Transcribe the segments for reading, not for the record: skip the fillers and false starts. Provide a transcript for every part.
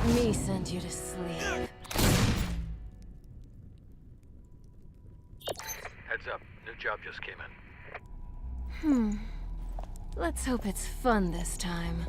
Let me send you to sleep. Heads up, new job just came in. Let's hope it's fun this time.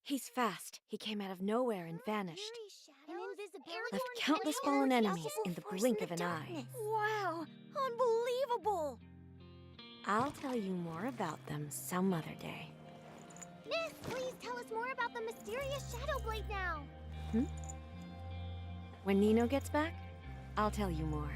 He's fast. He came out of nowhere and vanished. Left Left countless fallen enemies in the blink of an eye. Wow, unbelievable! I'll tell you more about them some other day. Miss, please tell us more about the mysterious Shadow Blade now. When Nino gets back, I'll tell you more.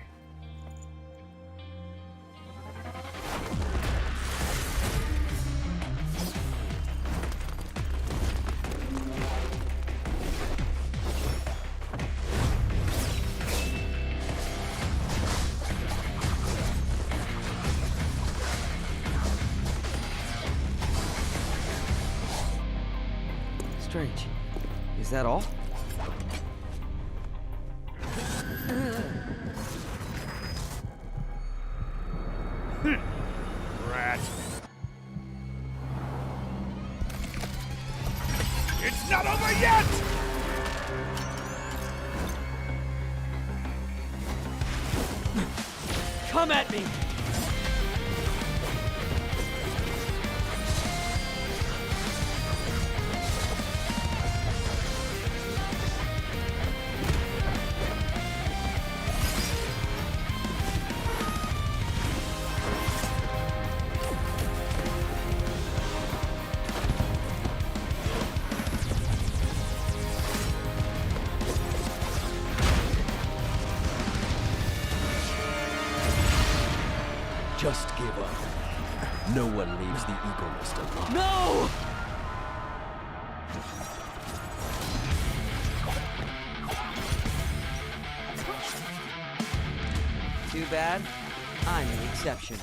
Strange. Is that all? Rat. It's not over yet! Come at me! Just give up. No one leaves the Eagle Nest alive. No! Too bad. I'm the exception.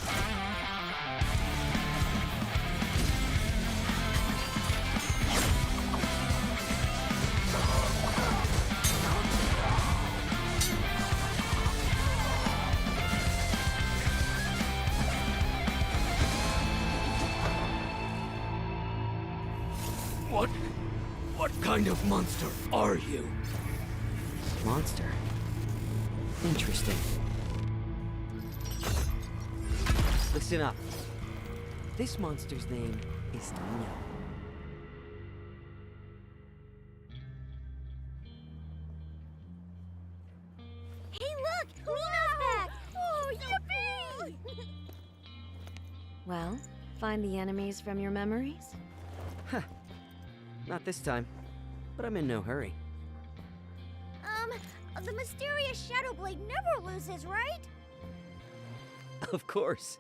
What kind of monster are you? Monster. Interesting. Listen up. This monster's name is Nino. Hey, look! Nino's back! Oh, yippee! Well, find the enemies from your memories? Not this time, but I'm in no hurry. The mysterious Shadow Blade never loses, right? Of course.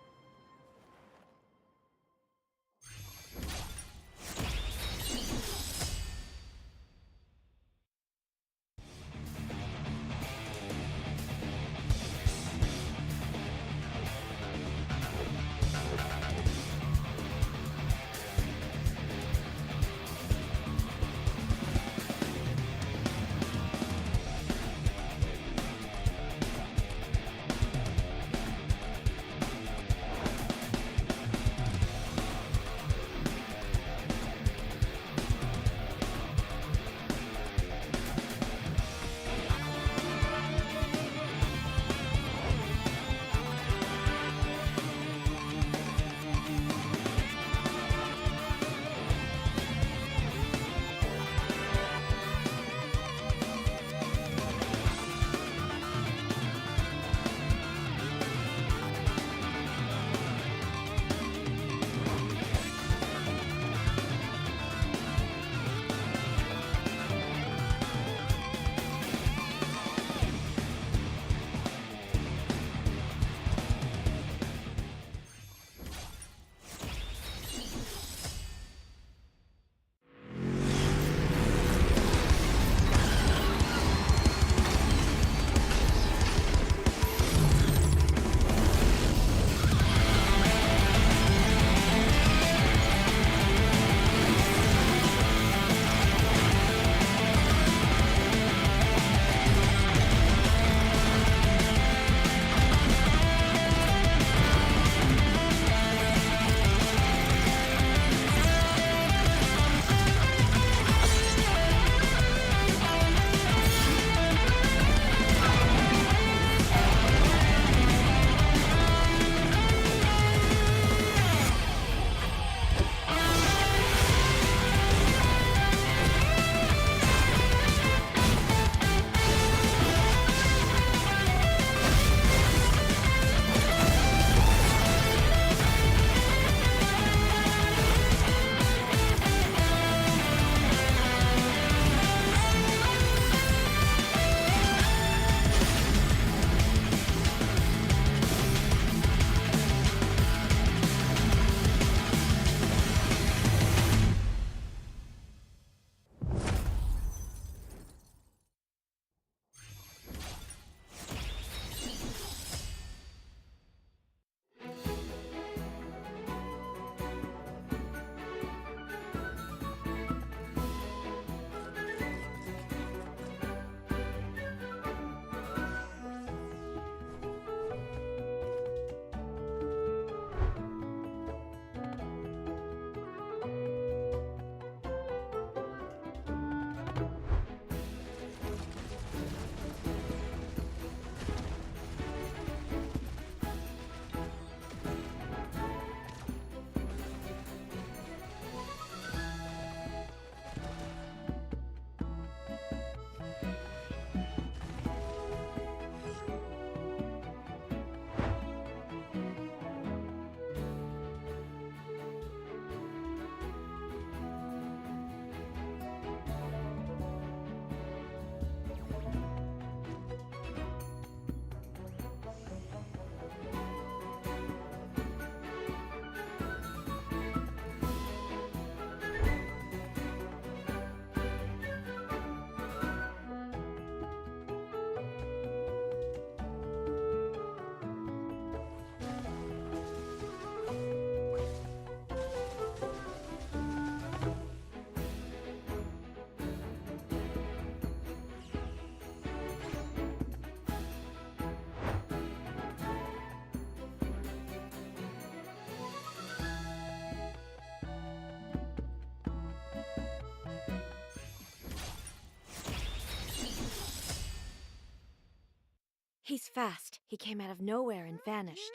He's fast. He came out of nowhere and vanished.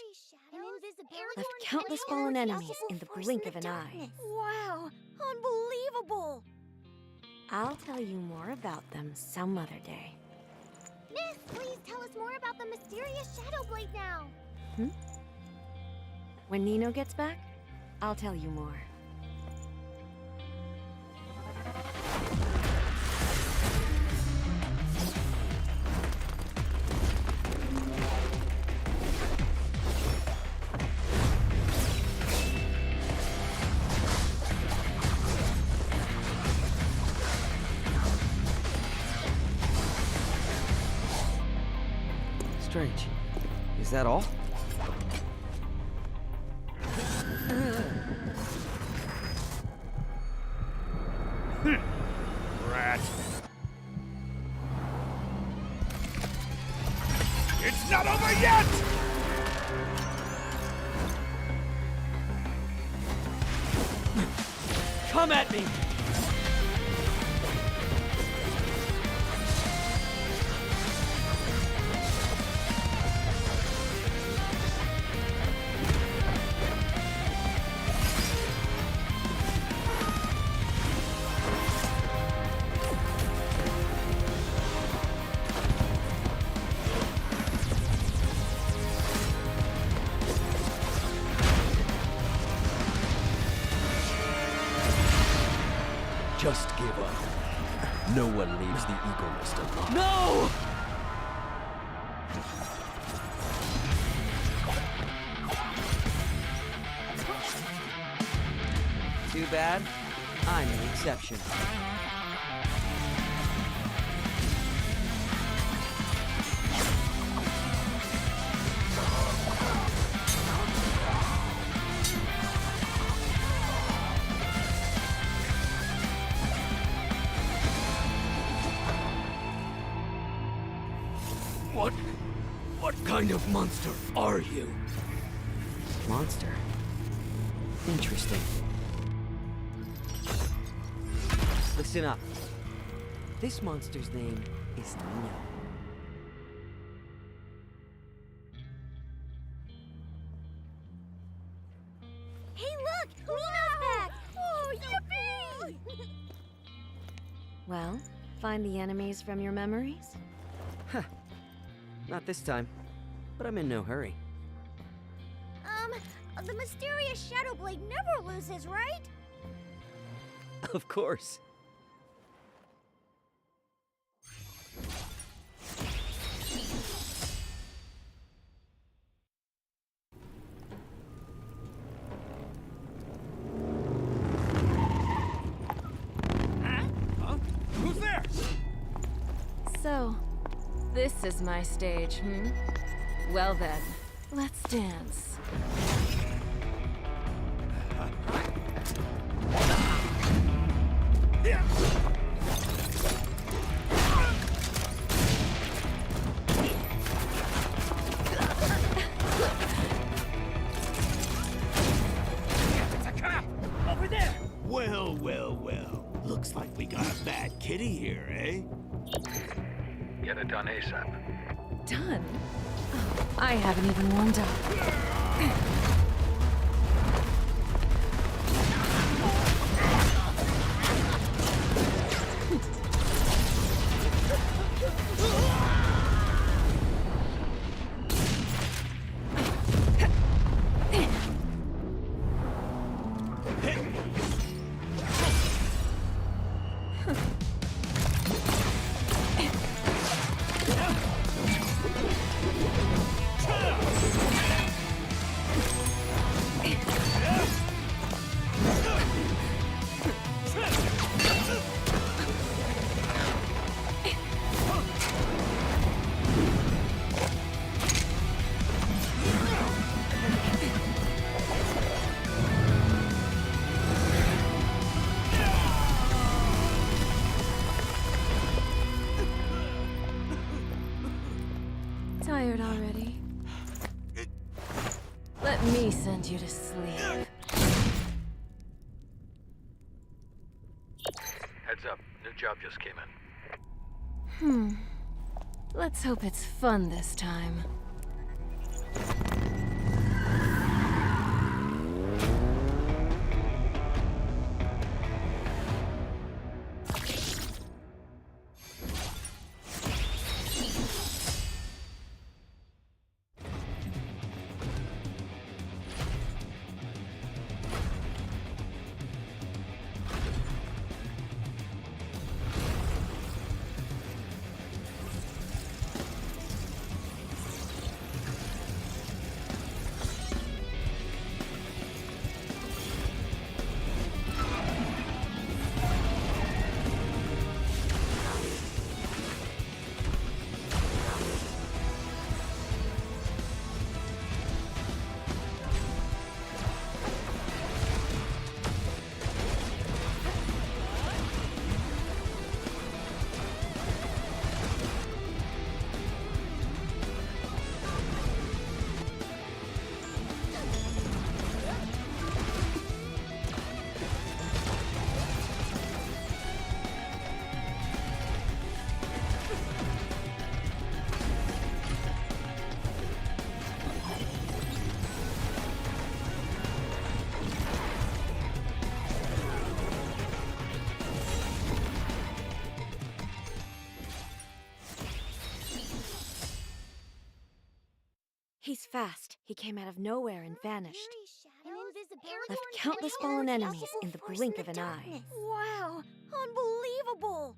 Invisibility. Left countless fallen enemies in the blink of an eye. Wow, unbelievable! I'll tell you more about them some other day. Mist, please tell us more about the mysterious Shadow Blade now. When Nino gets back, I'll tell you more. Strange. Is that all? Rat. It's not over yet! Come at me! Just give up. No one leaves the Eagle Mist alive. No! Too bad. I'm the exception. What kind of monster are you? Monster. Interesting. Listen up. This monster's name is No. Hey, look! Nino's back! Oh, yippee! Well, find the enemies from your memories? Not this time. But I'm in no hurry. The mysterious Shadow Blade never loses, right? Of course. Huh? Who's there? So, this is my stage, Well then, let's dance. Over there! Well, well, well. Looks like we got a bad kitty here, eh? Get it done ASAP. Done? Oh, I haven't even warmed up. Tired already? Let me send you to sleep. Heads up, new job just came in. Let's hope it's fun this time. He's fast. He came out of nowhere and vanished. An invisibility Left countless fallen enemies in the blink of an eye. Wow, unbelievable!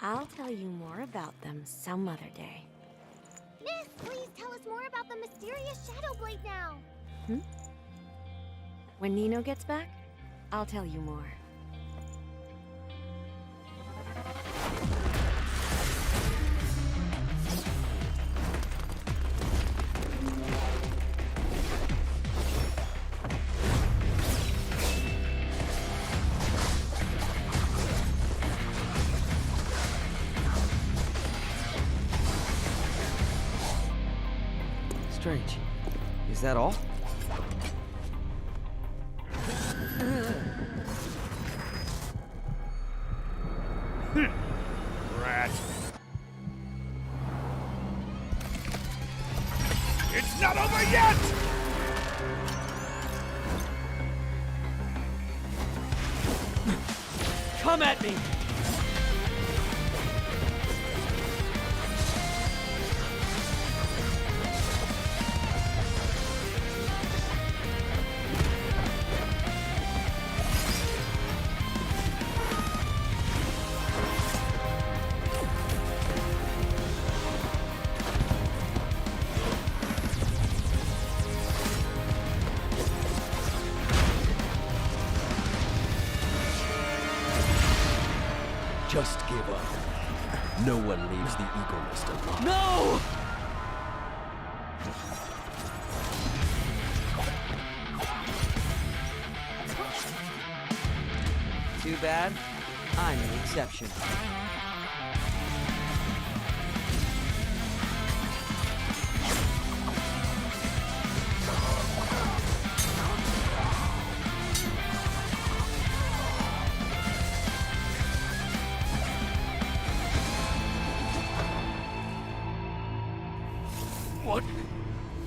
I'll tell you more about them some other day. Miss, please tell us more about the mysterious Shadow Blade now. When Nino gets back, I'll tell you more. Strange. Is that all? Rat. It's not over yet! Come at me! Just give up. No one leaves the Eagle Nest alive. No! Too bad. I'm the exception.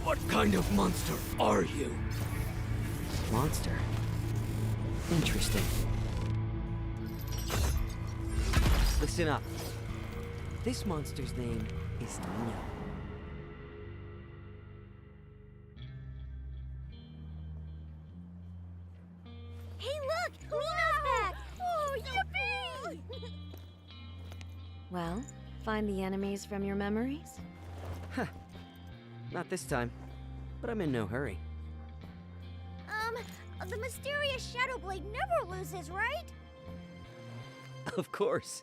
What kind of monster are you? Monster. Interesting. Listen up. This monster's name is Nino. Hey, look! Nino's back! Oh, yippee! Well, find the enemies from your memories? Not this time, but I'm in no hurry. The mysterious Shadow Blade never loses, right? Of course.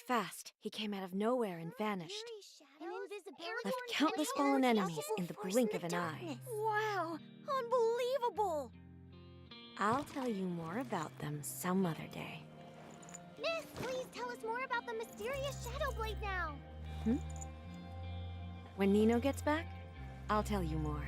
fast. He came out of nowhere and vanished. An invisibility Left countless fallen enemies in the blink of an eye. Wow, unbelievable! I'll tell you more about them some other day. Miss, please tell us more about the mysterious Shadow Blade now. When Nino gets back, I'll tell you more.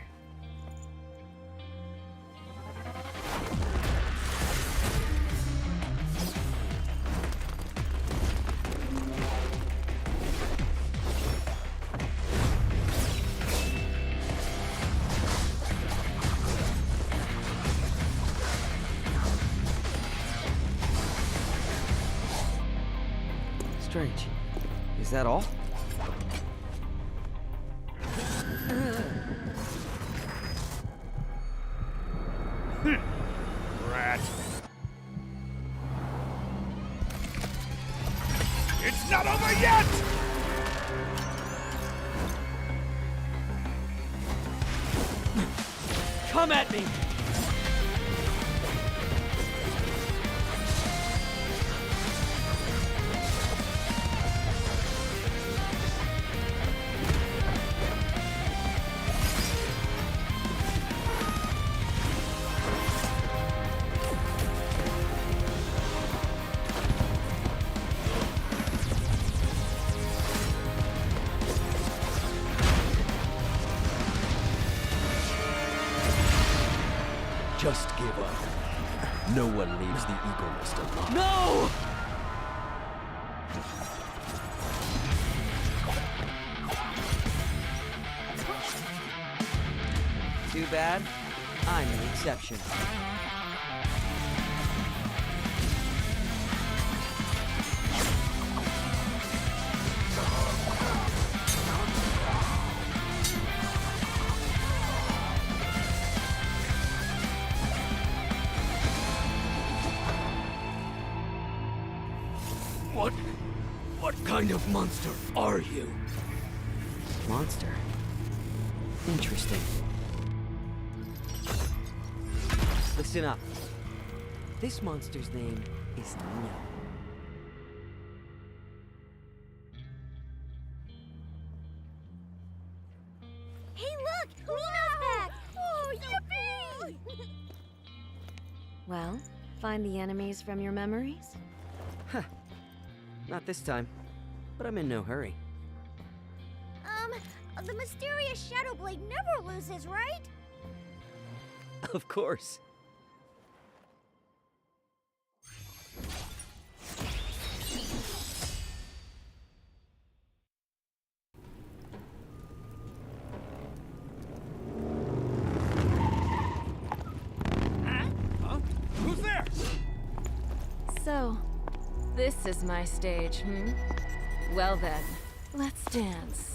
Strange. Is that all? Rat. It's not over yet! Come at me! Just give up. No one leaves the Eagle Nest alive. No! Too bad. I'm an exception. What kind of monster are you? Monster? Interesting. Listen up. This monster's name is No. Hey, look! Nino's back! Oh, yippee! Well, find the enemies from your memories? Not this time. But I'm in no hurry. The mysterious Shadow Blade never loses, right? Of course. Huh? Who's there? So, this is my stage, Well then, let's dance.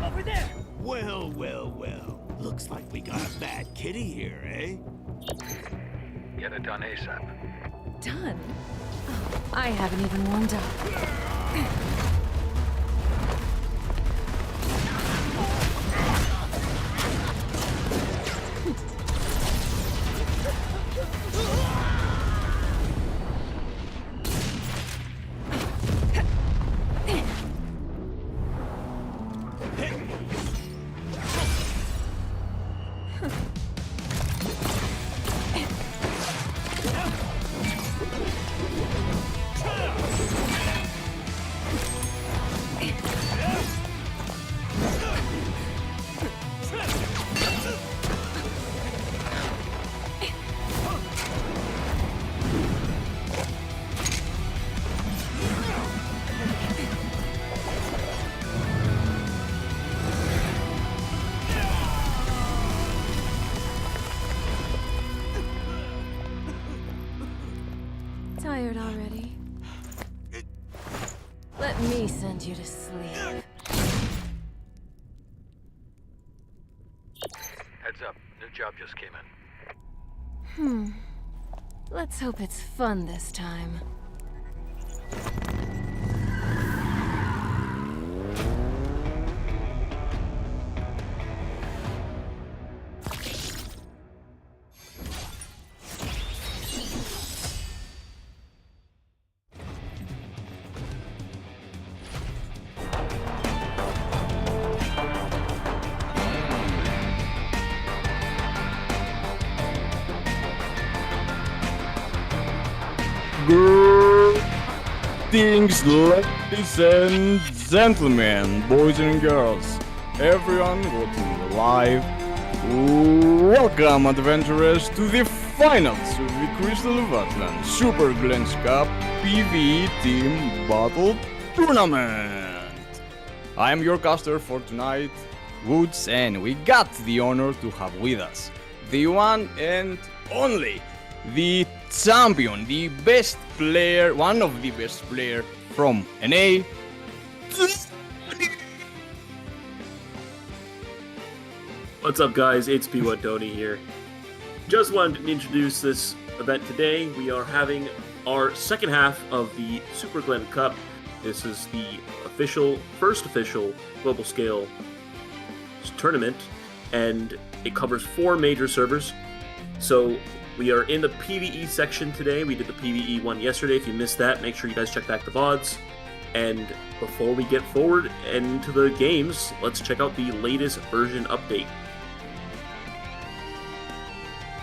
Over there! Well, well, well. Looks like we got a bad kitty here, eh? Get it done ASAP. Done? Oh, I haven't even warmed up. Tired already? Let me send you to sleep. Heads up, new job just came in. Let's hope it's fun this time. Greetings, ladies and gentlemen, boys and girls, everyone watching live. Welcome, adventurers, to the finals of the Crystal of Atlan Super Glens Cup PvE Team Battle Tournament. I am your caster for tonight, Woods, and we got the honor to have with us the one and only, the champion, the best player, one of the best player from NA. What's up, guys? It's P1 Tony here. Just wanted to introduce this event today. We are having our second half of the Super Glen Cup. This is the first official global scale tournament, and it covers 4 major servers. So we are in the PvE section today. We did the PvE one yesterday. If you missed that, make sure you guys check back the VODs. And before we get forward into the games, let's check out the latest version update.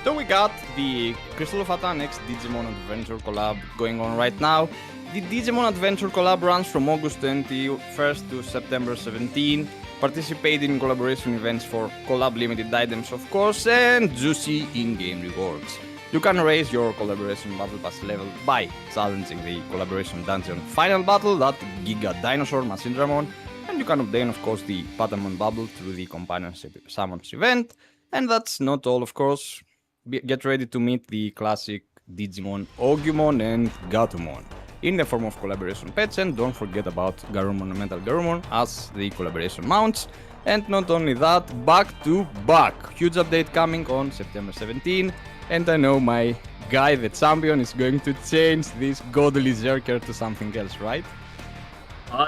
So we got the Crystal of Atlan X Digimon Adventure collab going on right now. The Digimon Adventure collab runs from August 21st to September 17. Participate in collaboration events for collab limited items, of course, and juicy in-game rewards. You can raise your collaboration battle pass level by challenging the collaboration dungeon final battle, that Giga Dinosaur Machine Dramon, and you can obtain, of course, the Patamon bubble through the companionship summons event. And that's not all, of course. Get ready to meet the classic Digimon Ogumon and Gatomon in the form of collaboration pets, and don't forget about Garurumon and Metal Garurumon as the collaboration mounts. And not only that, back to back, huge update coming on September 17, and I know my guy, the champion, is going to change this godly Zerker to something else, right?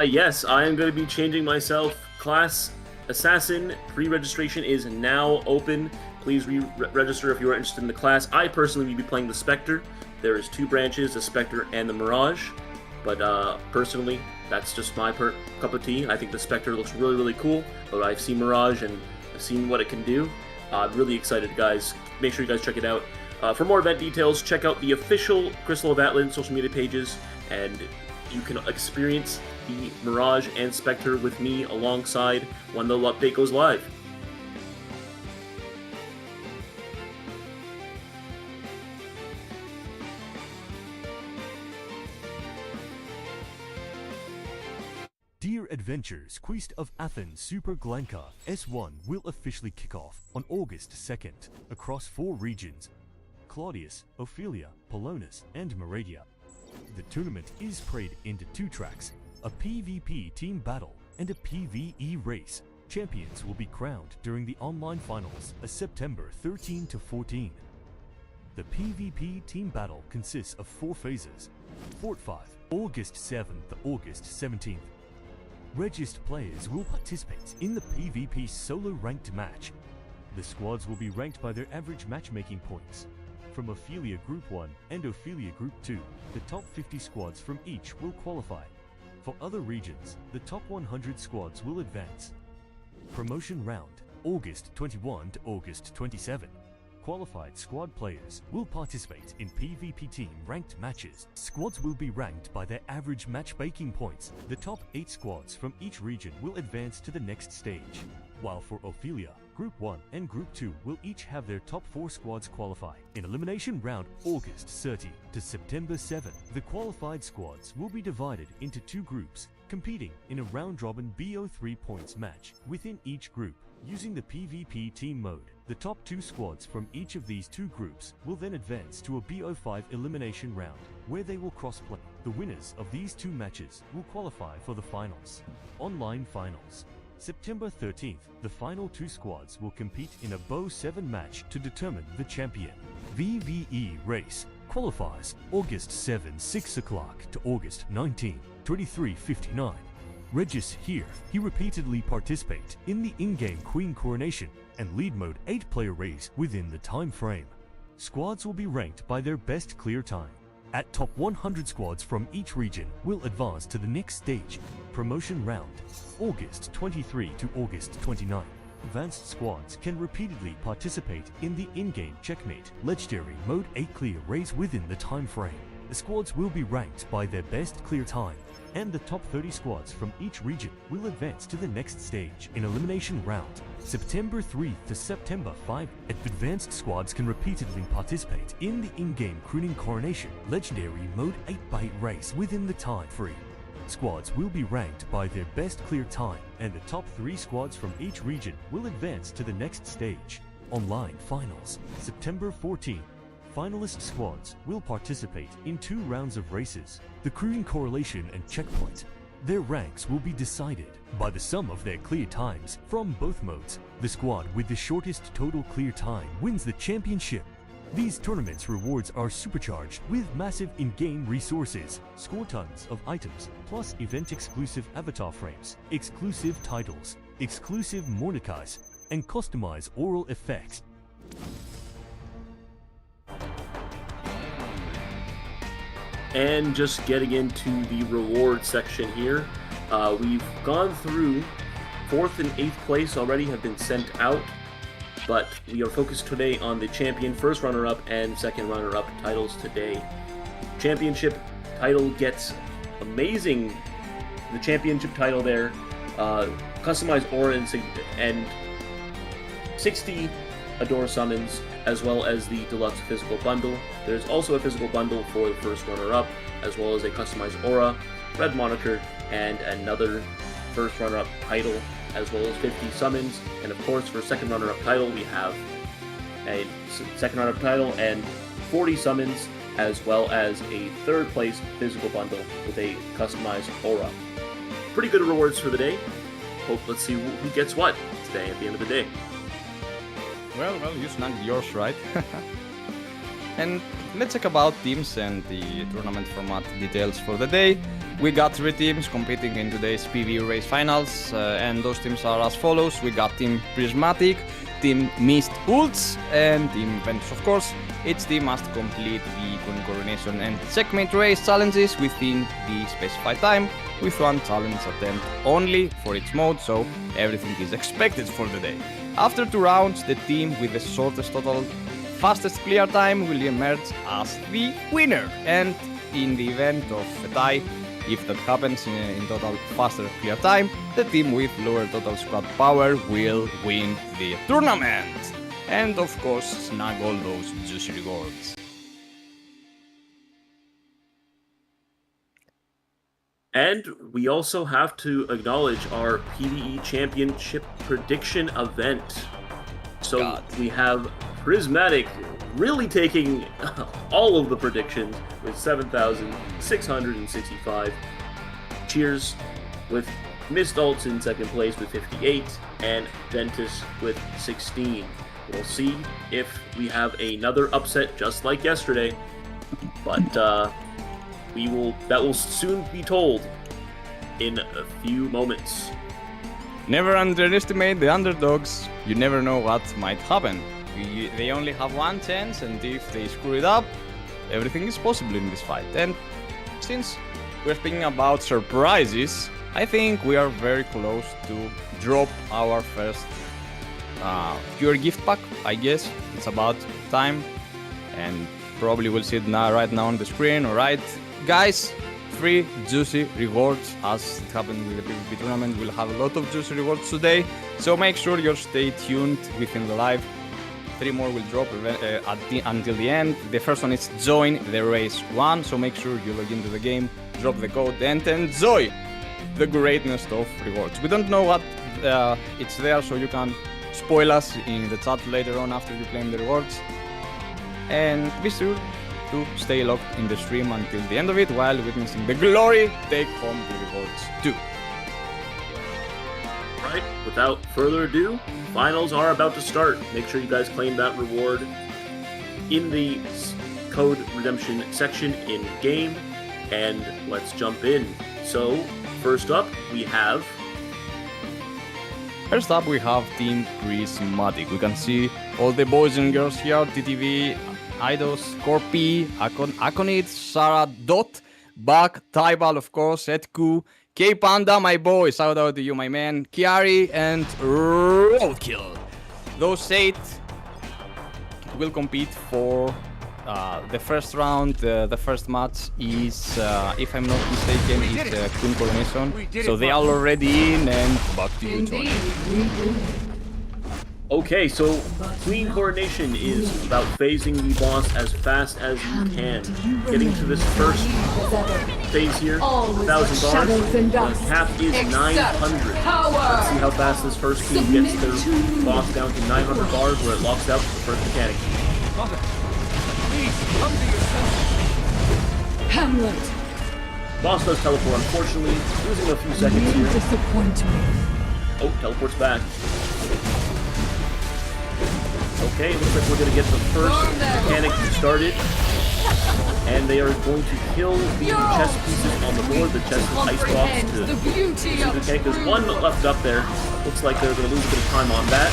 Yes, I am going to be changing myself. Class Assassin pre-registration is now open. Please register if you are interested in the class. I personally will be playing the Spectre. There is 2 branches, the Spectre and the Mirage. But personally, that's just my cup of tea. I think the Spectre looks really, really cool. But I've seen Mirage and I've seen what it can do. I'm really excited, guys. Make sure you guys check it out. For more event details, check out the official Crystal of Atlan social media pages, and you can experience the Mirage and Spectre with me alongside when the update goes live. Dear Adventures, Quest of Athens Super Glenka S1 will officially kick off on August 2nd across 4 regions: Claudius, Ophelia, Polonus, and Meradia. The tournament is played into 2 tracks, a PvP team battle and a PvE race. Champions will be crowned during the online finals of September 13 to 14. The PvP team battle consists of 4 phases: Fort 5, August 7th to August 17th. Registered players will participate in the PvP solo ranked match. The squads will be ranked by their average matchmaking points. From Ophelia Group 1 and Ophelia Group 2, the top 50 squads from each will qualify. For other regions, the top 100 squads will advance. Promotion round, August 21 to August 27. Qualified squad players will participate in PvP team ranked matches. Squads will be ranked by their average matchmaking points. The top 8 squads from each region will advance to the next stage. While for Ophelia, Group 1 and Group 2 will each have their top 4 squads qualify. In elimination round August 30 to September 7, the qualified squads will be divided into 2 groups, competing in a round-robin BO3 points match within each group. Using the PvP team mode, the top 2 squads from each of these 2 groups will then advance to a BO5 elimination round, where they will cross-play. The winners of these 2 matches will qualify for the finals. Online finals. September 13th, the final 2 squads will compete in a BO7 match to determine the champion. VVE Race Qualifiers August 7, 6 o'clock to August 19, 23:59. Regis here, he repeatedly participate in the in-game Queen Coronation and lead mode 8-player race within the time frame. Squads will be ranked by their best clear time. At top 100 squads from each region will advance to the next stage, promotion round, August 23 to August 29. Advanced squads can repeatedly participate in the in-game checkmate legendary mode 8 clear race within the time frame. The squads will be ranked by their best clear time, and the top 30 squads from each region will advance to the next stage in elimination round, September 3 to September 5. Advanced squads can repeatedly participate in the in-game Crooning Coronation legendary mode 8-byte race within the time frame. Squads will be ranked by their best clear time, and the top 3 squads from each region will advance to the next stage. Online finals, September 14. Finalist squads will participate in 2 rounds of races, the Crooning Correlation and Checkpoint. Their ranks will be decided by the sum of their clear times from both modes. The squad with the shortest total clear time wins the championship. These tournaments' rewards are supercharged with massive in-game resources, score tons of items, plus event-exclusive avatar frames, exclusive titles, exclusive Mordecais, and customized oral effects. And just getting into the reward section here, we've gone through 4th and 8th place already have been sent out, but we are focused today on the champion, first runner-up, and second runner-up titles today. Championship title gets amazing. The championship title there, customized aura and 60 Adore summons, as well as the deluxe physical bundle. There's also a physical bundle for the first runner-up, as well as a customized aura, red moniker, and another first runner-up title, as well as 50 summons. And of course, for second runner-up title, we have a second runner-up title and 40 summons, as well as a third place physical bundle with a customized aura. Pretty good rewards for the day. Let's see who gets what today at the end of the day. Well, you snagged yours, right? And let's talk about teams and the tournament format details for the day. We got 3 teams competing in today's PvE race finals, and those teams are as follows. We got Team Prismatic, Team Mist Ults, and Team Ventus, of course. Each team must complete the Queen Coronation and checkmate race challenges within the specified time, with 1 challenge attempt only for each mode, so everything is expected for the day. After 2 rounds, the team with the shortest total, fastest clear time will emerge as the winner. And in the event of a tie, if that happens in total faster clear time, the team with lower total squad power will win the tournament. And of course, snag all those juicy rewards. And we also have to acknowledge our PvE Championship prediction event. So we have Prismatic really taking all of the predictions with 7,665. Cheers, with Mist Ults in second place with 58 and Ventus with 16. We'll see if we have another upset just like yesterday, but that will soon be told in a few moments. Never underestimate the underdogs. You never know what might happen. They only have 1 chance, and if they screw it up, everything is possible in this fight. And since we're speaking about surprises, I think we are very close to drop our first pure gift pack. I guess it's about time, and probably we'll see it right now on the screen. Alright, guys, 3 juicy rewards. As it happened with the PvP tournament, we'll have a lot of juicy rewards today, so make sure you stay tuned within the live. 3 more will drop until the end. The first one is join the race 1, so make sure you log into the game, drop the code, and enjoy the greatness of rewards. We don't know what it's there, so you can spoil us in the chat later on after you claim the rewards. And be sure to stay locked in the stream until the end of it while witnessing the glory. Take home the rewards too. Right, without further ado, finals are about to start. Make sure you guys claim that reward in the code redemption section in game, and let's jump in. So, first up, we have Team Prismatic. We can see all the boys and girls here: TTV, Eidos, Scorpy, Aconid, Sarah, Dot, Bak, Tybal, of course, Etku, K Panda, my boy, shout out to you, my man, Kiari, and Roadkill. Those 8 will compete for the first round. The first match is, if I'm not mistaken, is Queen Coronation. So they are already in, and back to you, Johnny. Okay, so Queen Coronation is about phasing the boss as fast as you can. Getting to this first phase here, 1,000 bars. The cap is 900. Let's see how fast this first team gets their boss down to 900 bars, where it locks out the first mechanic. Hamlet. Boss does teleport, unfortunately, losing a few seconds here. Disappoint me. Oh, teleports back. Okay, looks like we're going to get the first mechanic started. And they are going to kill the chess pieces on the board, the chess with ice blocks to the mechanic. There's one left up there. Looks like they're going to lose a bit of time on that.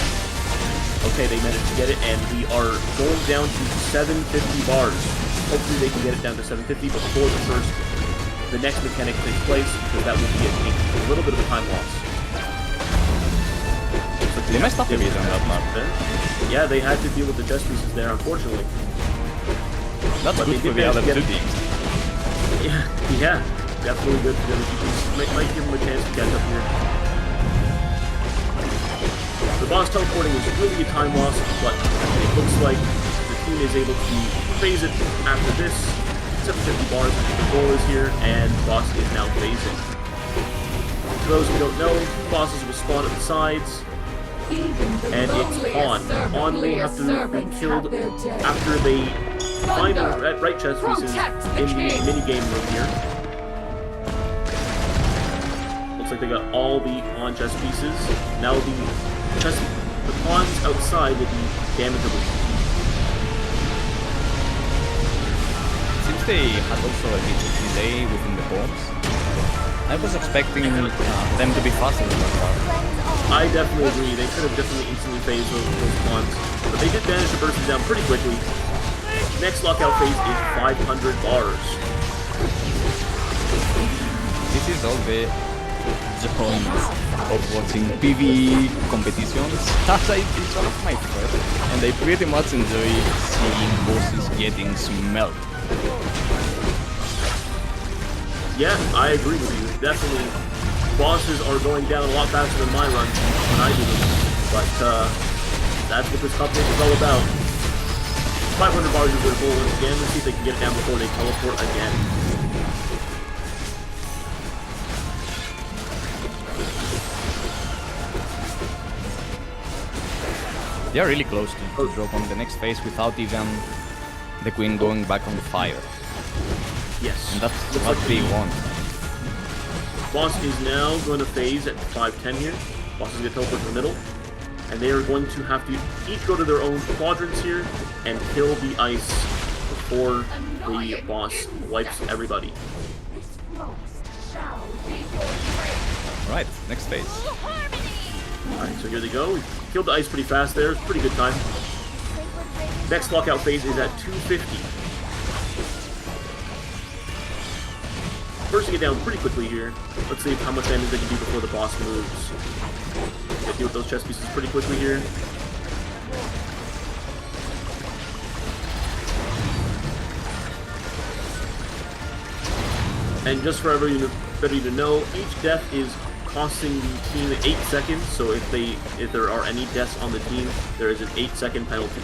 Okay, they managed to get it, and we are going down to 750 bars. Hopefully they can get it down to 750 before the next mechanic takes place, because that would be a little bit of a time loss. They messed up a bit on that part. Yeah, they had to deal with the chess pieces there, unfortunately. That's good for the other two teams. Yeah, definitely good for the other two teams. Might give them a chance to catch up here. The boss teleporting is really a time loss, but it looks like the team is able to phase it after this. 750 bars, the goal is here, and the boss is now phasing. For those who don't know, bosses will spawn at the sides. And it's on. On will have to be killed after they find the right chess pieces in the mini-game room here. Looks like they got all the pawn chess pieces. Now the pawns outside will be damageable. Since they had also a bit of delay within the bombs, I was expecting them to be faster than that part. I definitely agree. They could have definitely instantly phased those pawns, but they did manage to burst them down pretty quickly. Next lockout phase is 500 bars. This is all the joy of watching PvE competitions. It's one of my favorites, and I pretty much enjoy seeing bosses getting smelled. Yeah, I agree with you. Definitely. Bosses are going down a lot faster than my runs when I do them, but that's what this competition is all about. 500 bars is their goal once again. Let's see if they can get it down before they teleport again. They are really close to drop on the next phase without even the queen going back on the fire. Yes. And that's what they want. Boss is now going to phase at 510 here. Boss is going to teleport to the middle. And they are going to have to each go to their own quadrants here and kill the ice before the boss wipes everybody. Alright, next phase. Alright, so here they go. We killed the ice pretty fast there. Pretty good time. Next lockout phase is at 250. Bursting it down pretty quickly here. Let's see how much damage they can do before the boss moves. They deal with those chess pieces pretty quickly here. And just for everybody to know, each death is costing the team 8 seconds. So if there are any deaths on the team, there is an 8-second penalty.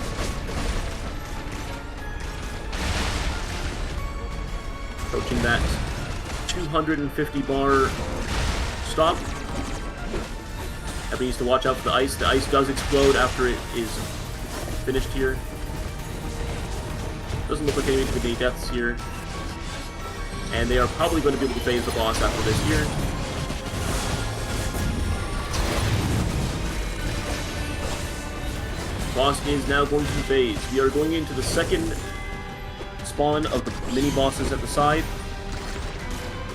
Approaching that 250 bar stop. Everybody needs to watch out for the ice. The ice does explode after it is finished here. Doesn't look like anybody's going to be deaths here. And they are probably going to be able to phase the boss after this here. Boss is now going to phase. We are going into the second respawn of the mini bosses at the side.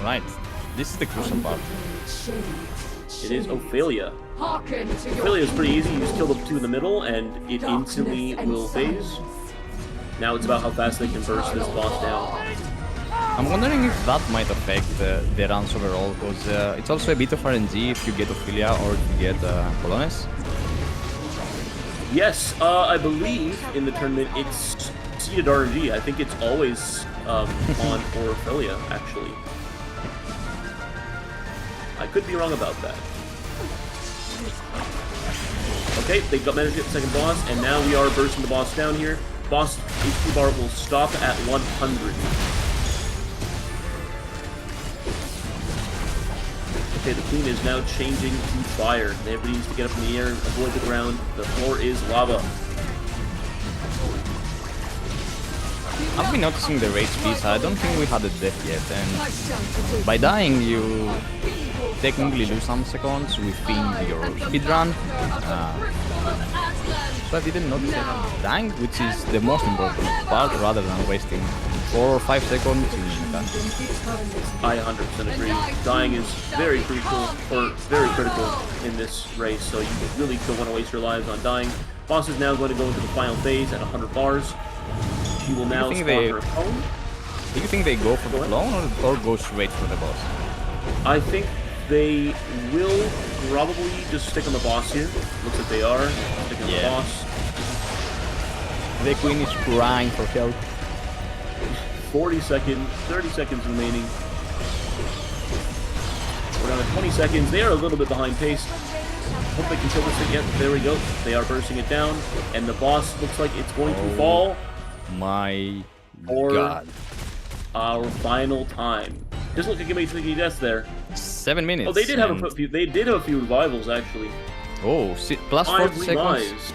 Right. This is the crucial part. It is Ophelia. Ophelia is pretty easy. You just kill the two in the middle, and it instantly will phase. Now it's about how fast they can burst this boss down. I'm wondering if that might affect the runs overall, because it's also a bit of RNG if you get Ophelia or if you get Polones. Yes, I believe in the tournament it's seeded RNG. I think it's always on for Ophelia, actually. I could be wrong about that. Okay, they managed to get the second boss, and now we are bursting the boss down here. Boss HP bar will stop at 100. Okay, the queen is now changing to fire. Everybody needs to get up in the air and avoid the ground. The floor is lava. I've been noticing the rage piece. I don't think we had a death yet, and by dying you technically lose some seconds within your speedrun. So I didn't notice it dying, which is the most important part, rather than wasting 4 or 5 seconds in mechanics. I 100% agree. Dying is very crucial, or very critical in this race, so you really don't want to waste your lives on dying. Boss is now going to go into the final phase at 100 bars. She will now spawn her clone. Do you think they go for the clone or go straight for the boss? I think they will probably just stick on the boss here. Looks like they are. Stick on the boss. The queen is crying for help. 40 seconds, 30 seconds remaining. We're down to 20 seconds. They are a little bit behind pace. Hope they can kill this again. There we go. They are bursting it down. And the boss looks like it's going to fall. My for God. Our final time. Doesn't look like it made any deaths there. 7 minutes. Oh, they did have a few. They did have a few revivals actually. Oh, plus 40 seconds.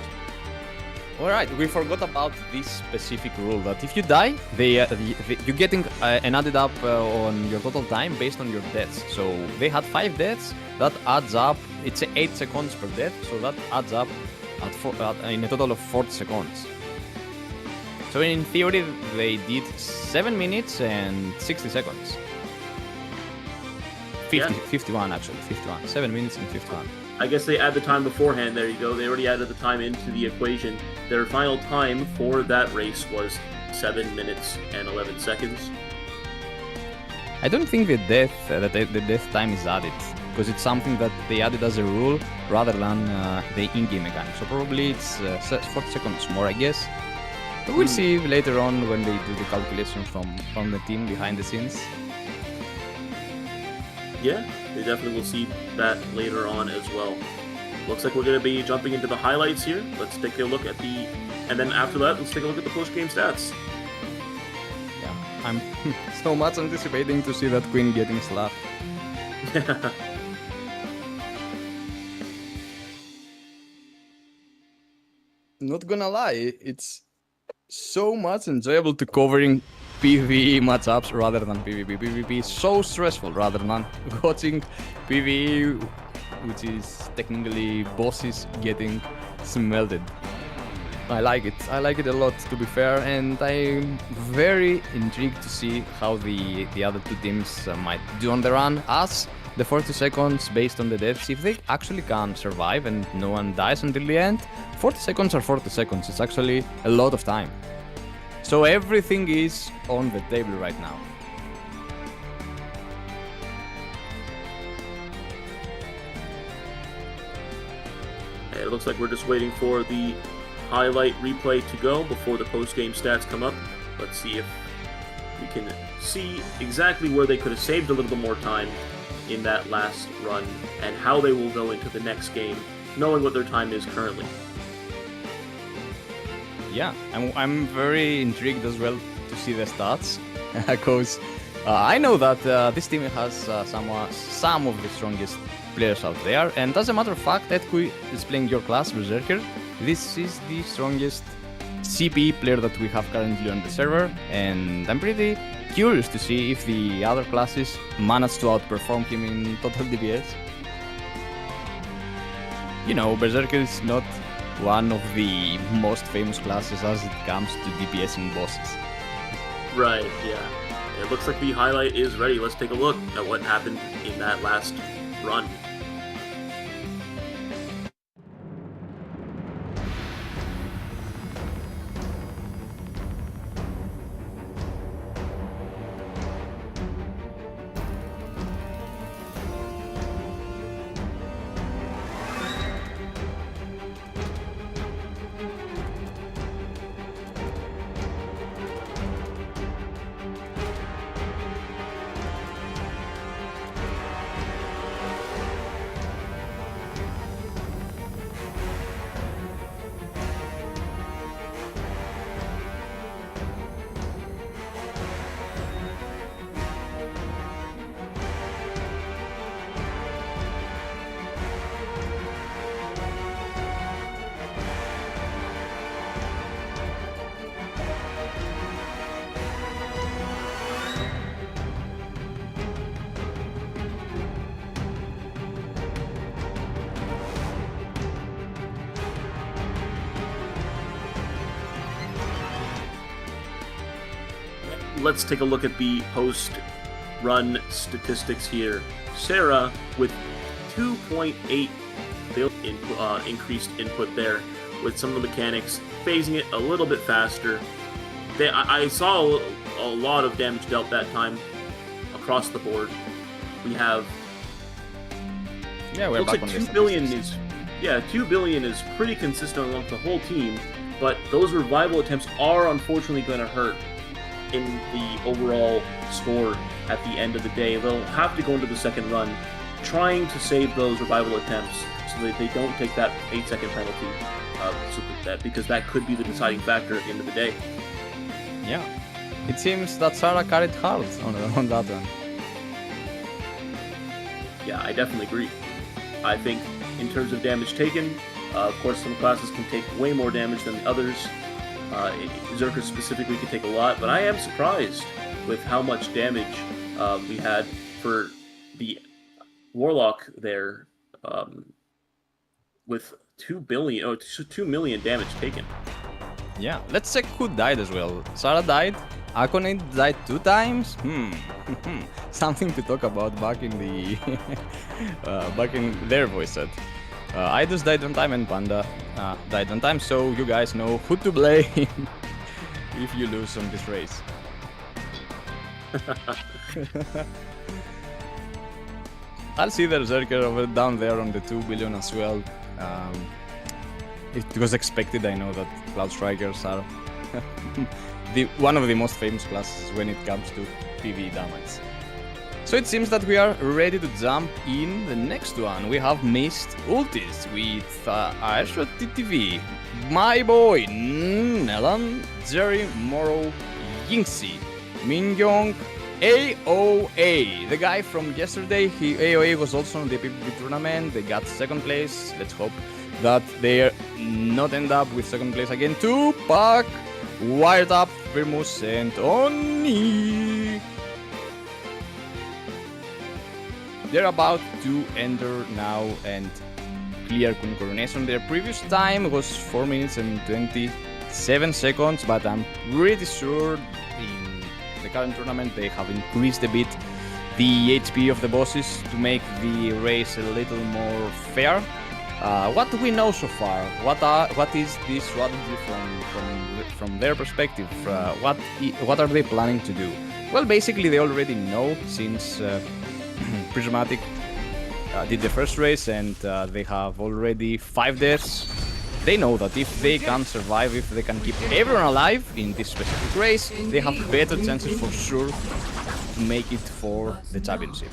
Alright, we forgot about this specific rule that if you die, you're getting an added up on your total time based on your deaths. So they had 5 deaths, that adds up, it's 8 seconds per death, so that adds up in a total of 40 seconds. So in theory, they did 7 minutes and 60 seconds. 51 actually, 51. 7 minutes and 51. I guess they add the time beforehand. There you go. They already added the time into the equation. Their final time for that race was 7 minutes and 11 seconds. I don't think the death time is added, because it's something that they added as a rule rather than the in-game mechanic. So probably it's 40 seconds more, I guess. But we'll see later on when they do the calculation from the team behind the scenes. Yeah, they definitely will see that later on as well. Looks like we're going to be jumping into the highlights here. Let's take a look at and then after that, let's take a look at the post-game stats. Yeah, I'm so much anticipating to see that queen getting slapped. Not gonna lie, it's so much enjoyable to covering PvE matchups rather than PvP. PvP is so stressful rather than watching PvE, which is technically bosses getting smelted. I like it. I like it a lot, to be fair, and I'm very intrigued to see how the other two teams might do on the run, as the 40 seconds based on the deaths, if they actually can survive and no one dies until the end, 40 seconds are 40 seconds. It's actually a lot of time. So everything is on the table right now. It looks like we're just waiting for the highlight replay to go before the post-game stats come up. Let's see if we can see exactly where they could have saved a little bit more time in that last run and how they will go into the next game, knowing what their time is currently. Yeah, I'm very intrigued as well to see the stats, because I know that this team has some of the strongest players out there, and as a matter of fact, Edku is playing your class, Berserker. This is the strongest CP player that we have currently on the server, and I'm pretty curious to see if the other classes manage to outperform him in total DPS. You know, Berserker is not one of the most famous classes as it comes to DPSing bosses. Right, yeah. It looks like the highlight is ready. Let's take a look at what happened in that last run. Let's take a look at the post-run statistics here. Sarah with 2.8 increased input there with some of the mechanics, phasing it a little bit faster. I saw a lot of damage dealt that time across the board. We have... Yeah, we're looks back like on 2 billion is... Yeah, 2 billion is pretty consistent among the whole team, but those revival attempts are unfortunately going to hurt in the overall score at the end of the day. They'll have to go into the second run trying to save those revival attempts so that they don't take that 8-second penalty, because that could be the deciding factor at the end of the day. Yeah, it seems that Sarah carried hard on that one. Yeah, I definitely agree. I think in terms of damage taken, of course some classes can take way more damage than the others. Zerker specifically can take a lot, but I am surprised with how much damage we had for the Warlock there, with 2 million damage taken. Yeah, let's check who died as well. Sarah died, Akonate died 2 times. Something to talk about back in the back in their voice set. Idus died one time and Panda died one time, so you guys know who to blame if you lose on this race. I'll see the Berserker over down there on the 2 billion as well. It was expected. I know that Cloud Strikers are one of the most famous classes when it comes to PvE damage. So it seems that we are ready to jump in the next one. We have Mist Ults with Airshot TTV, my boy Nelan, Jerry, Morrow, Yingxi, Mingyong, AOA. The guy from yesterday, AOA was also on the PvP tournament. They got second place. Let's hope that they not end up with second place again. Tupac, Wired Up, Firmus, and Oni. They're about to enter now and clear coronation. Their previous time was 4 minutes and 27 seconds, but I'm pretty sure in the current tournament they have increased a bit the HP of the bosses to make the race a little more fair. What do we know so far? What is this strategy from their perspective? What are they planning to do? Well, basically they already know since Prismatic did the first race and they have already 5 deaths. They know that if they can survive, if they can keep everyone alive in this specific race, they have better chances for sure to make it for the championship.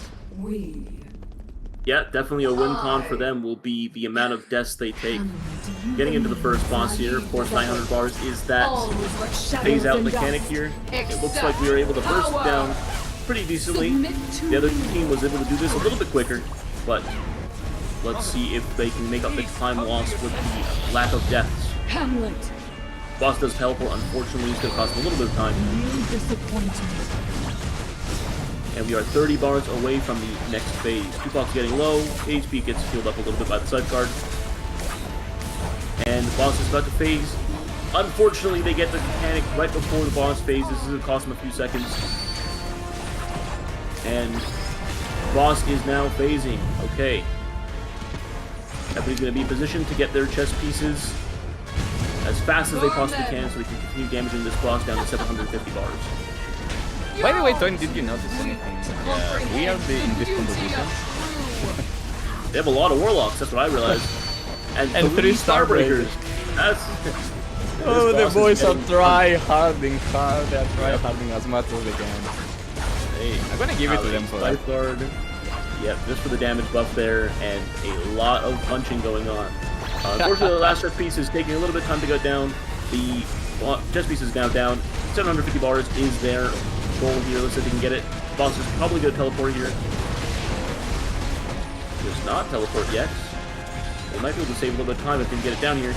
Yeah, definitely a win con for them will be the amount of deaths they take. Getting into the first boss here, of course 900 bars is that phase out mechanic here. It looks like we were able to burst it down pretty decently. The other team was able to do this a little bit quicker, but let's see if they can make up the time lost with the lack of deaths. Boss does teleport, unfortunately, it's going to cost him a little bit of time. And we are 30 bars away from the next phase. Tupac's getting low, HP gets healed up a little bit by the side card. And the boss is about to phase. Unfortunately, they get the mechanic right before the boss phase. This is going to cost them a few seconds. And boss is now phasing. Okay. Everybody's going to be positioned to get their chest pieces as fast as they possibly can so they can continue damaging this boss down to 750 bars. By the way, Tony, did you notice anything weird in this composition? They have a lot of warlocks, that's what I realized. And 3 Starbreakers. That's... Oh, the boys are try-harding hard. They are try-harding as much as they can. Hey, I'm gonna give it to them for that. Yep, just for the damage buff there, and a lot of punching going on. Unfortunately, the last chest piece is taking a little bit of time to go down. The chest piece is now down. 750 bars is their goal here. Let's see if they can get it. The boss is probably going to teleport here. Does not teleport yet. They might be able to save a little bit of time if they can get it down here.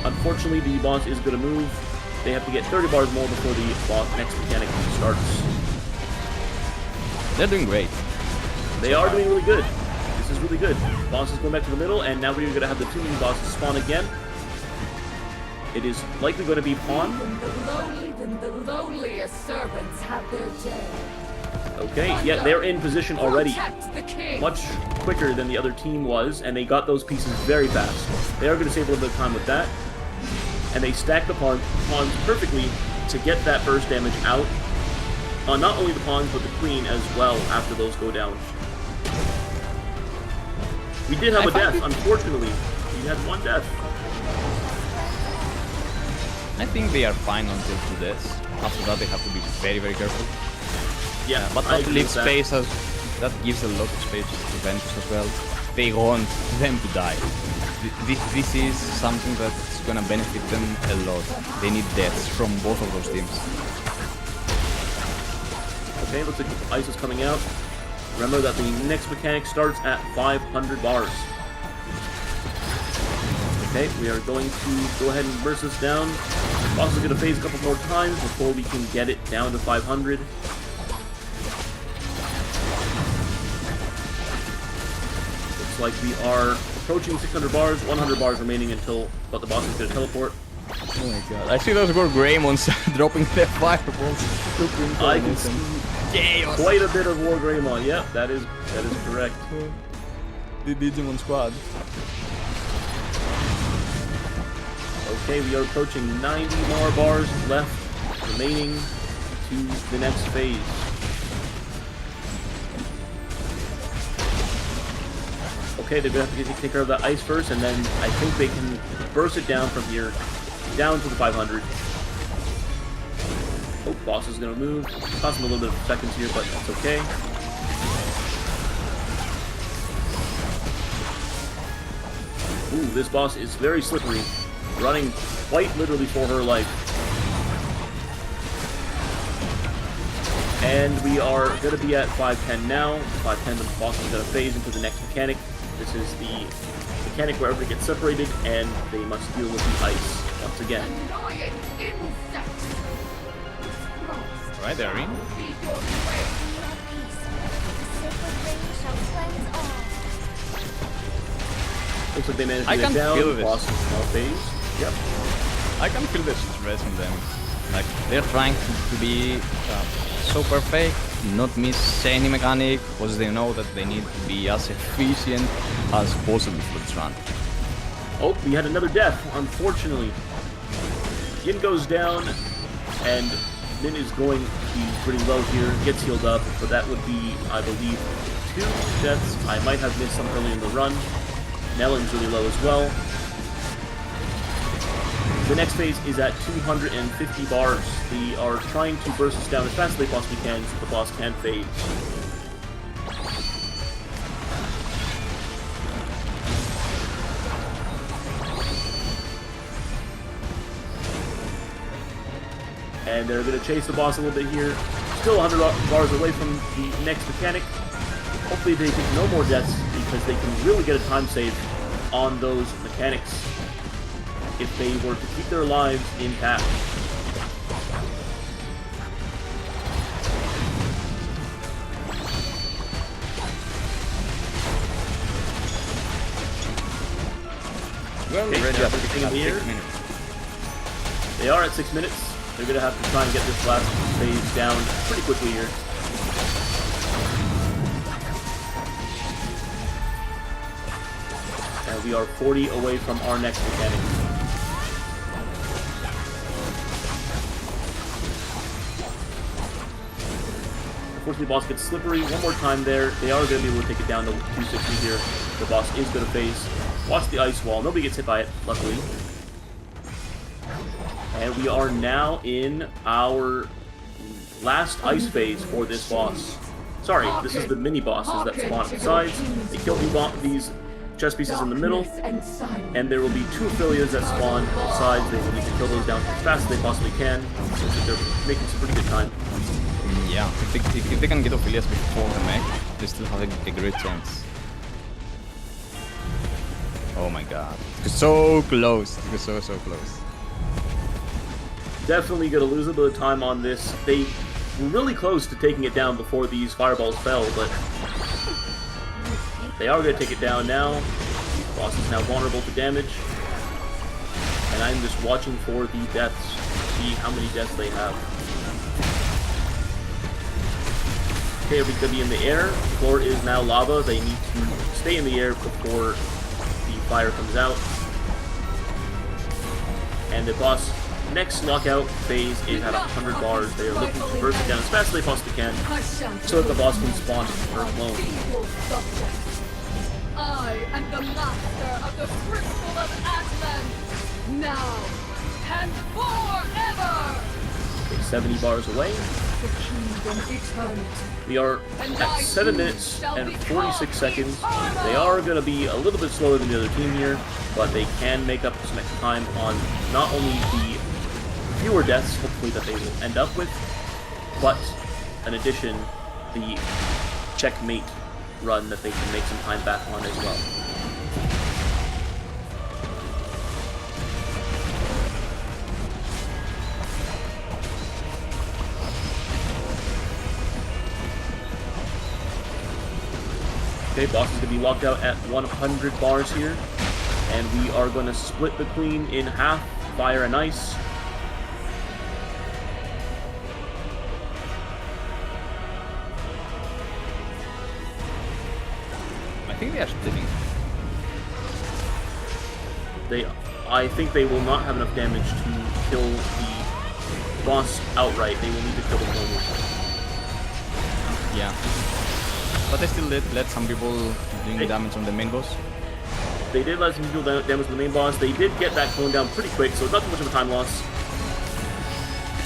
Unfortunately, the boss is going to move. They have to get 30 bars more before the next mechanic starts. They're doing great. They are doing really good. This is really good. Boss is going back to the middle, and now we're going to have the 2 new bosses spawn again. It is likely going to be Pawn. Even the loneliest servants have their day. Okay, yeah, they're in position already. Much quicker than the other team was, and they got those pieces very fast. They are going to save a little bit of time with that. And they stack the pawns perfectly to get that burst damage out. Not only the pawns, but the queen as well after those go down. We did have a death, unfortunately. We had 1 death. I think they are fine until 2 deaths. After that, they have to be very, very careful. Yeah, but that leaves space as that gives a lot of space to Ventus as well. They want them to die. This is something that's gonna benefit them a lot. They need deaths from both of those teams. Okay, looks like ice is coming out. Remember that the next mechanic starts at 500 bars. Okay, we are going to go ahead and burst this down. Also going to phase a couple more times before we can get it down to 500. Looks like we are approaching 600 bars, 100 bars remaining until the boss is going to teleport. Oh my god, I see those Greymons dropping their fireballs. I can see chaos. Quite a bit of War Greymon. Yep, that is correct. The Digimon squad. Okay, we are approaching 90 more bars left remaining to the next phase. Okay, they're going to have to take care of that ice first, and then I think they can burst it down from here, down to the 500. Oh, boss is going to move. Cost him a little bit of seconds here, but that's okay. Ooh, this boss is very slippery. Running quite literally for her life. And we are going to be at 510 now. 510, the boss is going to phase into the next mechanic. This is the mechanic where everybody gets separated and they must deal with the ice once again. Right there, Irene. Looks like they managed to get down. The boss is now phased. Yep. I can feel the stress on them. Like, they're trying to be so perfect, not miss any mechanic, because they know that they need to be as efficient as possible for this run. Oh, we had another death, unfortunately. Yin goes down, and Min is going to be pretty low here, gets healed up, but that would be, I believe, 2 deaths. I might have missed some early in the run. Nellen's really low as well. The next phase is at 250 bars. They are trying to burst this down as fast as they possibly can so the boss can phase. And they're going to chase the boss a little bit here. Still 100 bars away from the next mechanic. Hopefully they take no more deaths because they can really get a time save on those mechanics if they were to keep their lives intact. Well, okay, ready everything in the air. They are at 6 minutes. They're going to have to try and get this last phase down pretty quickly here. And we are 40 away from our next mechanic. Unfortunately, the boss gets slippery one more time there. They are going to be able to take it down to 260 here. The boss is going to phase. Watch the ice wall. Nobody gets hit by it, luckily. And we are now in our last ice phase for this boss. Sorry, this is the mini bosses that spawn at the sides. They kill these chest pieces in the middle, and there will be 2 Aphelias that spawn on the sides. They will need to kill those down as fast as they possibly can. So they're making some pretty good time. Yeah, if they can get Aphelias before the mech, they still have a great chance. Oh my god. It's so close. It's so close. Definitely going to lose a bit of time on this. They were really close to taking it down before these fireballs fell, but they are going to take it down now. The boss is now vulnerable to damage. And I'm just watching for the deaths, see how many deaths they have. Okay, everything's going to be in the air. The floor is now lava. They need to stay in the air before the fire comes out. And the boss next knockout phase is at 100 bars. They are looking to burst it down as fast as they possibly can so that the boss can spawn Earth Clone. I am the master of the crystal of Atlan. Now and forever. Okay, 70 bars away. We are at 7 minutes and 46 seconds. They are going to be a little bit slower than the other team here, but they can make up some extra time on not only the fewer deaths, hopefully, that they will end up with, but in addition, the checkmate run that they can make some time back on as well. Okay, boss is going to be locked out at 100 bars here, and we are going to split the queen in half, fire and ice. I think they are splitting. I think they will not have enough damage to kill the boss outright. They will need to kill the clone. Yeah. But they still let some people doing damage on the main boss. They did let some people damage on the main boss. They did get that clone down pretty quick, so it's not too much of a time loss.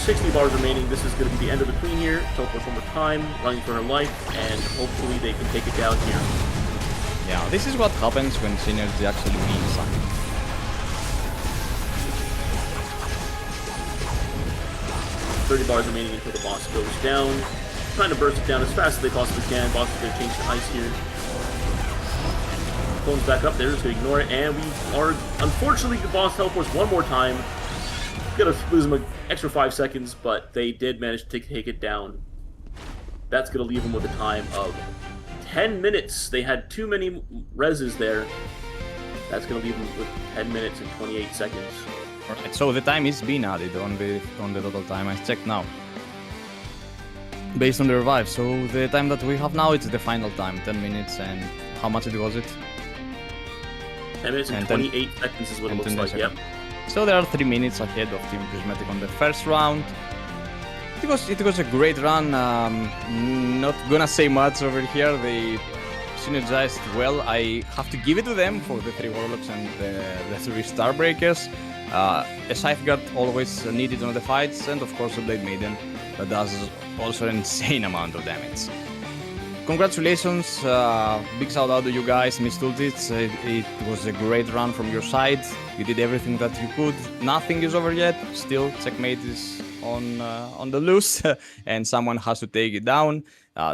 60 bars remaining. This is going to be the end of the queen here. Teleport one more time, running for her life, and hopefully they can take it down here. Yeah, this is what happens when synergy actually means something. $30 bars remaining until the boss goes down. Trying to burst it down as fast as they possibly can. Boss is going to change to ice here. Clone's back up there, just going to ignore it, and we are, unfortunately, the boss teleports one more time. Gonna lose them an extra 5 seconds, but they did manage to take it down. That's gonna leave them with a time of 10 minutes. They had too many reses there. That's gonna leave them with 10 minutes and 28 seconds. Alright, so the time is being added on the total time. I checked now. Based on the revive, so the time that we have now, it's the final time, 10 minutes, and how much was it? 10 minutes and 28 seconds is what it looks like, yep. So there are 3 minutes ahead of Team Prismatic on the first round. It was a great run. Not gonna say much over here. They synergized well. I have to give it to them for the 3 Warlocks and the 3 Starbreakers. A Scytheguard always needed on the fights, and of course a Blade Maiden that does also an insane amount of damage. Congratulations, big shout out to you guys, Mist Ults. It was a great run from your side. You did everything that you could. Nothing is over yet. Still, checkmate is on the loose, and someone has to take it down.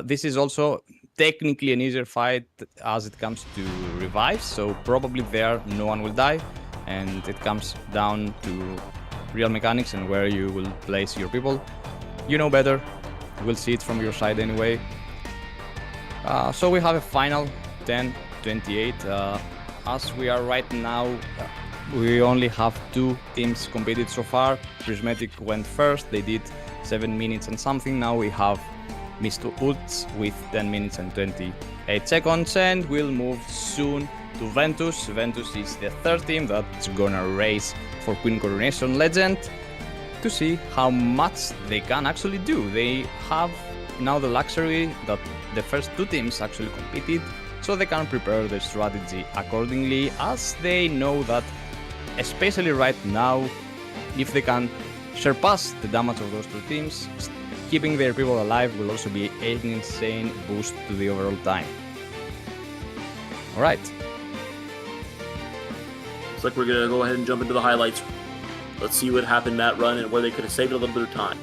This is also technically an easier fight as it comes to revives, so probably there no one will die, and it comes down to real mechanics and where you will place your people. You know better. We'll see it from your side anyway. So we have a final 10-28. As we are right now, we only have 2 teams competed so far. Prismatic went first, they did 7 minutes and something. Now we have Mist Ults with 10 minutes and 28 seconds, and we'll move soon to Ventus. Ventus is the 3rd team that's gonna race for Queen Coronation Legend to see how much they can actually do. They have now the luxury that the first 2 teams actually competed, so they can prepare their strategy accordingly, as they know that, especially right now, if they can surpass the damage of those 2 teams, keeping their people alive will also be an insane boost to the overall time. Alright. Looks like we're gonna go ahead and jump into the highlights. Let's see what happened that run and where they could have saved a little bit of time.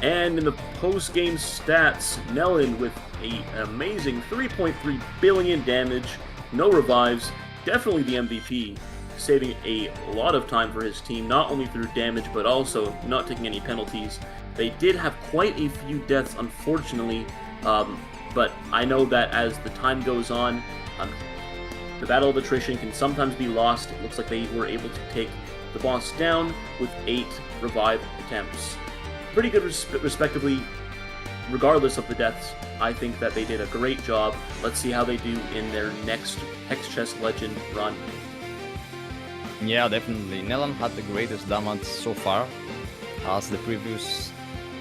And in the post-game stats, Nellen with an amazing 3.3 billion damage, no revives, definitely the MVP, saving a lot of time for his team, not only through damage, but also not taking any penalties. They did have quite a few deaths, unfortunately, but I know that as the time goes on, the battle of attrition can sometimes be lost. It looks like they were able to take the boss down with 8 revive attempts. Pretty good respectively, regardless of the deaths. I think that they did a great job. Let's see how they do in their next Hex Chest Legend run. Yeah, definitely. Nellen had the greatest damage so far, as the previous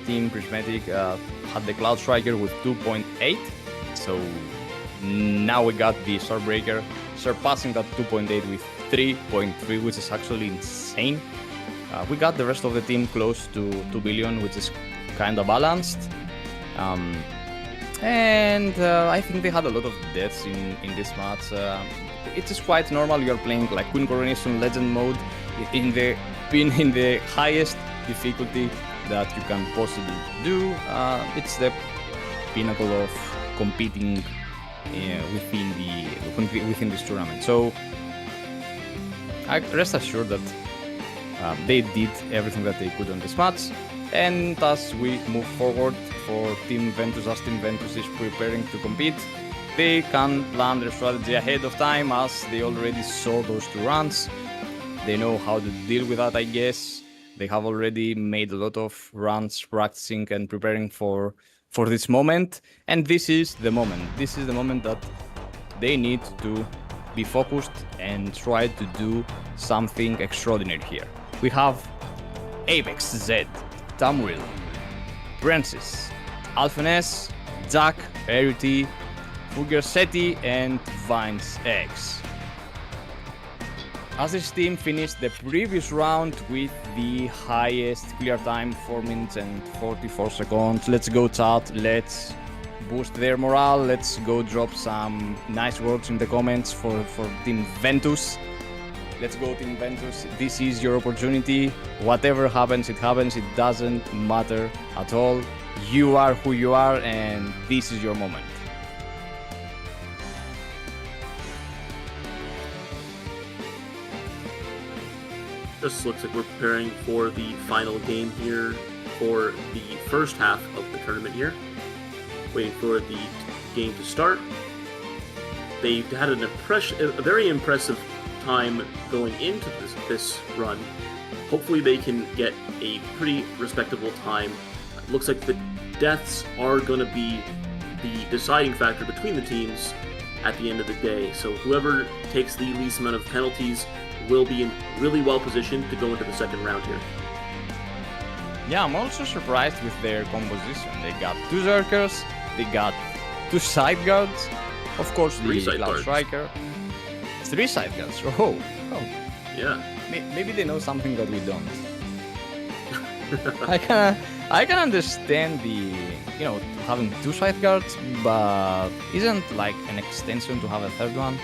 team, Prismatic, had the Cloud Striker with 2.8. So now we got the Swordbreaker surpassing that 2.8 with 3.3, which is actually insane. We got the rest of the team close to 2 billion, which is kind of balanced. And I think they had a lot of deaths in this match. It is quite normal. You're playing like Queen Coronation Legend mode in the highest difficulty that you can possibly do. It's the pinnacle of competing within this tournament. So I rest assured that they did everything that they could on this match, and as we move forward for Team Ventus, as Team Ventus is preparing to compete, they can plan their strategy ahead of time, as they already saw those 2 runs. They know how to deal with that, I guess. They have already made a lot of runs practicing and preparing for this moment, and this is the moment. This is the moment that they need to be focused and try to do something extraordinary here. We have Apex Z, Tamriel, Francis, Alphenes, Jack, Arity, Fugersetti, and Vines X. As this team finished the previous round with the highest clear time, 4 minutes and 44 seconds. Let's go chat, let's boost their morale, let's go drop some nice words in the comments for Team Ventus. Let's go Team Ventus, this is your opportunity. Whatever happens, it doesn't matter at all. You are who you are, and this is your moment. Just looks like we're preparing for the final game here for the first half of the tournament here. Waiting for the game to start. They had a very impressive time going into this run. Hopefully they can get a pretty respectable time. It looks like the deaths are going to be the deciding factor between the teams at the end of the day. So whoever takes the least amount of penalties will be really well positioned to go into the second round here. Yeah, I'm also surprised with their composition. They got 2 Zerkers, they got 2 side guards, of course the Cloud Striker. 3 side guards. Oh. Yeah. Maybe they know something that we don't. I can understand the, having 2 side guards, but isn't like an extension to have a third one?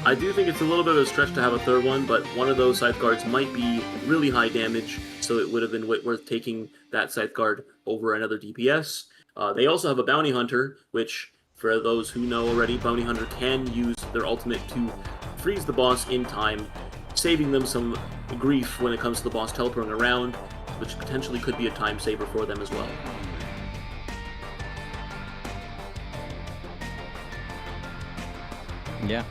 I do think it's a little bit of a stretch to have a third one, but one of those side guards might be really high damage, so it would have been worth taking that side guard over another DPS. They also have a Bounty Hunter, which, for those who know already, Bounty Hunter can use their ultimate to freeze the boss in time, saving them some grief when it comes to the boss teleporting around, which potentially could be a time saver for them as well. Yeah.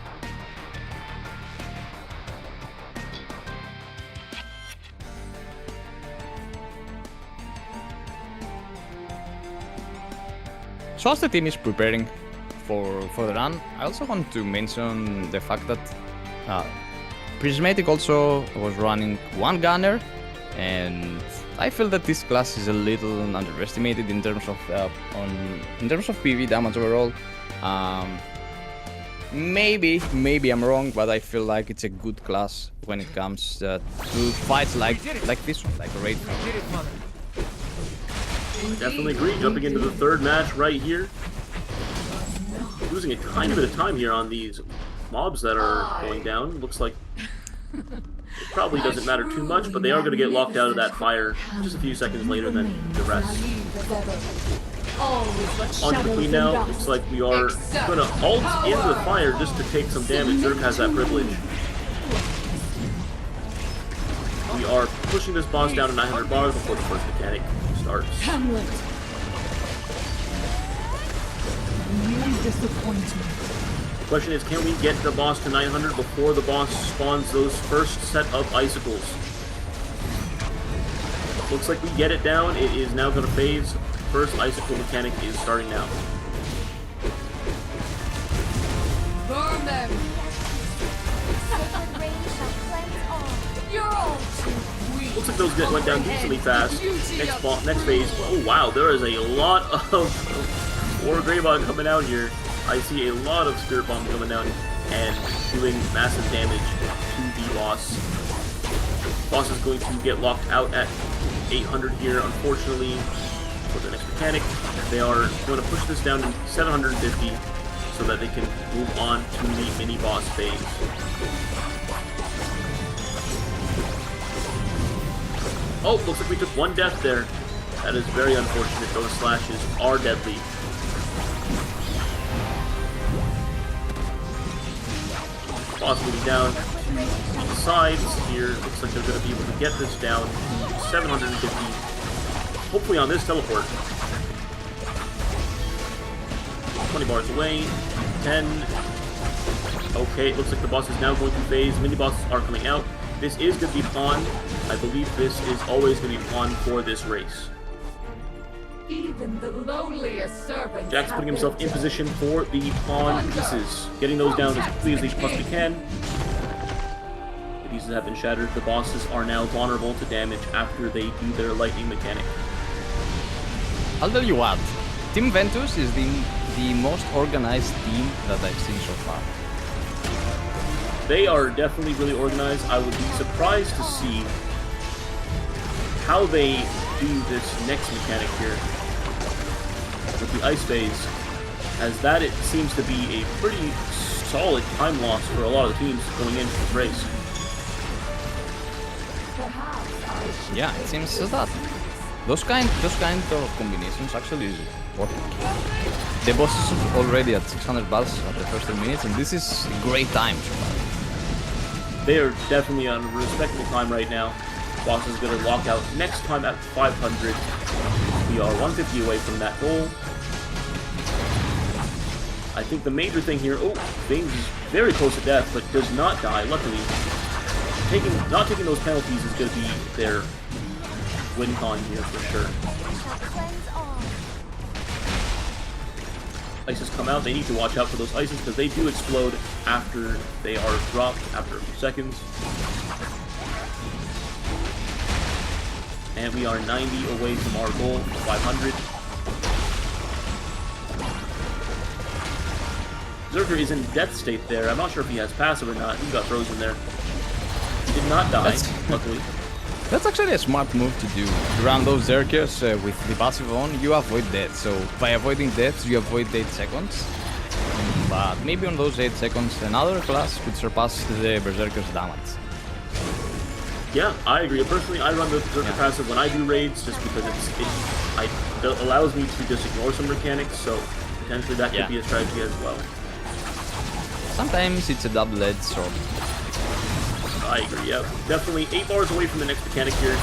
So as the team is preparing for the run, I also want to mention the fact that Prismatic also was running 1 gunner, and I feel that this class is a little underestimated in terms of PvE damage overall. Maybe I'm wrong, but I feel like it's a good class when it comes to fights like this one, like a raid fight. Definitely agree. Jumping into the third match right here. Losing a tiny bit of time here on these mobs that are going down. Looks like it probably doesn't matter too much, but they are going to get locked out of that fire just a few seconds later than the rest. On to the Queen now. Looks like we are going to ult into the fire just to take some damage. Zerk has that privilege. We are pushing this boss down to 900 bars before the first mechanic starts. Hamlet. You disappoint me. The question is, can we get the boss to 900 before the boss spawns those first set of icicles? Looks like we get it down. It is now going to phase. First icicle mechanic is starting now. Burn them. You're all too weak. Looks like those went down decently fast. Next phase. Oh wow, there is a lot of War Greybog coming out here. I see a lot of Spirit Bomb coming down and doing massive damage to the boss. Boss is going to get locked out at 800 here, unfortunately, for the next mechanic. They are going to push this down to 750 so that they can move on to the mini boss phase. Oh, looks like we took 1 death there. That is very unfortunate. Those slashes are deadly. Boss moving down to the sides here. Looks like they're going to be able to get this down to 750. Hopefully on this teleport. 20 bars away. 10. Okay, it looks like the boss is now going to phase. Mini bosses are coming out. This is going to be pawn. I believe this is always going to be pawn for this race. Even the loneliest servants. Jack's putting himself in position for the pawn pieces. Getting those down as quickly as they possibly can. The pieces have been shattered. The bosses are now vulnerable to damage after they do their lightning mechanic. I'll tell you what, Team Ventus is the most organized team that I've seen so far. They are definitely really organized. I would be surprised to see how they do this next mechanic here with the ice phase, as that it seems to be a pretty solid time loss for a lot of the teams going into this race. Yeah, it seems that those kind of combinations actually work. The boss is already at 600 bars at the first 10 minutes, and this is a great time. They are definitely on a respectable time right now. Boss is going to lock out next time at 500. We are 150 away from that goal. I think the major thing here, Things is very close to death, but does not die, luckily. Not taking those penalties is going to be their win con here for sure. ices come out, they need to watch out for those ices because they do explode after they are dropped after a few seconds. And we are 90 away from our goal, 500. Zerker is in death state there. I'm not sure if he has passive or not. He got frozen there. He did not die, luckily. That's actually a smart move to do. You run those Zerkers with the passive on, you avoid death. So by avoiding deaths, you avoid 8 seconds. But maybe on those 8 seconds, another class could surpass the Berserker's damage. Yeah, I agree. Personally, I run the Berserker passive when I do raids, just because it allows me to just ignore some mechanics. So potentially that could be a strategy as well. Sometimes it's a double-edged sword. I agree, yeah. Definitely 8 bars away from the next mechanic here.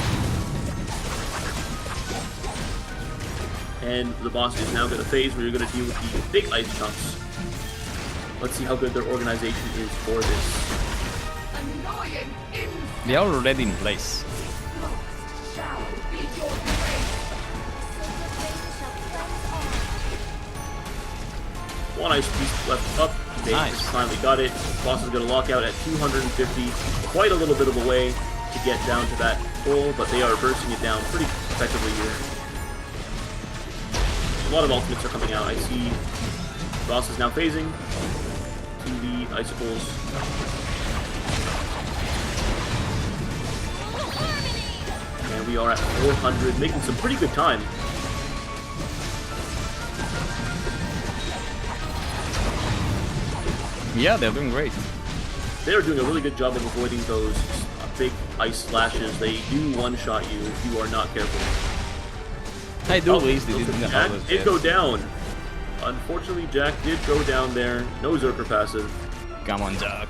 And the boss is now going to phase where you're going to deal with the big ice chunks. Let's see how good their organization is for this. They are already in place. One ice piece left up. They finally got it. Boss is going to lock out at 250. Quite a little bit of a way to get down to that goal, but they are bursting it down pretty effectively here. A lot of ultimates are coming out. I see Boss is now phasing to the icicles. And we are at 400, making some pretty good time. Yeah, they're doing great. They're doing a really good job of avoiding those big ice slashes. They do one-shot you if you are not careful. I do believe they didn't know Jack did go down. Unfortunately, Jack did go down there. No Zerker passive. Come on, Jack.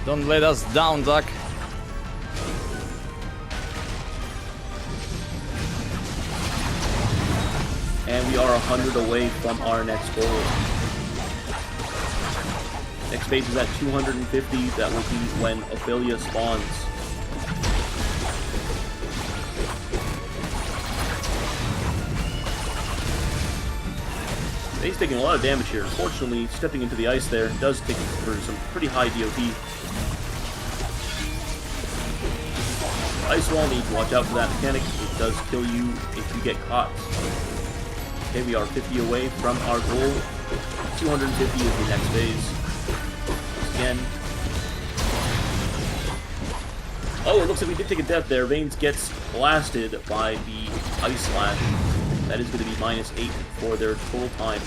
Don't let us down, Jack. And we are 100 away from our next goal. Next phase is at 250. That will be when Ophelia spawns. He's taking a lot of damage here. Unfortunately, stepping into the ice there does take for some pretty high DOT. Ice wall, need to watch out for that mechanic. It does kill you if you get caught. Okay, we are 50 away from our goal. 250 is the next phase. Again. Oh, it looks like we did take a death there. Veins gets blasted by the Ice Slash. That is going to be -8 for their total time.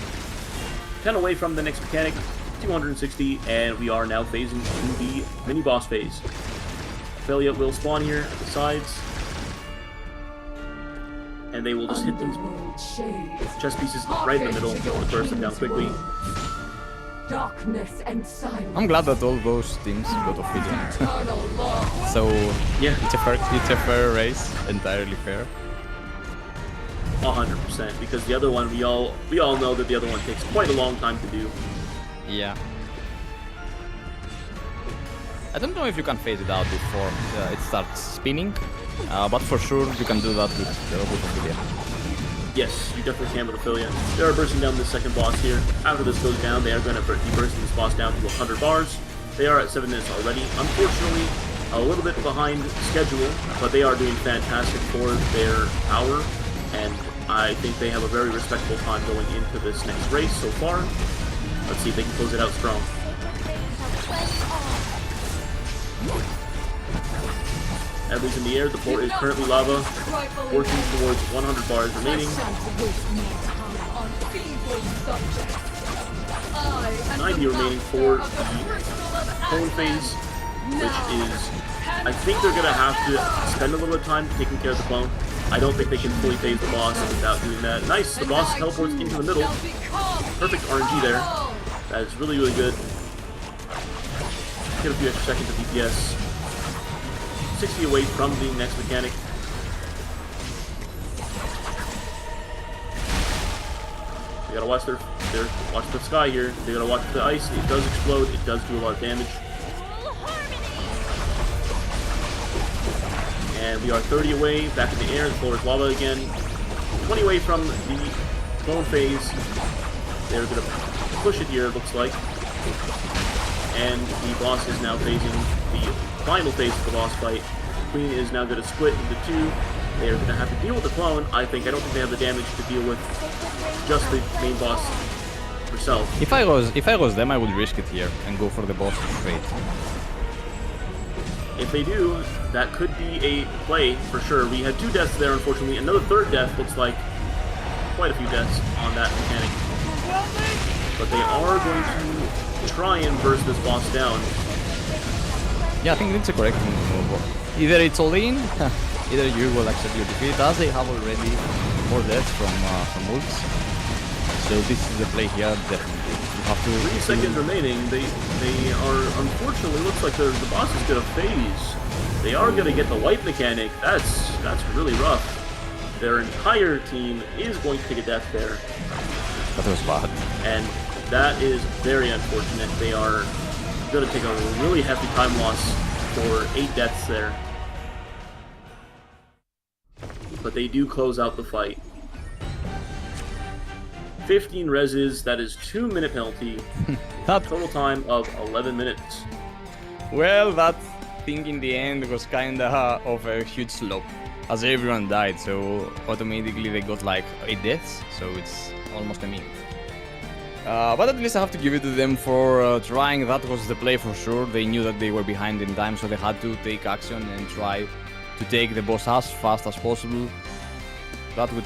10 away from the next mechanic. 260, and we are now phasing to the mini-boss phase. Ophelia will spawn here at the sides. And they will just hit these chest pieces right in the middle to burst them down quickly. Darkness and silence. I'm glad that all those teams got Ophelia. So yeah, it's a fair race, entirely fair. 100%, because the other one we all know that the other one takes quite a long time to do. Yeah. I don't know if you can phase it out before it starts spinning, but for sure you can do that with Ophelia. Yes, you definitely can with Ophelia. They are bursting down the second boss here. After this goes down, they are going to be bursting this boss down to 100 bars. They are at 7 minutes already. Unfortunately, a little bit behind schedule, but they are doing fantastic for their hour, and I think they have a very respectable time going into this next race so far. Let's see if they can close it out strong. Everything's in the air. The floor is currently lava. Working towards 100 bars remaining. 90 remaining for the clone phase, which is, I think they're going to have to spend a little bit of time taking care of the clone. I don't think they can fully phase the boss without doing that. Nice, the boss teleports into the middle. Perfect RNG there. That is really, really good. Get a few extra seconds of DPS. 60 away from the next mechanic. They gotta watch watch the sky here. They gotta watch the ice. It does explode. It does do a lot of damage. And we are 30 away, back in the air. The floor is lava again. 20 away from the clone phase. They're going to push it here, it looks like. And the boss is now facing the final phase of the boss fight. Queen is now going to split into two. They're going to have to deal with the clone. I don't think they have the damage to deal with just the main boss herself. If I was them, I would risk it here and go for the boss straight. If they do, that could be a play for sure. We had 2 deaths there, unfortunately. Another 3rd death looks like quite a few deaths on that mechanic. But they are going to try and burst this boss down. Yeah, I think it's a correct move. Either it's all in, either you will accept your defeat, as they have already 4 deaths from ults. So this is the play here, definitely. You have to 3 seconds remaining. They are, unfortunately, looks like the boss is going to phase. They are going to get the wipe mechanic. That's really rough. Their entire team is going to take a death there. That was bad. And that is very unfortunate. They are going to take a really hefty time loss for 8 deaths there. But they do close out the fight. 15 reses, that is 2-minute penalty. Total time of 11 minutes. Well, that thing in the end was kinda of a huge slope, as everyone died, so automatically they got like 8 deaths, so it's almost a minute. But at least I have to give it to them for trying. That was the play for sure. They knew that they were behind in time, so they had to take action and try to take the boss as fast as possible. That would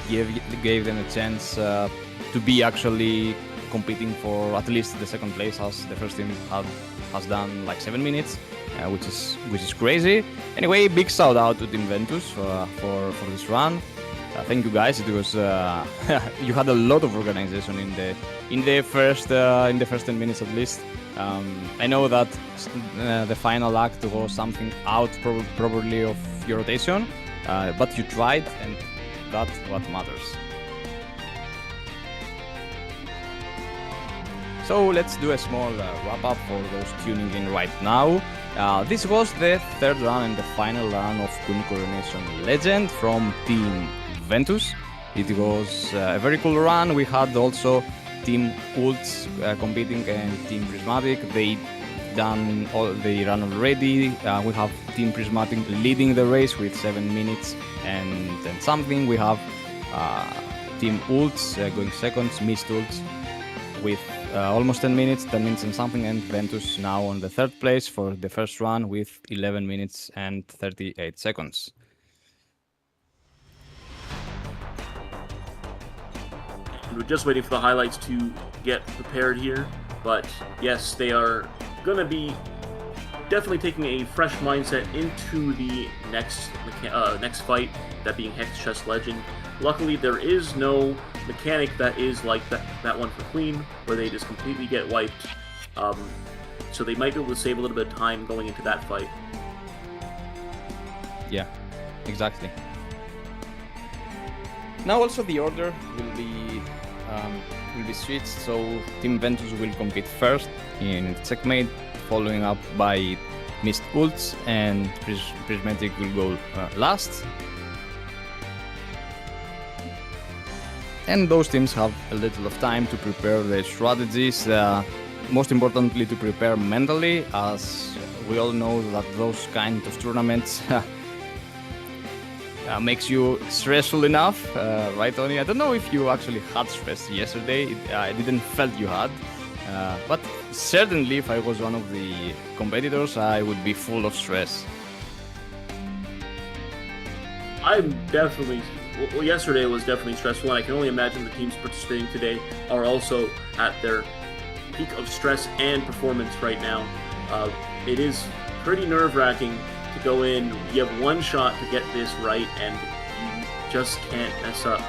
gave them a chance to be actually competing for at least the 2nd place, as the first team has done like 7 minutes, which is crazy. Anyway, big shout out to Team Ventus for this run. Thank you guys. It was you had a lot of organization in the first 10 minutes at least. I know that the final act was something out probably of your rotation, but you tried, and that's what matters. So let's do a small wrap-up for those tuning in right now. This was the 3rd run and the final run of Queen Coronation Legend from Team Ventus. It was a very cool run. We had also Team Ults competing and Team Prismatic. They run already. We have Team Prismatic leading the race with 7 minutes and something. We have Team Ults going seconds, Mist Ults with almost 10 minutes and something, and Ventus now on the 3rd place for the first run with 11 minutes and 38 seconds. We're just waiting for the highlights to get prepared here, but yes, they are going to be definitely taking a fresh mindset into the next fight, that being Hex Chest Legend. Luckily, there is no mechanic that is like that one for Queen, where they just completely get wiped. So they might be able to save a little bit of time going into that fight. Yeah, exactly. Now also the order will be switched, so Team Ventus will compete first in checkmate, following up by Mist Ults, and Prismatic will go last. And those teams have a little of time to prepare their strategies, most importantly to prepare mentally, as we all know that those kind of tournaments makes you stressful enough, right, Tony? I don't know if you actually had stress yesterday. I didn't felt you had, but certainly if I was one of the competitors, I would be full of stress. I'm definitely... Well, yesterday was definitely stressful, and I can only imagine the teams participating today are also at their peak of stress and performance right now. It is pretty nerve-wracking to go in. You have one shot to get this right, and you just can't mess up.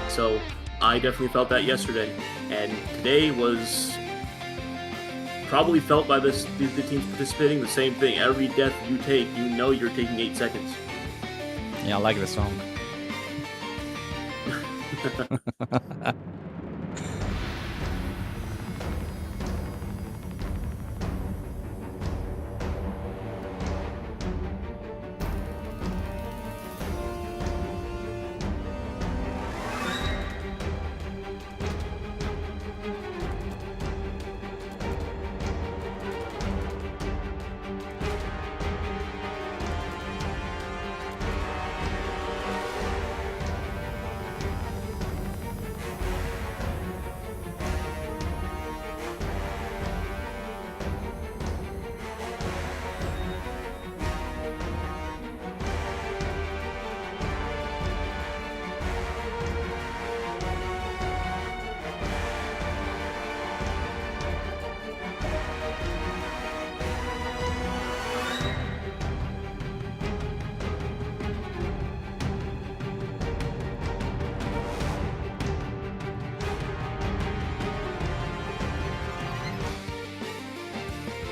So I definitely felt that yesterday, and today was probably felt by the teams participating the same thing. Every death you take, you know you're taking 8 seconds. Yeah, I like the song.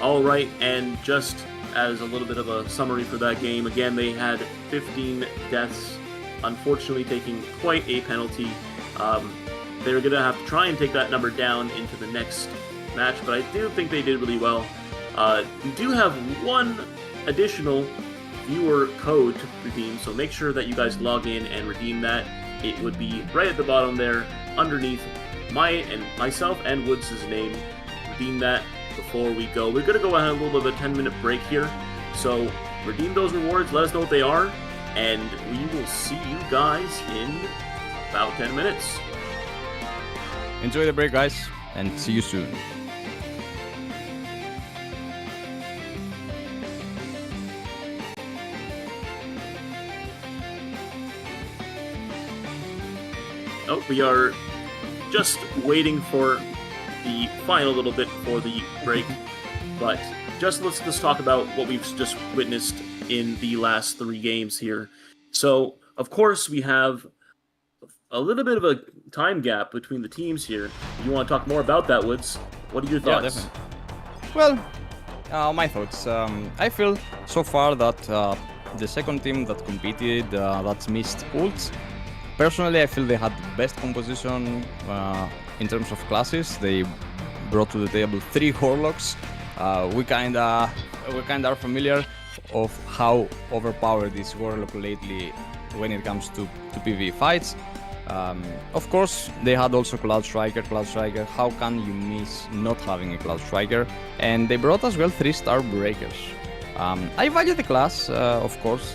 Alright, and just as a little bit of a summary for that game, again, they had 15 deaths, unfortunately taking quite a penalty. They were going to have to try and take that number down into the next match, but I do think they did really well. We do have one additional viewer code to redeem, so make sure that you guys log in and redeem that. It would be right at the bottom there, underneath myself and Woods' name. Redeem that before we go. We're going to go ahead and a little bit of a 10-minute break here, so redeem those rewards, let us know what they are, and we will see you guys in about 10 minutes. Enjoy the break, guys, and see you soon. Oh, we are just waiting for the final little bit for the break, but let's just talk about what we've just witnessed in the last 3 games here. So, of course, we have a little bit of a time gap between the teams here. You want to talk more about that, Woods? What are your thoughts? Yeah, definitely. Well, my thoughts. I feel so far that the second team that competed, that's Mist Ults, personally, I feel they had the best composition in terms of classes. They brought to the table 3 Warlocks. We kinda are familiar of how overpowered is Warlock lately when it comes to PvE fights. Of course, they had also Cloud Striker. How can you miss not having a Cloud Striker? And they brought as well 3-star Breakers. I value the class, of course.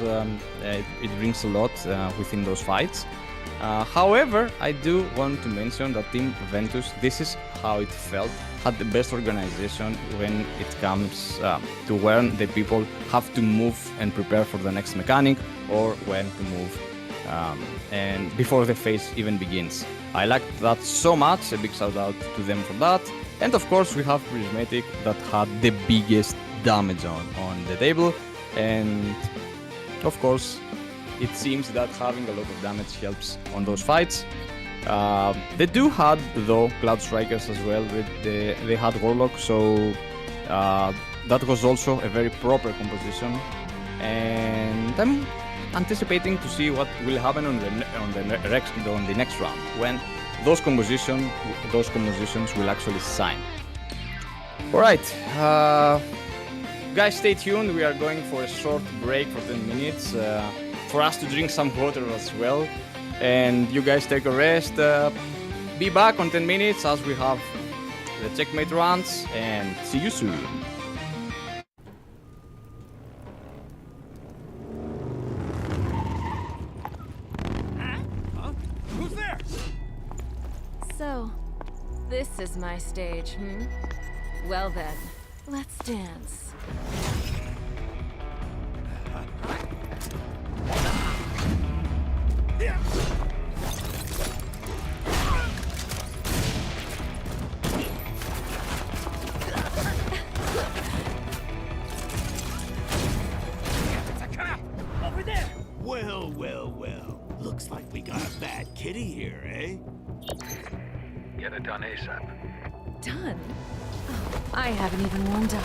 It brings a lot within those fights. However, I do want to mention that Team Ventus, this is how it felt, had the best organization when it comes to when the people have to move and prepare for the next mechanic, or when to move and before the phase even begins. I liked that so much, a big shout out to them for that. And of course we have Prismatic that had the biggest damage on the table, and of course it seems that having a lot of damage helps on those fights. They do had though Cloud Strikers as well. They had Warlock, so that was also a very proper composition, and I'm anticipating to see what will happen on the next round when those compositions will actually sign. Alright, guys, stay tuned. We are going for a short break for 10 minutes for us to drink some water as well, and you guys take a rest. Be back on 10 minutes as we have the checkmate runs, and see you soon. Who's there? So, this is my stage, hmm? Well then, let's dance. Over there! Well, well, well. Looks like we got a bad kitty here, eh? Get it done ASAP. Done? Oh, I haven't even warmed up.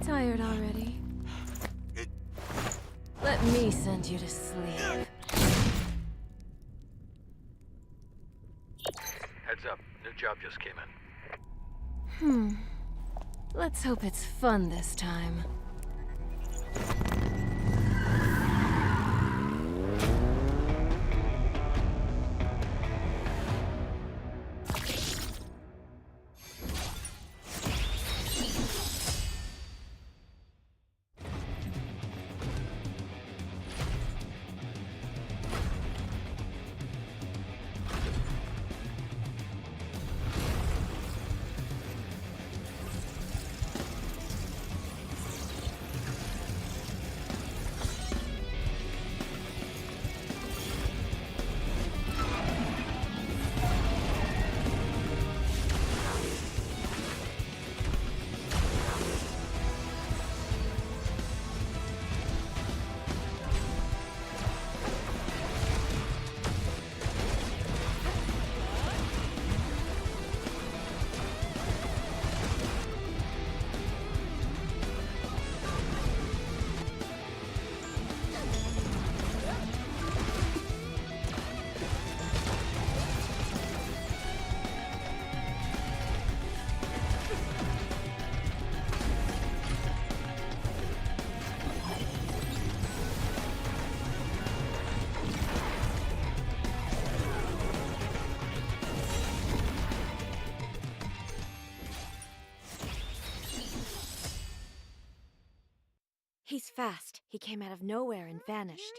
Tired already? Let me send you to sleep. Heads up, new job just came in. Let's hope it's fun this time. fast. He came out of nowhere and vanished.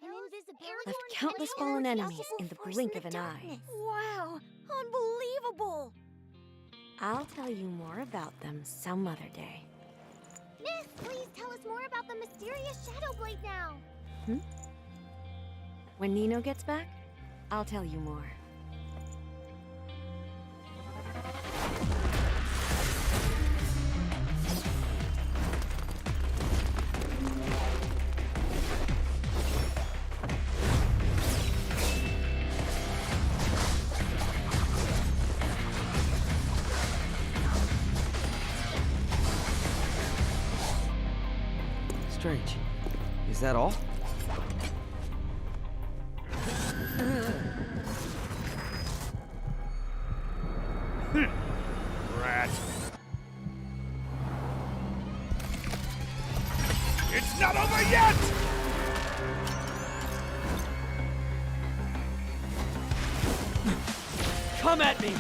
An invisibility Left countless fallen enemies in the blink of an eye. Wow, unbelievable! I'll tell you more about them some other day. Miss, please tell us more about the mysterious Shadow Blade now. When Nino gets back, I'll tell you more. Strange. Is that all? Rat. It's not over yet! Come at me!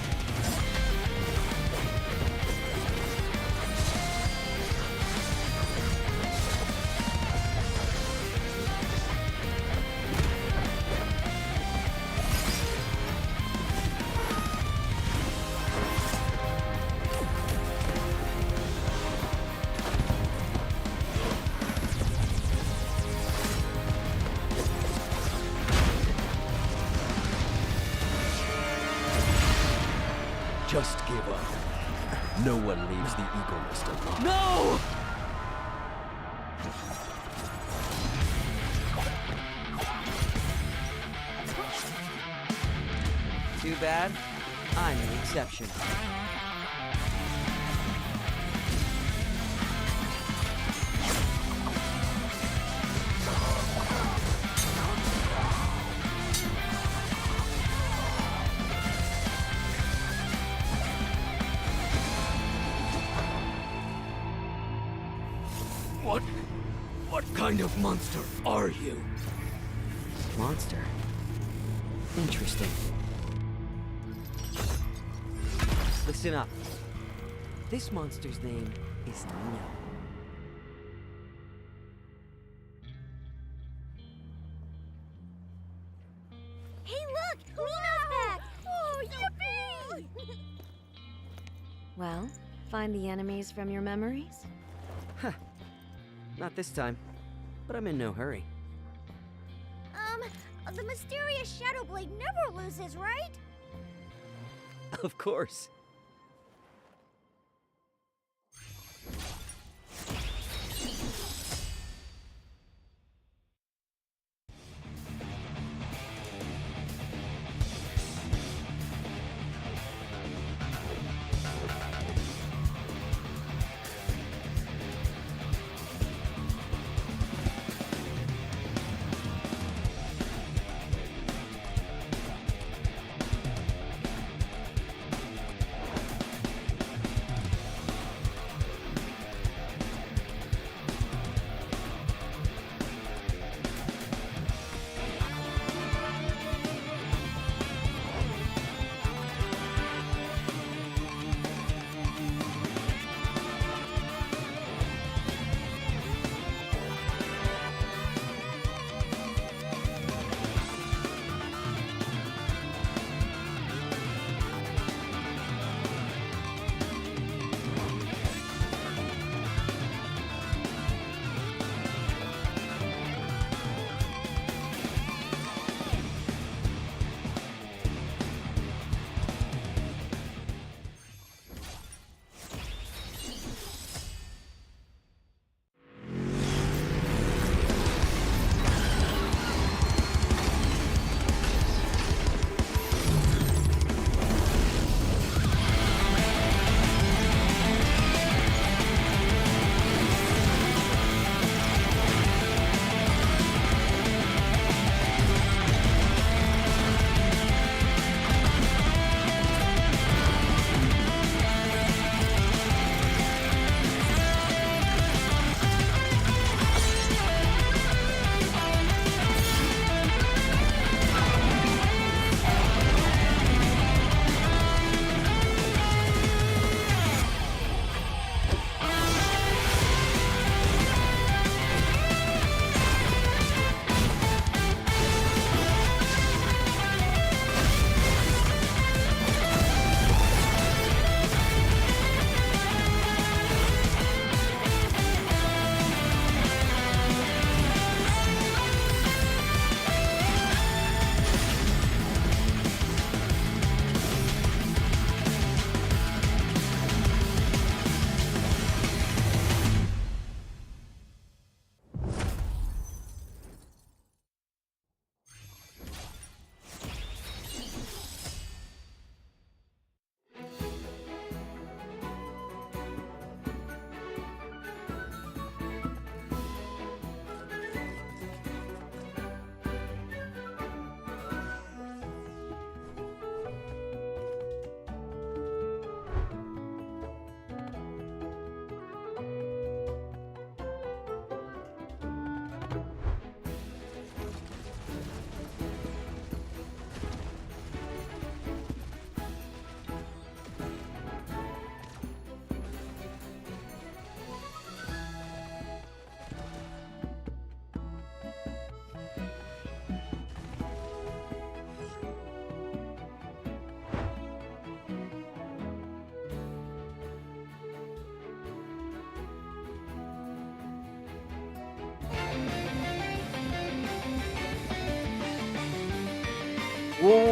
Just give up. No one leaves the eagolist alive. No! Too bad. I'm the exception. What kind of monster are you? Monster? Interesting. Listen up. This monster's name is No. Hey, look! Nino's back! Oh, yippee! Well, find the enemies from your memories? Huh. Not this time. But I'm in no hurry. The mysterious Shadow Blade never loses, right? Of course.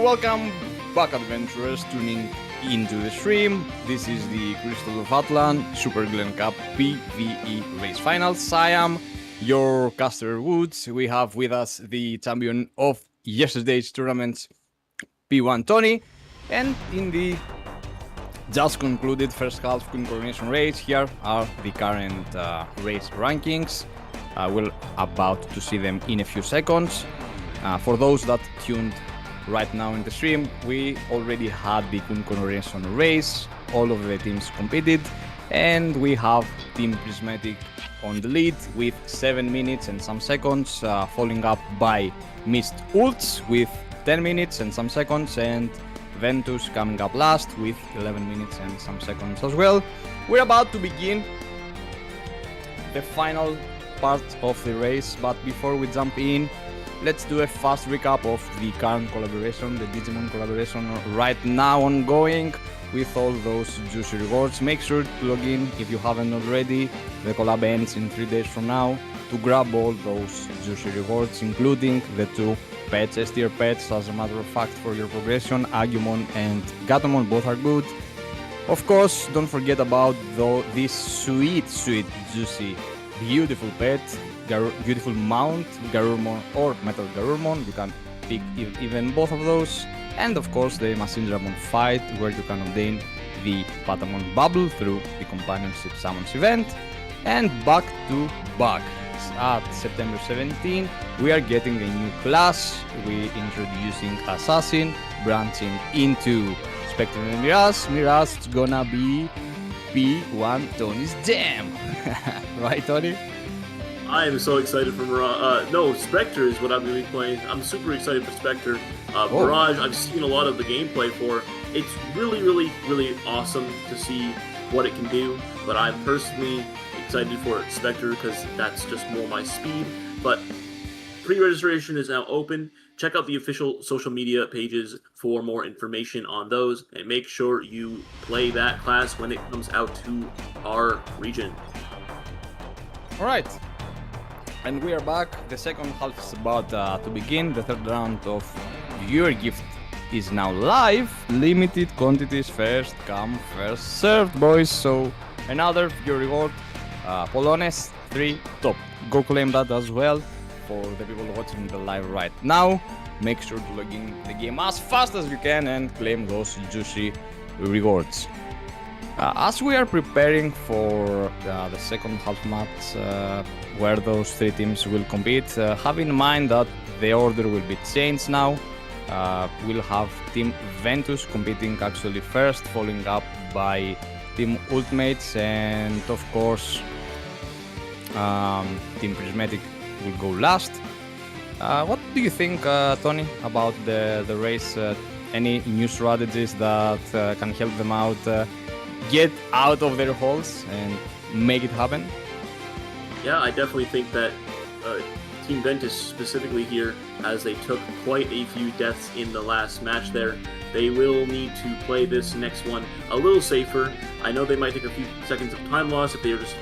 welcome back, adventurers tuning into the stream. This is the Crystal of Atlan Super Glen Cup PvE race finals. I am your caster Woods. We have with us the champion of yesterday's tournaments, P1 Tony, and in the just concluded first half coronation race, here are the current race rankings. We're about to see them in a few seconds. For those that tuned right now in the stream, we already had the coronation race. All of the teams competed, and we have Team Prismatic on the lead with 7 minutes and some seconds, following up by Mist Ults with 10 minutes and some seconds, and Ventus coming up last with 11 minutes and some seconds as well. We're about to begin the final part of the race, but before we jump in, let's do a fast recap of the current collaboration, the Digimon collaboration right now ongoing with all those juicy rewards. Make sure to log in if you haven't already. The collab ends in 3 days from now to grab all those juicy rewards, including the 2 pets, S-tier pets, as a matter of fact, for your progression. Agumon and Gatomon both are good. Of course, don't forget about this sweet, juicy, beautiful pet, beautiful mount, Garurumon or Metal Garurumon. You can pick even both of those. And of course, the Machine Dramon fight, where you can obtain the Patamon Bubble through the Companionship Summons event. And back to back. At September 17, we are getting a new class. We introducing Assassin, branching into Spectre and Mirage. Mirage, it's gonna be P1 Tony's jam. Right, Tony? I am so excited for Mirage. No, Spectre is what I'm going to be playing. I'm super excited for Spectre. Mirage, I've seen a lot of the gameplay for. It's really awesome to see what it can do, but I'm personally excited for Spectre because that's just more my speed. But pre-registration is now open. Check out the official social media pages for more information on those, and make sure you play that class when it comes out to our region. Alright, and we are back. The second half is about to begin. The third round of Viewer Gift is now live. Limited quantities, first come, first served, boys. So another viewer reward. Polones 3 top. Go claim that as well for the people watching the live right now. Make sure to log in the game as fast as you can and claim those juicy rewards. As we are preparing for the second half match, where those 3 teams will compete, have in mind that the order will be changed now. We'll have Team Ventus competing actually first, following up by Team Ultimates, and of course Team Prismatic will go last. What do you think, Tony, about the race? Any new strategies that can help them out get out of their holes and make it happen? Yeah, I definitely think that Team Ventus specifically here, as they took quite a few deaths in the last match there, they will need to play this next one a little safer. I know they might take a few seconds of time loss if they are just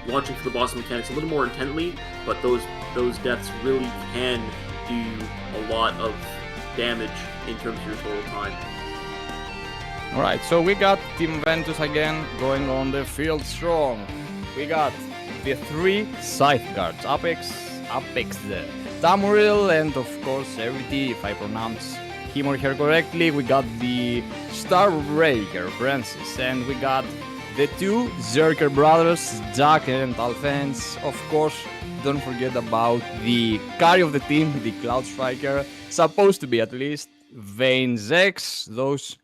launching for the boss mechanics a little more intently, but those deaths really can do a lot of damage in terms of your total time. Alright, so we got Team Ventus again going on the field strong. We got the 3 Scythe Guards, Apex, the Tamuril, and of course Everity, if I pronounce him or her correctly. We got the Starbreaker Francis, and we got the 2 Zerker brothers, Jack and Alphens. Of course, don't forget about the carry of the team, the Cloud Striker, supposed to be at least, Vayne Zex. Those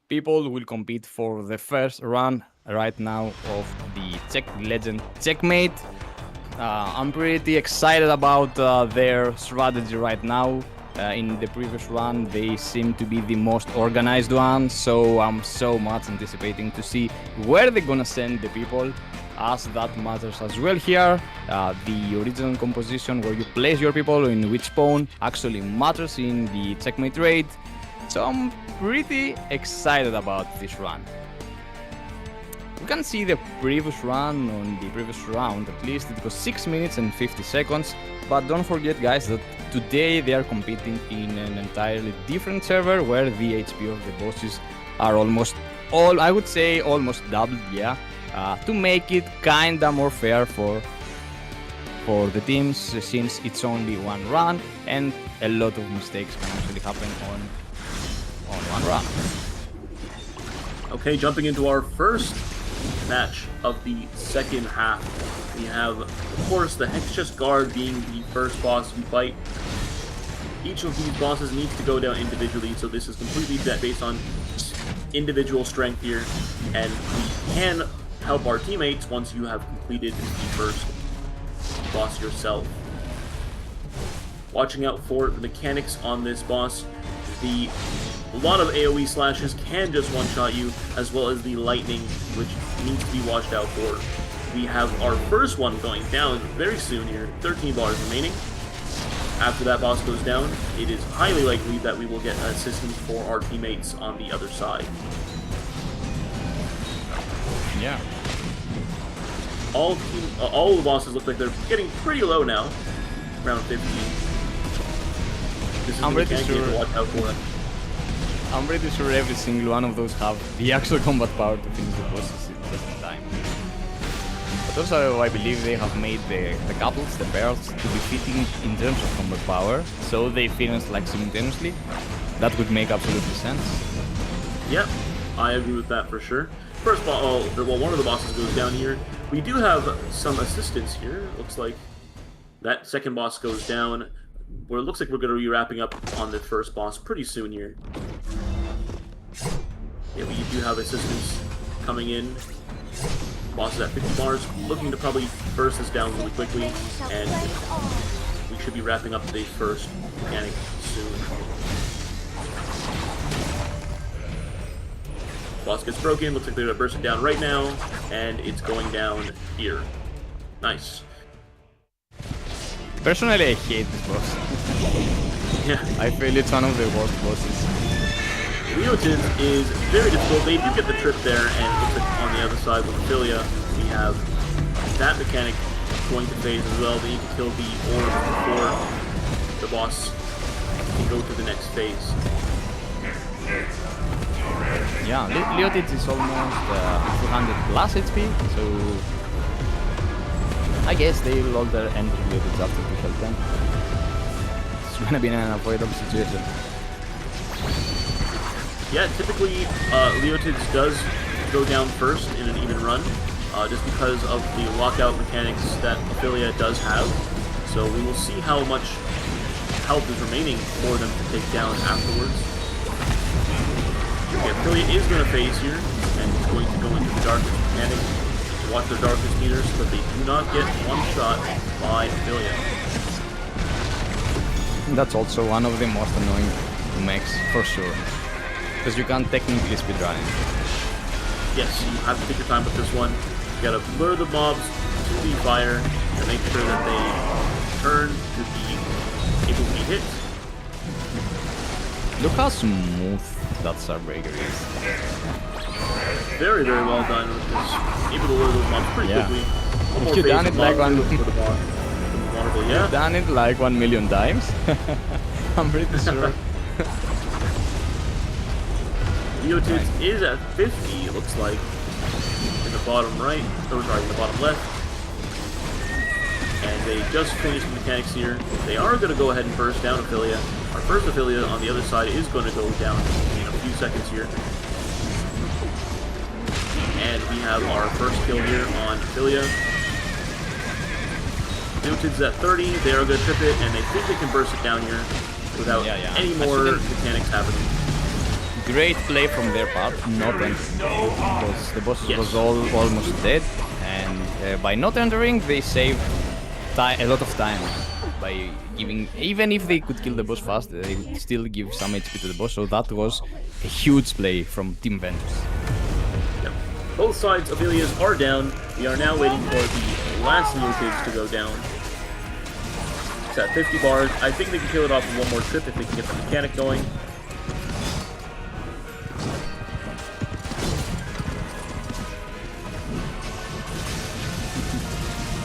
people will compete for the first run right now of the Legend Checkmate. I'm pretty excited about their strategy right now. In the previous run, they seem to be the most organized one, so I'm so much anticipating to see where they're gonna send the people, as that matters as well here. The original composition where you place your people in which spawn actually matters in the checkmate raid, so I'm pretty excited about this run. you can see the previous run on the previous round, at least it was 6 minutes and 50 seconds. But don't forget, guys, that today they are competing in an entirely different server where the HP of the bosses are almost I would say almost doubled, yeah, to make it kinda more fair for the teams, since it's only one run and a lot of mistakes can actually happen on one run. Okay, jumping into our first match of the second half. We have, of course, the Hex Chest Guard being the first boss you fight. Each of these bosses needs to go down individually, so this is completely based on individual strength here, and we can help our teammates once you have completed the first boss yourself. Watching out for the mechanics on this boss. A lot of AoE slashes can just one-shot you, as well as the lightning, which needs to be watched out for. We have our first one going down very soon here, 13 bars remaining. After that boss goes down, it is highly likely that we will get assistance for our teammates on the other side. Yeah. All the bosses look like they're getting pretty low now, around 15. This is I'm pretty sure. To watch out for. I'm pretty sure every single one of those have the actual combat power to finish the bosses just in time. But also, I believe they have made the couples, the pairs, to be fitting in terms of combat power, so they finish like simultaneously. That would make absolutely sense. Yep, I agree with that for sure. First of all, one of the bosses goes down here. We do have some assistance here. Looks like that second boss goes down. Where it looks like we're going to be wrapping up on the first boss pretty soon here. Yeah, we do have assistance coming in. Boss is at 50 bars, looking to probably burst this down really quickly, and we should be wrapping up the first mechanic soon. Boss gets broken, looks like they're going to burst it down right now, and it's going down here. Nice. Personally, I hate this boss. Yeah. I feel it's one of the worst bosses. Leotin is very difficult. They do get the trip there, and it looks like on the other side with Ophelia, we have that mechanic going to phase as well. They need to kill the orb before the boss can go to the next phase. Yeah, Leotin is almost 200 plus HP, so I guess they will all their end Leotin after to help them. It's gonna be an unavoidable situation. Yeah, typically Leotids does go down first in an even run, just because of the lockout mechanics that Ophelia does have. So we will see how much health is remaining for them to take down afterwards. Okay, Ophelia is going to phase here, and he's going to go into the darkness mechanic to watch their darkness meters, but they do not get one shot by Ophelia. That's also one of the most annoying mechs, for sure. Because you can't technically speedrun it. Yes, you have to take your time with this one. You gotta lure the mobs to the fire to make sure that they turn to be able to be hit. Look how smooth that Starbreaker is. Very, very well done with this. Able to lure those mobs pretty quickly. You've done it like one. Yeah. You've done it like 1 million times. I'm pretty sure. Leotids is at 50, it looks like, in the bottom right, oh sorry, in the bottom left. And they just finished the mechanics here. They are going to go ahead and burst down Ophelia. Our first Ophelia on the other side is going to go down in a few seconds here. And we have our first kill here on Ophelia. Leotids at 30, they are going to trip it, and they think they can burst it down here without any more mechanics happening. Great play from their part, not entering, because the boss was almost dead, and by not entering they saved a lot of time by giving, even if they could kill the boss fast, they would still give some HP to the boss, so that was a huge play from Team Ventus. Yep. Both sides of Ophelia's are down. We are now waiting for the last Leotids to go down. It's at 50 bars. I think they can kill it off in one more trip if they can get the mechanic going.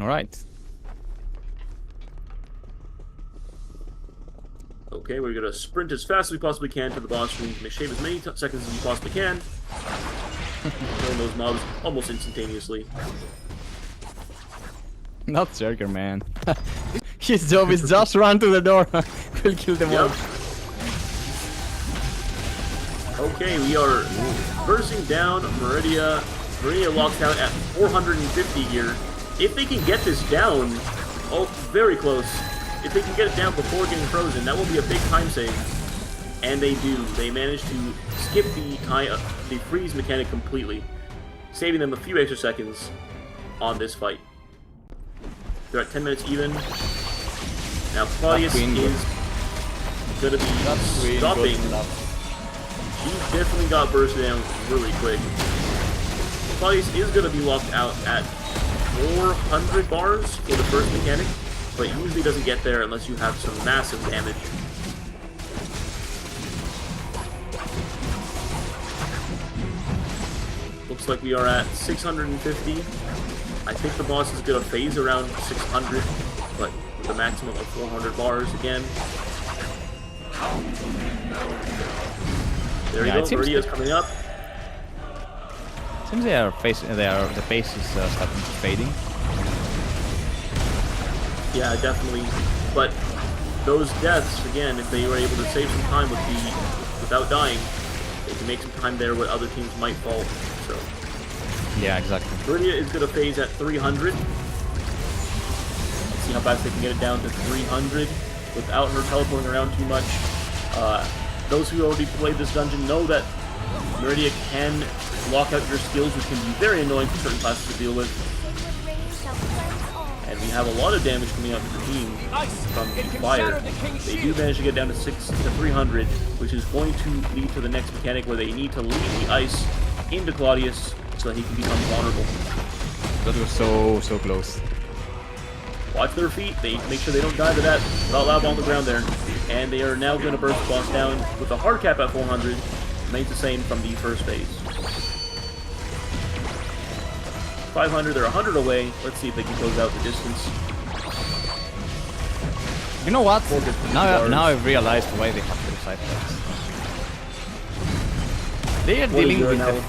Alright. Okay, we're gonna sprint as fast as we possibly can to the boss room. Shave as many seconds as we possibly can. Killing those mobs almost instantaneously. Not Zerker, man. His job is just run to the door. We'll kill them all. Okay, we are bursting down Meridia. Meridia locks down at 450 here. If they can get this down, oh, very close. If they can get it down before getting frozen, that will be a big time save. And they do. They manage to skip the freeze mechanic completely, saving them a few extra seconds on this fight. They're at 10 minutes even. Now Claudius is going to be stopping. He definitely got burst down really quick. Claudius is going to be locked out at 400 bars for the first mechanic, but usually doesn't get there unless you have some massive damage. Looks like we are at 650. I think the boss is going to phase around 600, but with a maximum of 400 bars again. There you go, Meridia is coming up. Seems the pace is starting to fading. Yeah, definitely. But those deaths, again, if they were able to save some time without dying, they can make some time there where other teams might fall. So yeah, exactly. Meridia is going to phase at 300. Let's see how fast they can get it down to 300 without her teleporting around too much. Those who already played this dungeon know that Meridia can lock out your skills, which can be very annoying for certain classes to deal with. And we have a lot of damage coming out to the team from the fire. They do manage to get down to 300, which is going to lead to the next mechanic where they need to lead the ice into Claudius so that he can become vulnerable. That was so close. Watch their feet. They make sure they don't die to that. Not lava on the ground there. And they are now going to burst the boss down with a hard cap at 400. Remains the same from the first phase. 500, they're 100 away. Let's see if they can close out the distance. You know what? Now I've realized why they have to recite that. They are dealing with the...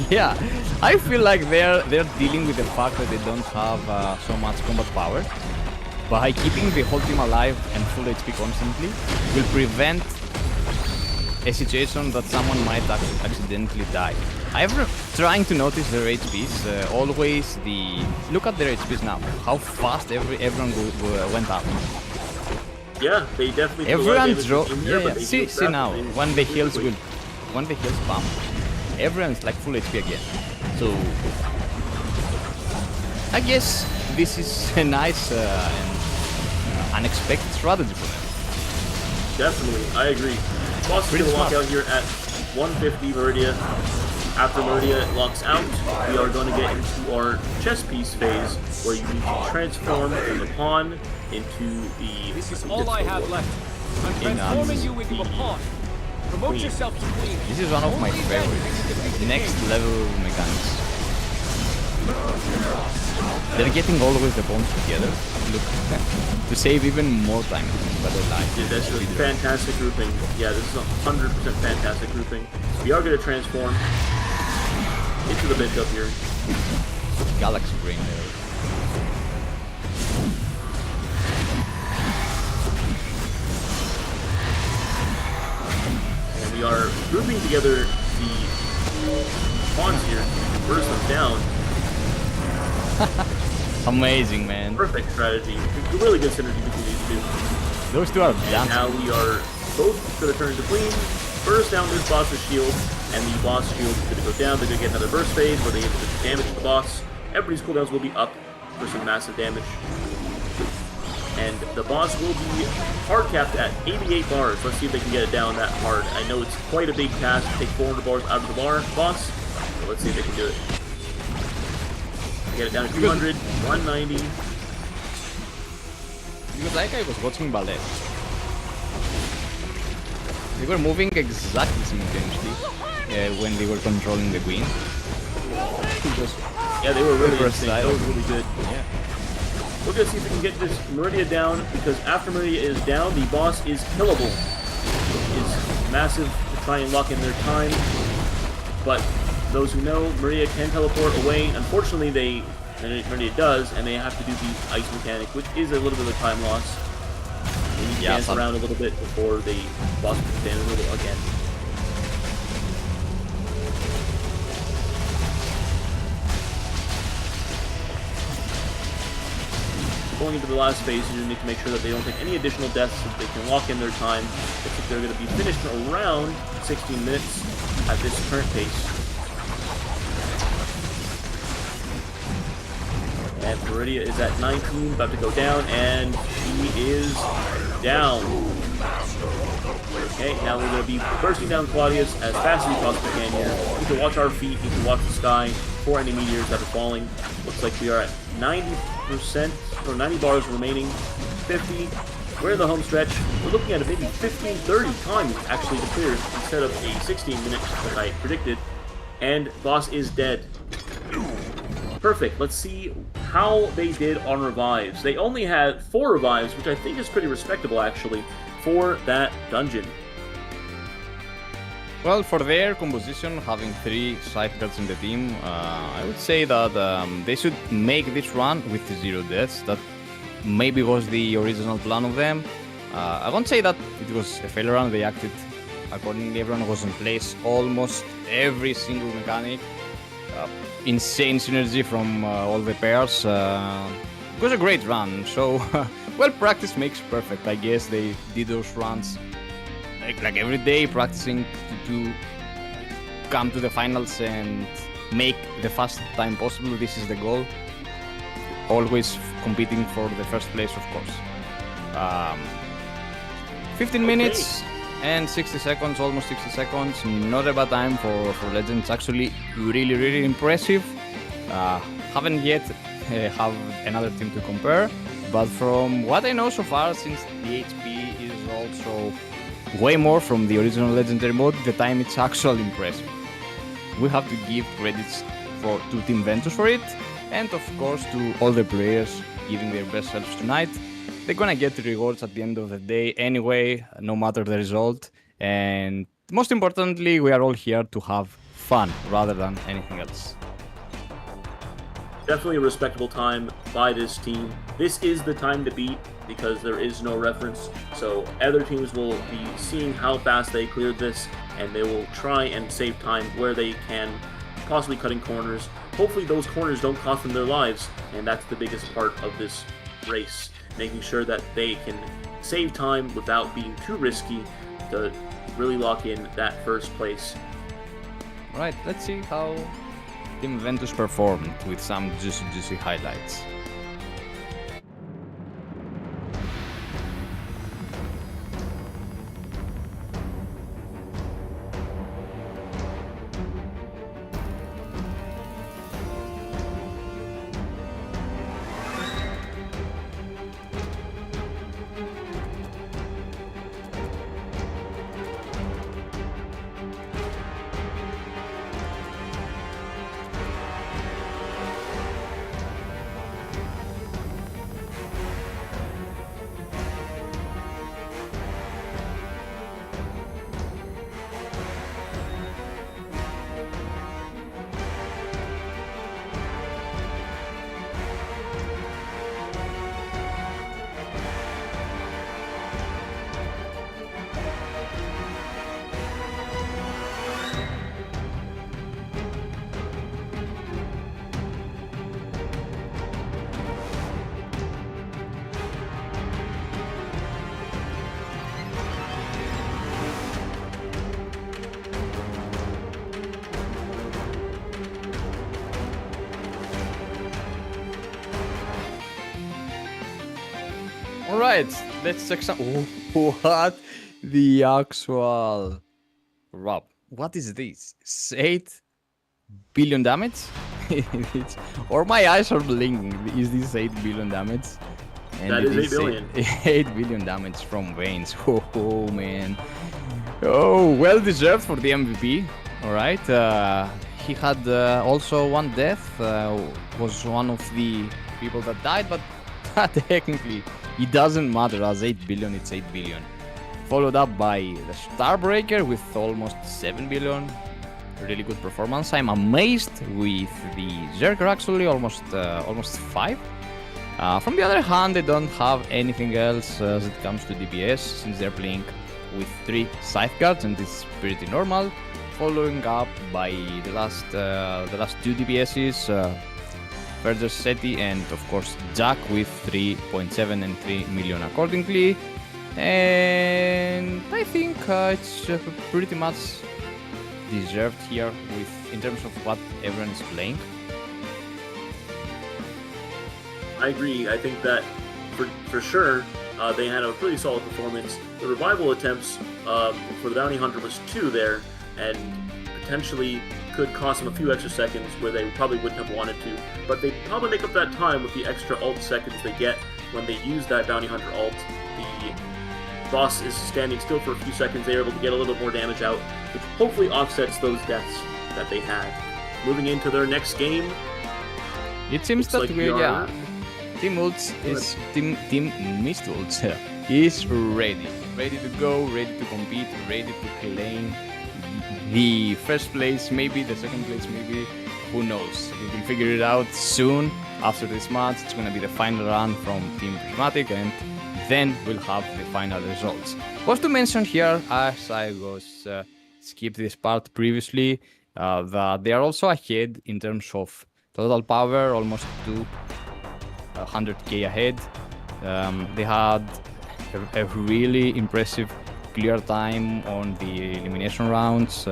Yeah, I feel like they're dealing with the fact that they don't have so much combat power. By keeping the whole team alive and full HP constantly will prevent a situation that someone might accidentally die. I'm trying to notice their HPs, always look at their HPs now, how fast everyone went up. Yeah, they definitely everyone see now, when the heals pump, everyone's like full HP again. So I guess this is a nice and unexpected strategy for them. Definitely, I agree. Boss is going to walk out here at 150 Meridia. After Meridia locks out, we are going to get into our chess piece phase, where you need to transform from the pawn into the... This is all I have left. I'm transforming you into a pawn. Promote yourself to queen. This is one of my favorites. Next level mechanics. They're getting always the pawns together. Look, to save even more time. But yeah, that's a fantastic grouping. Yeah, this is a 100% fantastic grouping. We are going to transform into the bench up here. Galaxy Brain there. And we are grouping together the pawns here to burst them down. Amazing, man. Perfect strategy. Really good synergy between these two. Those two are dancing. Now we are both going to turn into queen, burst down this boss's shield, and the boss shield is going to go down. They're going to get another burst phase where they damage the boss. Everybody's cooldowns will be up for some massive damage. And the boss will be hard capped at 88 bars. Let's see if they can get it down that hard. I know it's quite a big task to take 400 bars out of the boss, but let's see if they can do it. Get it down to 200, 190. Because like I was watching ballet. They were moving exactly simultaneously when they were controlling the queen. Yeah, they were really insane. That was really good. Yeah. We're going to see if we can get this Meridia down, because after Meridia is down, the boss is killable. It's massive to try and lock in their time, but those who know, Meridia can teleport away. Unfortunately, Meridia does, and they have to do the ice mechanic, which is a little bit of a time loss. Maybe dance around a little bit before the boss can stand a little again. Going into the last phase, you need to make sure that they don't take any additional deaths so that they can lock in their time. Looks like they're going to be finished in around 16 minutes at this current pace. And Meridia is at 19, about to go down, and he is down. Okay, now we're going to be bursting down Claudius as fast as we possibly can here. We need to watch our feet, need to watch the sky for any meteors that are falling. Looks like we are at 90%, or 90 bars remaining, 50. We're in the home stretch. We're looking at a maybe 15-30 time actually to clear instead of a 16 minutes that I predicted. And boss is dead. Perfect. Let's see how they did on revives. They only had 4 revives, which I think is pretty respectable actually for that dungeon. Well, for their composition, having 3 safeguards in the team, I would say that they should make this run with 0 deaths. That maybe was the original plan of them. I won't say that it was a failure run. They acted accordingly. Everyone was in place. Almost every single mechanic. Insane synergy from all the pairs. It was a great run. So, well, practice makes perfect. I guess they did those runs like every day, practicing to come to the finals and make the fastest time possible. This is the goal. Always competing for the first place, of course. 15 minutes and 60 seconds, almost 60 seconds. Not a bad time for Legends. Actually, really impressive. Haven't yet have another team to compare, but from what I know so far, since the HP is also way more from the original Legendary mode, the time it's actually impressive. We have to give credits to Team Ventus for it, and of course to all the players giving their best selves tonight. They're gonna get the rewards at the end of the day anyway, no matter the result. And most importantly, we are all here to have fun rather than anything else. Definitely a respectable time by this team. This is the time to beat because there is no reference. So other teams will be seeing how fast they cleared this, and they will try and save time where they can, possibly cutting corners. Hopefully those corners don't cost them their lives, and that's the biggest part of this race. Making sure that they can save time without being too risky to really lock in that first place. Alright, let's see how Team Ventus performed with some juicy highlights. Alright, let's check some... what the actual... Rob, what is this? 8 billion damage? Or my eyes are blinking. Is this 8 billion damage? And that is 8 billion. 8 billion damage from Veins. Oh, man. Oh, well deserved for the MVP. Alright, he had also one death. Was one of the people that died, but but technically it doesn't matter, as 8 billion, it's 8 billion. Followed up by the Starbreaker with almost 7 billion. Really good performance. I'm amazed with the Zerker, actually, almost 5. From the other hand, they don't have anything else as it comes to DPS, since they're playing with 3 Scythe Guards, and it's pretty normal. Following up by the last 2 DPSs, Verger Seti and of course Jack with 3.7 and 3 million accordingly. And I think it's pretty much deserved here in terms of what everyone is playing. I agree. I think that for sure they had a pretty solid performance. The revival attempts for the Bounty Hunter was 2 there, and potentially could cost them a few extra seconds where they probably wouldn't have wanted to. But they probably make up that time with the extra ult seconds they get when they use that Bounty Hunter ult. The boss is standing still for a few seconds. They are able to get a little bit more damage out, which hopefully offsets those deaths that they had. Moving into their next game, it seems that like Team Ults is Team Mist Ults is ready to go, ready to compete, ready to claim the first place, maybe the second place, maybe, who knows. We will figure it out soon. After this match, it's gonna be the final run from Team Prismatic, and then we'll have the final results. Was to mention here, as I was skipped this part previously, that they are also ahead in terms of total power, almost 200k ahead. They had a really impressive clear time on the elimination rounds,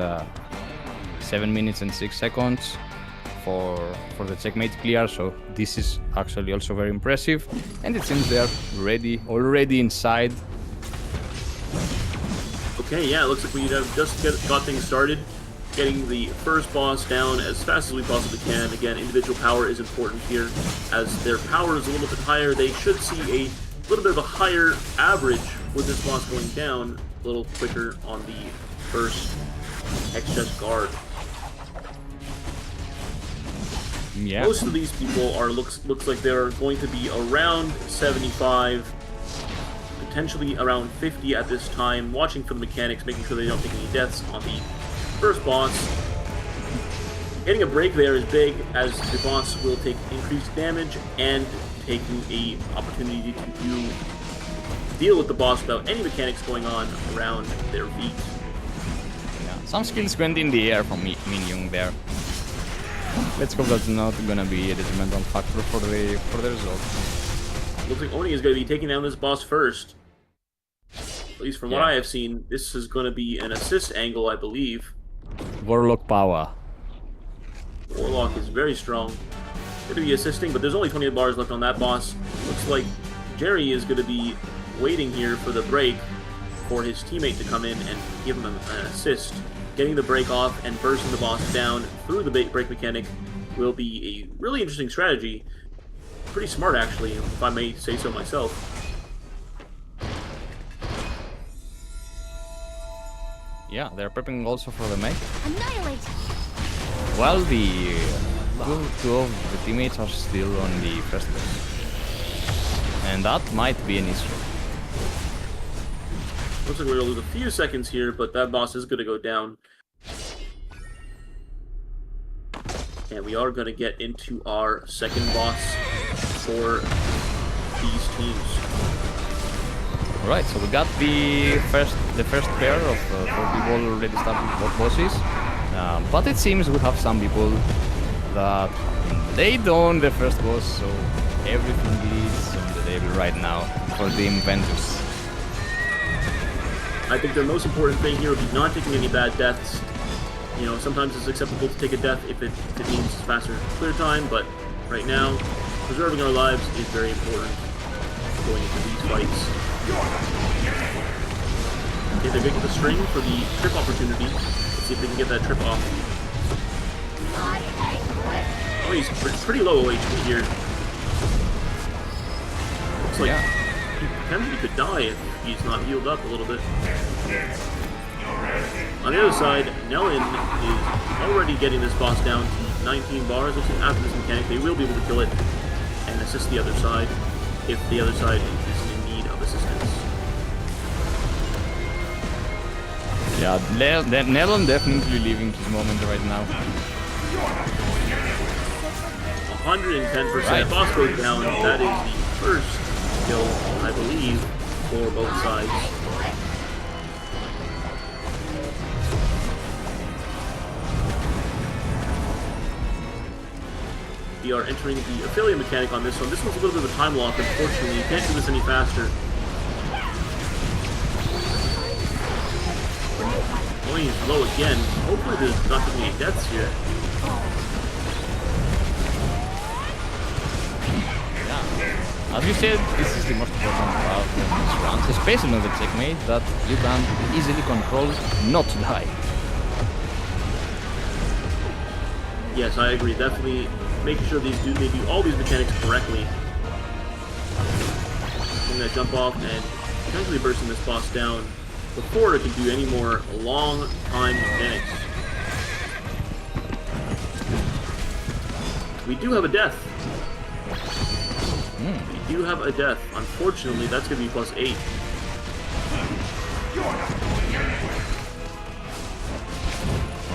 7 minutes and 6 seconds for the checkmate clear, so this is actually also very impressive, and it seems they're already inside. Okay, yeah, it looks like we have just got things started, getting the first boss down as fast as we possibly can. Again, individual power is important here. As their power is a little bit higher, they should see a little bit of a higher average with this boss going down, a little quicker on the first Hex-Chest guard. Yeah. Most of these people are looks like they're going to be around 75, potentially around 50 at this time, watching for the mechanics, making sure they don't take any deaths on the first boss. Getting a break there is big, as the boss will take increased damage and taking a opportunity to deal with the boss without any mechanics going on around their feet. Yeah. Some skills went in the air from Min there. Let's hope that's not gonna be a detrimental factor for the result. Looks like Oni is gonna be taking down this boss first. At least from what I have seen, this is gonna be an assist angle, I believe. Warlock power. Warlock is very strong. Gonna be assisting, but there's only 20 bars left on that boss. Looks like Jerry is gonna be waiting here for the break for his teammate to come in and give him an assist. Getting the break off and bursting the boss down through the break mechanic will be a really interesting strategy. Pretty smart, actually, if I may say so myself. Yeah, they're prepping also for the mech. Annihilate! Well, the two of the teammates are still on the first place, and that might be an issue. Looks like we're gonna lose a few seconds here, but that boss is gonna go down. And we are gonna get into our second boss for these teams. Alright, so we got the first pair of 4 people already starting both bosses. But it seems we have some people that laid on the first boss, so everything is on the table right now for Team Ventus. I think the most important thing here would be not taking any bad deaths. You know, sometimes it's acceptable to take a death if it means faster clear time, but right now, preserving our lives is very important going into these fights. Okay, they're getting the string for the trip opportunity. Let's see if they can get that trip off. Oh, he's pretty low HP here. Looks like he potentially could die if he's not healed up a little bit. On the other side, Nellen is already getting this boss down to 19 bars. Looks like after this mechanic, they will be able to kill it and assist the other side. if the other side is in need of assistance. Yeah, Nelon definitely living his moment right now. 110%. Right. Boss goes down. That is the first kill, I believe, for both sides. We are entering the affiliate mechanic on this one. This one's a little bit of a time lock, unfortunately. You can't do this any faster. Going is low again. Hopefully there's not going to be any deaths here. As you said, this is the most important part of this round, especially on the checkmate, that you can easily control not to die. Yes, I agree. Definitely making sure they do all these mechanics correctly. I'm gonna jump off and potentially bursting this boss down before it can do any more long time mechanics. We do have a death. We do have a death. Unfortunately, that's gonna be +8.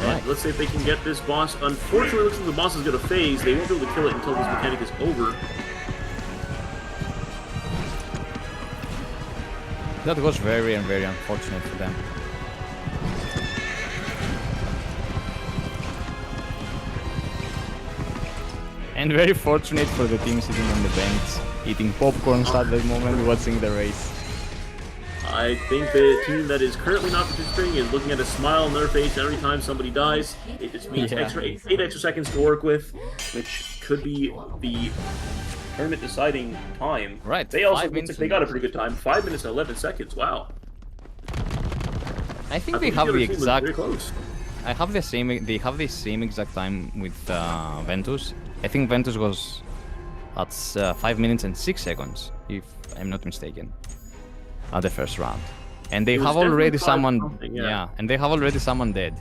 And let's see if they can get this boss. Unfortunately, it looks like the boss is going to phase. They won't be able to kill it until this mechanic is over. That was very unfortunate for them. And very fortunate for the team sitting on the bench, eating popcorns at that moment, watching the race. I think the team that is currently not participating is looking at a smile on their face every time somebody dies. It just means 8 extra seconds to work with, which could be the tournament deciding time. Right. They also looks like they got a pretty good time. 5 minutes and 11 seconds. Wow. I think they have the exact. Very close. I have the same. They have the same exact time with Ventus. I think Ventus was at 5 minutes and 6 seconds, if I'm not mistaken, at the first round. And they have already someone. Yeah, and they have already someone dead.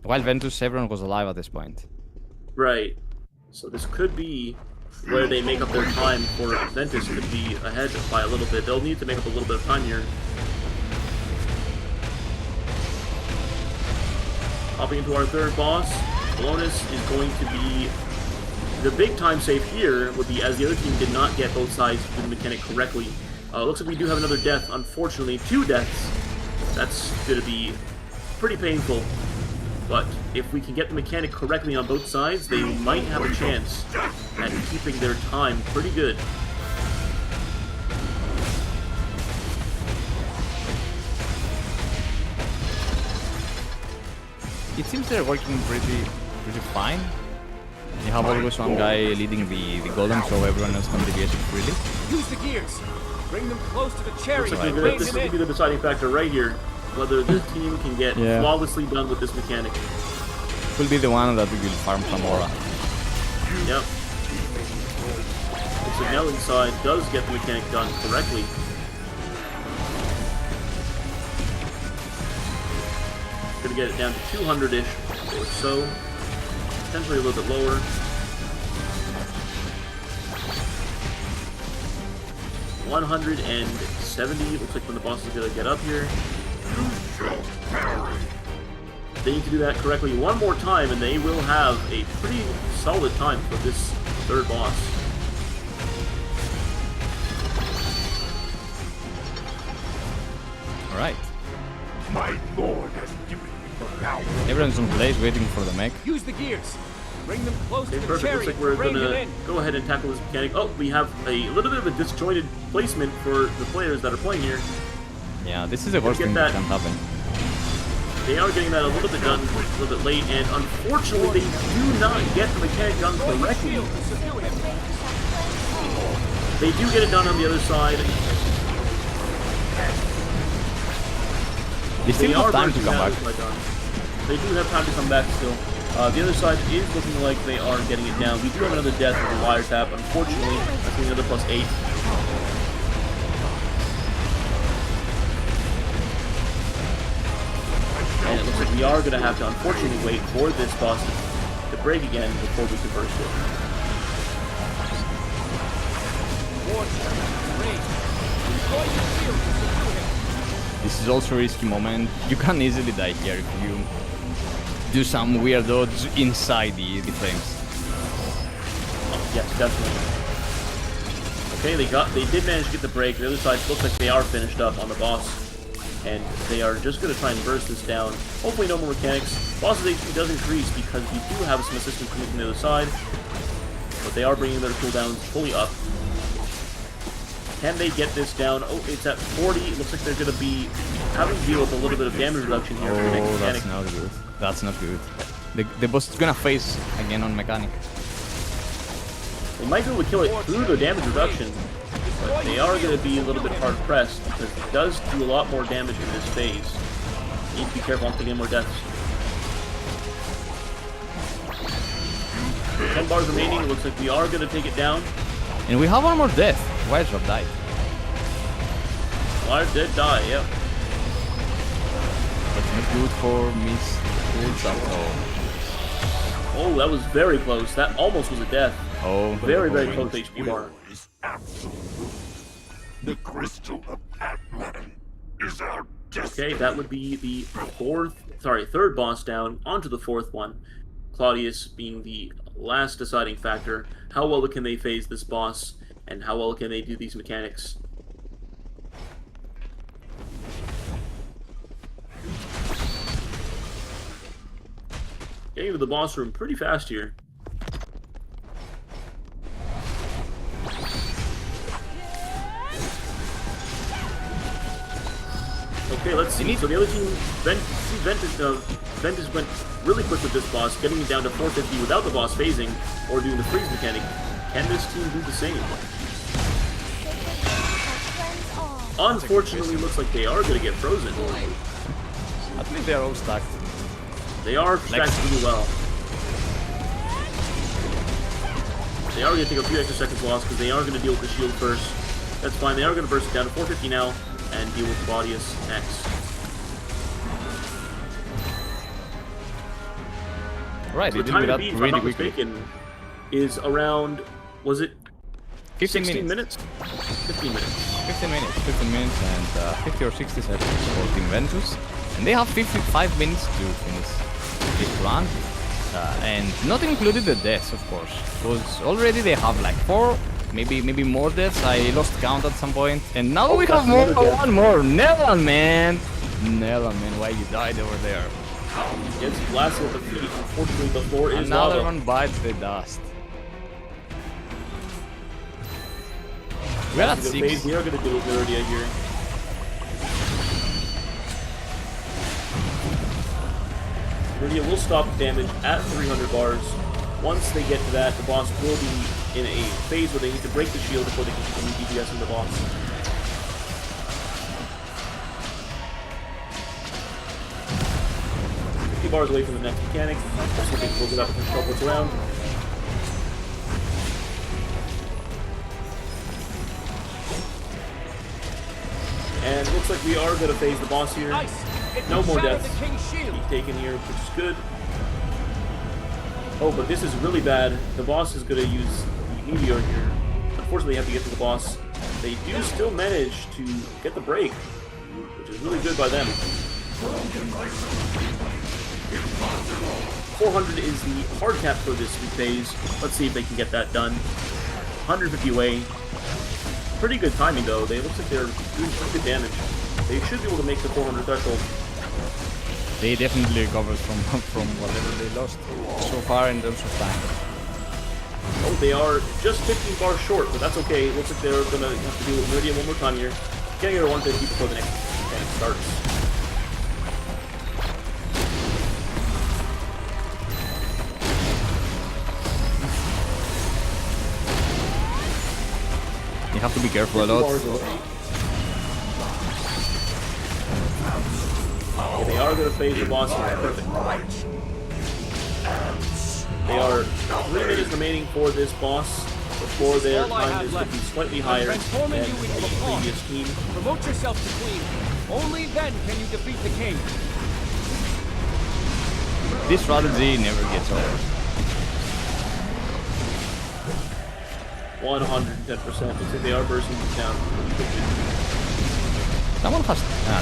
While Ventus, everyone was alive at this point. Right. So this could be where they make up their time for Ventus could be ahead by a little bit. They'll need to make up a little bit of time here. Hopping into our third boss, Polonus is going to be the big time save here would be as the other team did not get both sides to do the mechanic correctly. Looks like we do have another death, unfortunately. 2 deaths. That's going to be pretty painful. But if we can get the mechanic correctly on both sides, they might have a chance at keeping their time pretty good. It seems they're working pretty fine. You have always one guy leading the golem, so everyone else can deviate freely. Use the gears. Bring them close to the cherry. Looks like this will be the deciding factor right here. Whether this team can get flawlessly done with this mechanic. Will be the one that will farm some aura. Yep. Looks like Nell inside does get the mechanic done correctly. Gonna get it down to 200-ish or so. Potentially a little bit lower. 170. Looks like when the boss is gonna get up here. They need to do that correctly one more time, and they will have a pretty solid time for this third boss. All right. My lord has given me the power. Everyone's in place waiting for the mech. Use the gears. Bring them close to the Perfect. cherry. Looks like we're Bring gonna it in. go ahead and tackle this mechanic. Oh, we have a little bit of a disjointed placement for the players that are playing here. Yeah, this is the worst thing that can happen. They are getting that a little bit done, a little bit late, and unfortunately, they do not get the mechanic done correctly. They do get it done on the other side. They still have time to come back. They do have time to come back still. The other side is looking like they are getting it down. We do have another death with a wiretap, unfortunately. That's going to be another +8. And it looks like we are going to have to unfortunately wait for this boss to break again before we can burst it. This is also a risky moment. You can easily die here if you do some weird dodge inside the flames. Yes, definitely. Okay, they did manage to get the break. The other side looks like they are finished up on the boss. And they are just going to try and burst this down. Hopefully no more mechanics. Boss's HP does increase because we do have some assistance coming from the other side. But they are bringing their cooldowns fully up. Can they get this down? Oh, it's at 40. It looks like they're going to be having to deal with a little bit of damage reduction here. Oh, that's not good. That's not good. The boss is going to face again on mechanic. They might be able to kill it through the damage reduction. But they are going to be a little bit hard pressed because it does do a lot more damage in this phase. Need to be careful not taking more deaths. 10 bars remaining. It looks like we are going to take it down. And we have one more death. Wiredrop died. Wire did die, yep. That's not good for Mist Ults at all. Oh, that was very close. That almost was a death. Oh, very close HP bar. The crystal of Atlan is our Okay, that would be the third boss down, onto the fourth one. Claudius being the last deciding factor. How well can they phase this boss, and how well can they do these mechanics? Getting to the boss room pretty fast here. Okay, let's see. So the other team, Ventus went really quick with this boss, getting it down to 450 without the boss phasing or doing the freeze mechanic. Can this team do the same? Unfortunately, looks like they are going to get frozen. At least they are all stacked. They are stacked really well. They are going to take a few extra seconds loss because they are going to deal with the shield first. That's fine. They are going to burst it down to 450 now and deal with Claudius next. Right, So the time to beat, if I'm not mistaken, is around, was it 16 minutes? 15 minutes. 15 minutes and 50 or 60 seconds for Team Ventus. And they have 55 minutes to finish this run. And not included the deaths, of course. Because already they have like 4, maybe more deaths. I lost count at some point. And now we have one more. Atlan, man! Atlan, man, why you died over there? Gets blasted with the feet. Unfortunately, the floor is Another lava. one bites the dust. We're at 6. We are going to do it Viridia here. Viridia will stop damage at 300 bars. Once they get to that, the boss will be in a phase where they need to break the shield before they can continue DPS in the boss. Bars away from the next mechanic. Let's see if they can it up and control what's around. And looks like we are going to phase the boss here. No more deaths being taken here, which is good. Oh, but this is really bad. The boss is going to use the meteor here. Unfortunately, they have to get to the boss. They do still manage to get the break, which is really good by them. 400 is the hard cap for this phase. Let's see if they can get that done. 150 away. Pretty good timing though. They looks like they're doing pretty good damage. They should be able to make the 400 threshold. They definitely recovered from whatever they lost so far in terms of time. Oh, they are just 15 bars short, but that's okay. It looks like they're gonna have to deal with Meridian one more time here. Getting her 150 before the next mechanic starts. You have to be careful a lot. Yeah, they are going to phase the boss here. Perfect. They are 3 minutes remaining for this boss before their time is going to be slightly higher than the previous team. Promote yourself to queen. Only then can you defeat the king. This strategy never gets old. 110%. Looks like they are bursting down pretty quickly. Someone has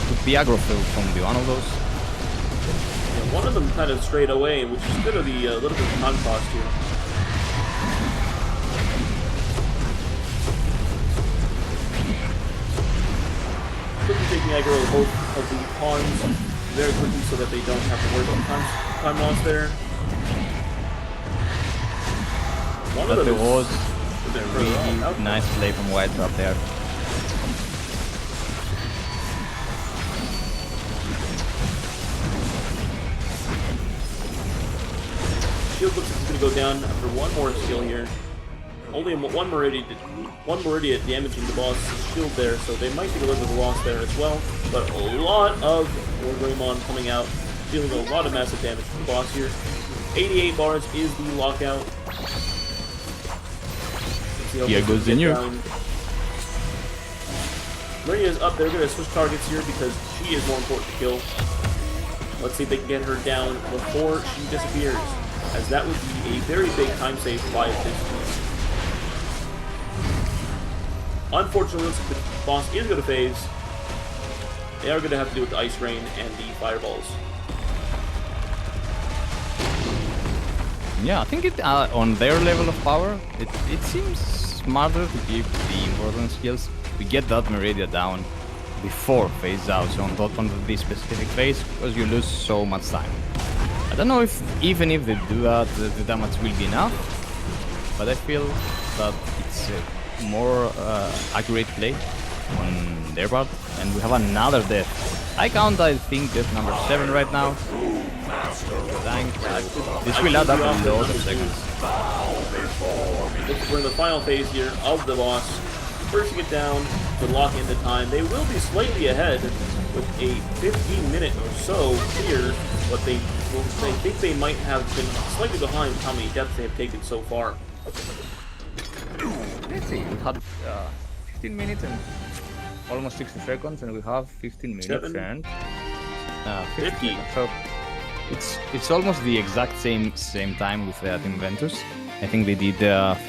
took the aggro field from the one of those. Yeah, one of them kind of strayed away, which is going to be a little bit of time cost here. Quickly taking aggro of both of the pawns very quickly so that they don't have to worry about time loss there. One of them there was a really nice play from White Trap there. Shield looks like it's going to go down after one more skill here. Only one Meridia damaging the boss' shield there, so they might take a little bit of a loss there as well. But a lot of Greymon coming out, dealing a lot of massive damage to the boss here. 88 bars is the lockout. Here goes in here. Meridia's up. They're going to switch targets here because she is more important to kill. Let's see if they can get her down before she disappears, as that would be a very big time save by this team. Unfortunately, the boss is going to phase. They are going to have to deal with the Ice Rain and the Fireballs. Yeah, I think on their level of power, it seems smarter to keep the important skills. We get that Meridia down before phase out, so on top of this specific phase, because you lose so much time. I don't know if even if they do that, the damage will be enough, but I feel that it's more accurate play on their part, and we have another death. I think death number 7 right now. This will add up a lot of seconds. We're in the final phase here of the boss. Forcing it down to lock in the time. They will be slightly ahead with a 15-minute or so clear, but they think they might have been slightly behind how many deaths they have taken so far. Let's see, we had 15 minutes and almost 60 seconds, and we have 15 minutes and 50 seconds. So it's almost the exact same time with Team Ventus. I think they did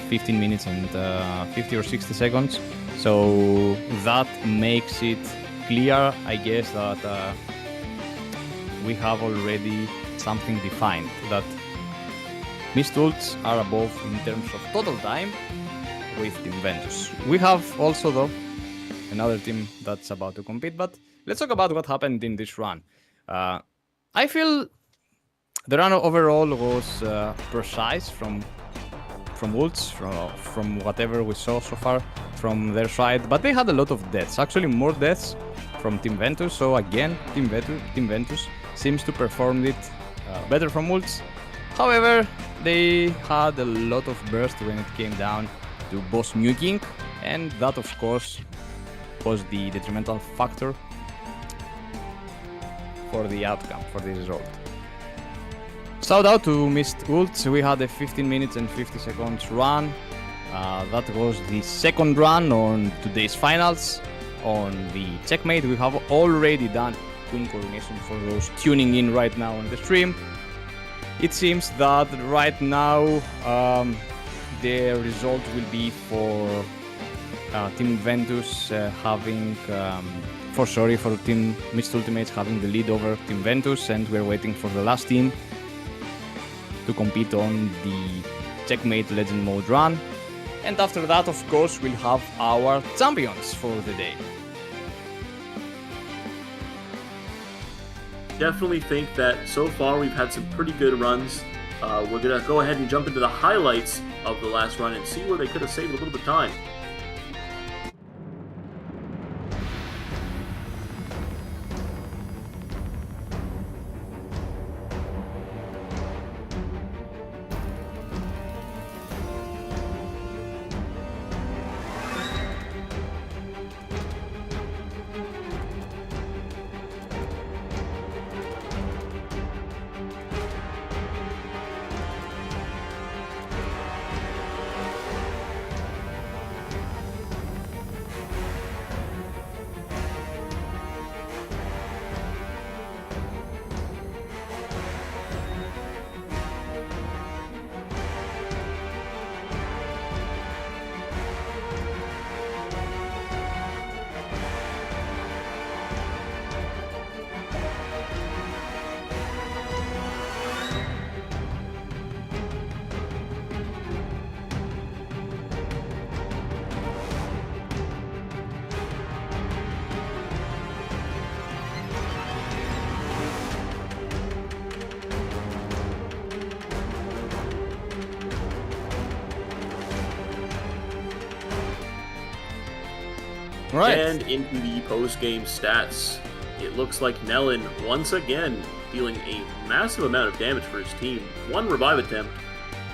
15 minutes and 50 or 60 seconds. So that makes it clear, I guess, that we have already something defined, that Mist Ults are above in terms of total time with Team Ventus. We have also, though, another team that's about to compete, but let's talk about what happened in this run. I feel the run overall was precise from ults, from whatever we saw so far from their side, but they had a lot of deaths, actually more deaths from Team Ventus, so again, Team Ventus seems to perform it better from ults. However, they had a lot of burst when it came down to boss nuking, and that of course was the detrimental factor for the outcome, for the result. Shout out to Mist Ults. We had a 15 minutes and 50 seconds run. That was the second run on today's finals. On the checkmate, we have already done Queen Coronation for those tuning in right now on the stream. It seems that right now the result will be for Team Ventus having for Team Mist Ultimates having the lead over Team Ventus, and we're waiting for the last team to compete on the checkmate legend mode run. And after that, of course, we'll have our champions for the day. Definitely think that so far we've had some pretty good runs. We're going to go ahead and jump into the highlights of the last run and see where they could have saved a little bit of time. Right. And into the post-game stats, it looks like Nellen once again dealing a massive amount of damage for his team. 1 revive attempt.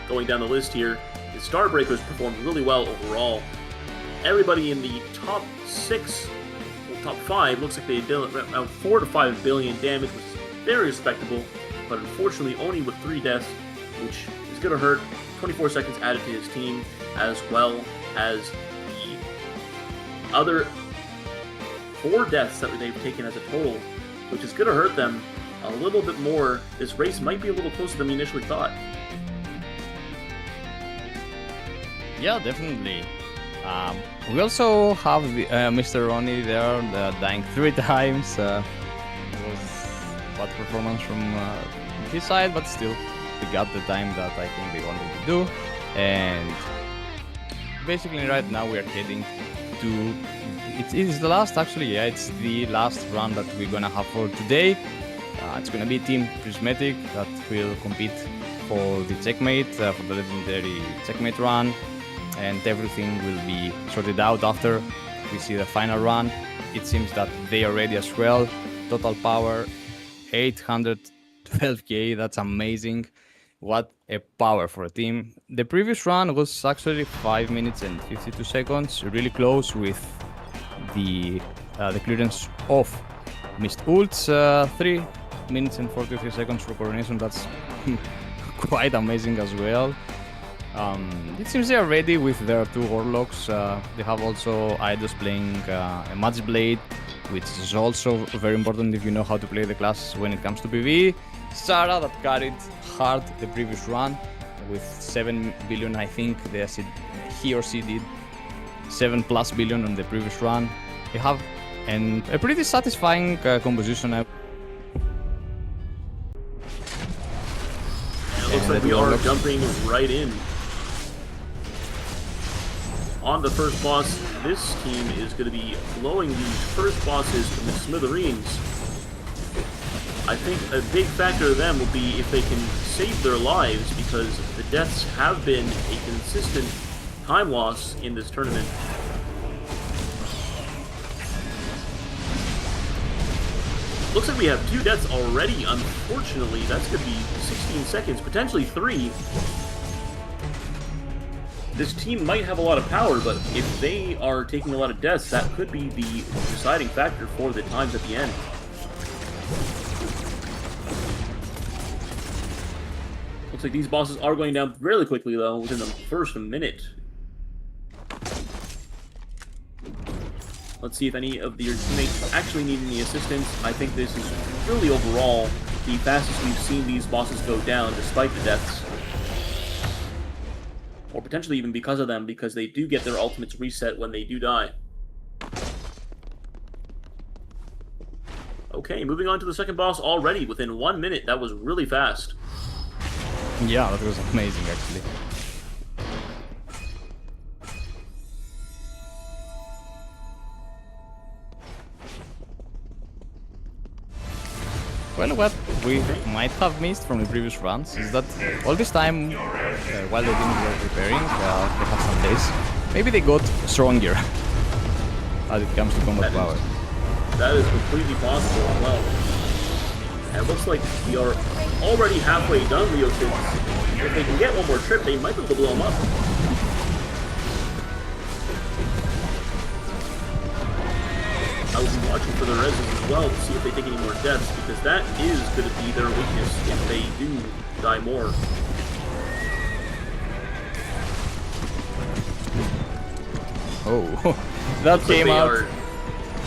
Going down the list here, his Starbreakers performed really well overall. Everybody in the top 6, well, top 5, looks like they did around 4 to 5 billion damage, which is very respectable, but unfortunately only with 3 deaths, which is going to hurt. 24 seconds added to his team, as well as the other 4 deaths that they've taken as a total, which is going to hurt them a little bit more. This race might be a little closer than we initially thought. Yeah, definitely. We also have the, Mr. Ronnie there, dying 3 times. It was bad performance from his side, but still, they got the time that I think they wanted to do. And basically right now we are heading to... It is the last, actually, yeah, it's the last run that we're gonna have for today. It's gonna be Team Prismatic that will compete for the checkmate, for the legendary checkmate run. And everything will be sorted out after we see the final run. It seems that they are ready as well. Total power 812k, that's amazing. What a power for a team. The previous run was actually 5 minutes and 52 seconds, really close with the clearance of Mist Ults. 3 minutes and 43 seconds for coronation, that's quite amazing as well. It seems they are ready with their 2 Warlocks. They have also Eidos playing a Magic Blade, which is also very important if you know how to play the class when it comes to PvE. Sarah that carried hard the previous run with 7 billion, I think he or she did 7+ billion on the previous run. They have a pretty satisfying composition. It looks like we are jumping right in. On the first boss, this team is going to be blowing these first bosses to the smithereens. I think a big factor to them will be if they can save their lives, because the deaths have been a consistent time loss in this tournament. Looks like we have 2 deaths already, unfortunately. That's going to be 16 seconds, potentially 3. This team might have a lot of power, but if they are taking a lot of deaths, that could be the deciding factor for the times at the end. Looks like these bosses are going down really quickly, though, within the first minute. Let's see if any of your teammates actually need any assistance. I think this is really overall the fastest we've seen these bosses go down, despite the deaths. Or potentially even because of them, because they do get their ultimates reset when they do die. Okay, moving on to the second boss already, within 1 minute. That was really fast. Yeah, that was amazing, actually. Well, what we might have missed from the previous runs is that all this time, while the teams were preparing, they had some days, maybe they got stronger as it comes to combat power. That is completely possible as well. And it looks like we are already halfway done, Leo Kids. If they can get one more trip, they might be able to blow them up. I will be watching for the reses as well to see if they take any more deaths, because that is going to be their weakness if they do die more. Oh, that came out.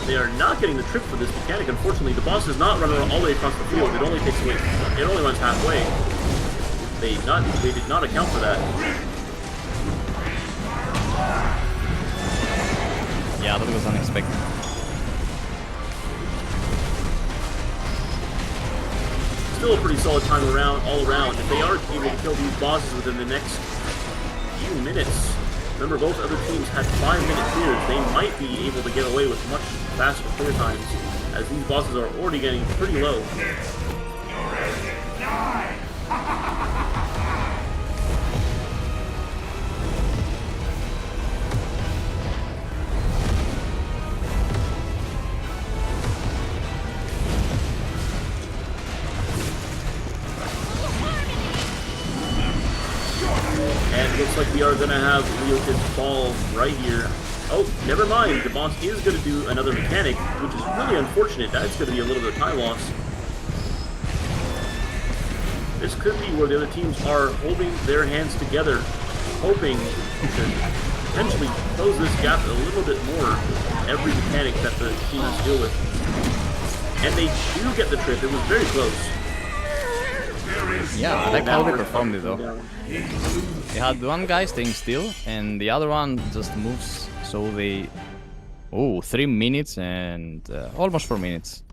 They are not getting the trip for this mechanic. Unfortunately, the boss does not run all the way across the field. It only takes away. It only runs halfway. They did not account for that. Yeah, that was unexpected. Still a pretty solid time all around. If they are able to kill these bosses within the next few minutes, remember both other teams had 5-minute clears, they might be able to get away with much faster clear times, as these bosses are already getting pretty low. Looks like we are going to have Leokid fall right here. Oh, never mind. The boss is going to do another mechanic, which is really unfortunate. That's going to be a little bit of time loss. This could be where the other teams are holding their hands together, hoping to potentially close this gap a little bit more with every mechanic that the teams deal with. And they do get the trip. It was very close. Yeah, I like how they performed it though. They had one guy staying still, and the other one just moves, so they... Oh, 3 minutes and almost 4 minutes.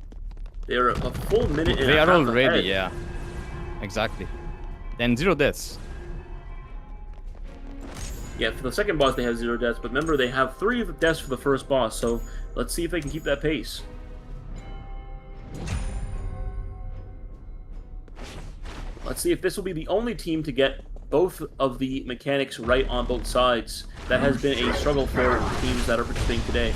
They're a full minute and they a half are already, ahead. yeah. Exactly. And 0 deaths. Yeah, for the second boss they have 0 deaths, but remember they have 3 deaths for the first boss, so let's see if they can keep that pace. Let's see if this will be the only team to get both of the mechanics right on both sides. That has been a struggle for teams that are participating today.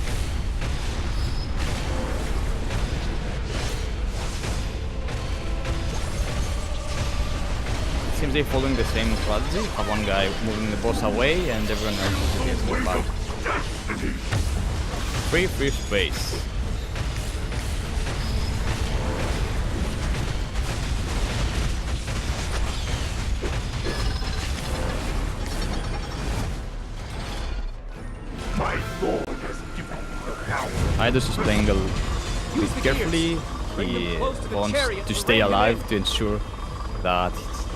It seems they're following the same strategy. Have one guy moving the boss away and everyone else gets moved out. Free space. Idus is playing a bit carefully. He wants to stay alive to ensure that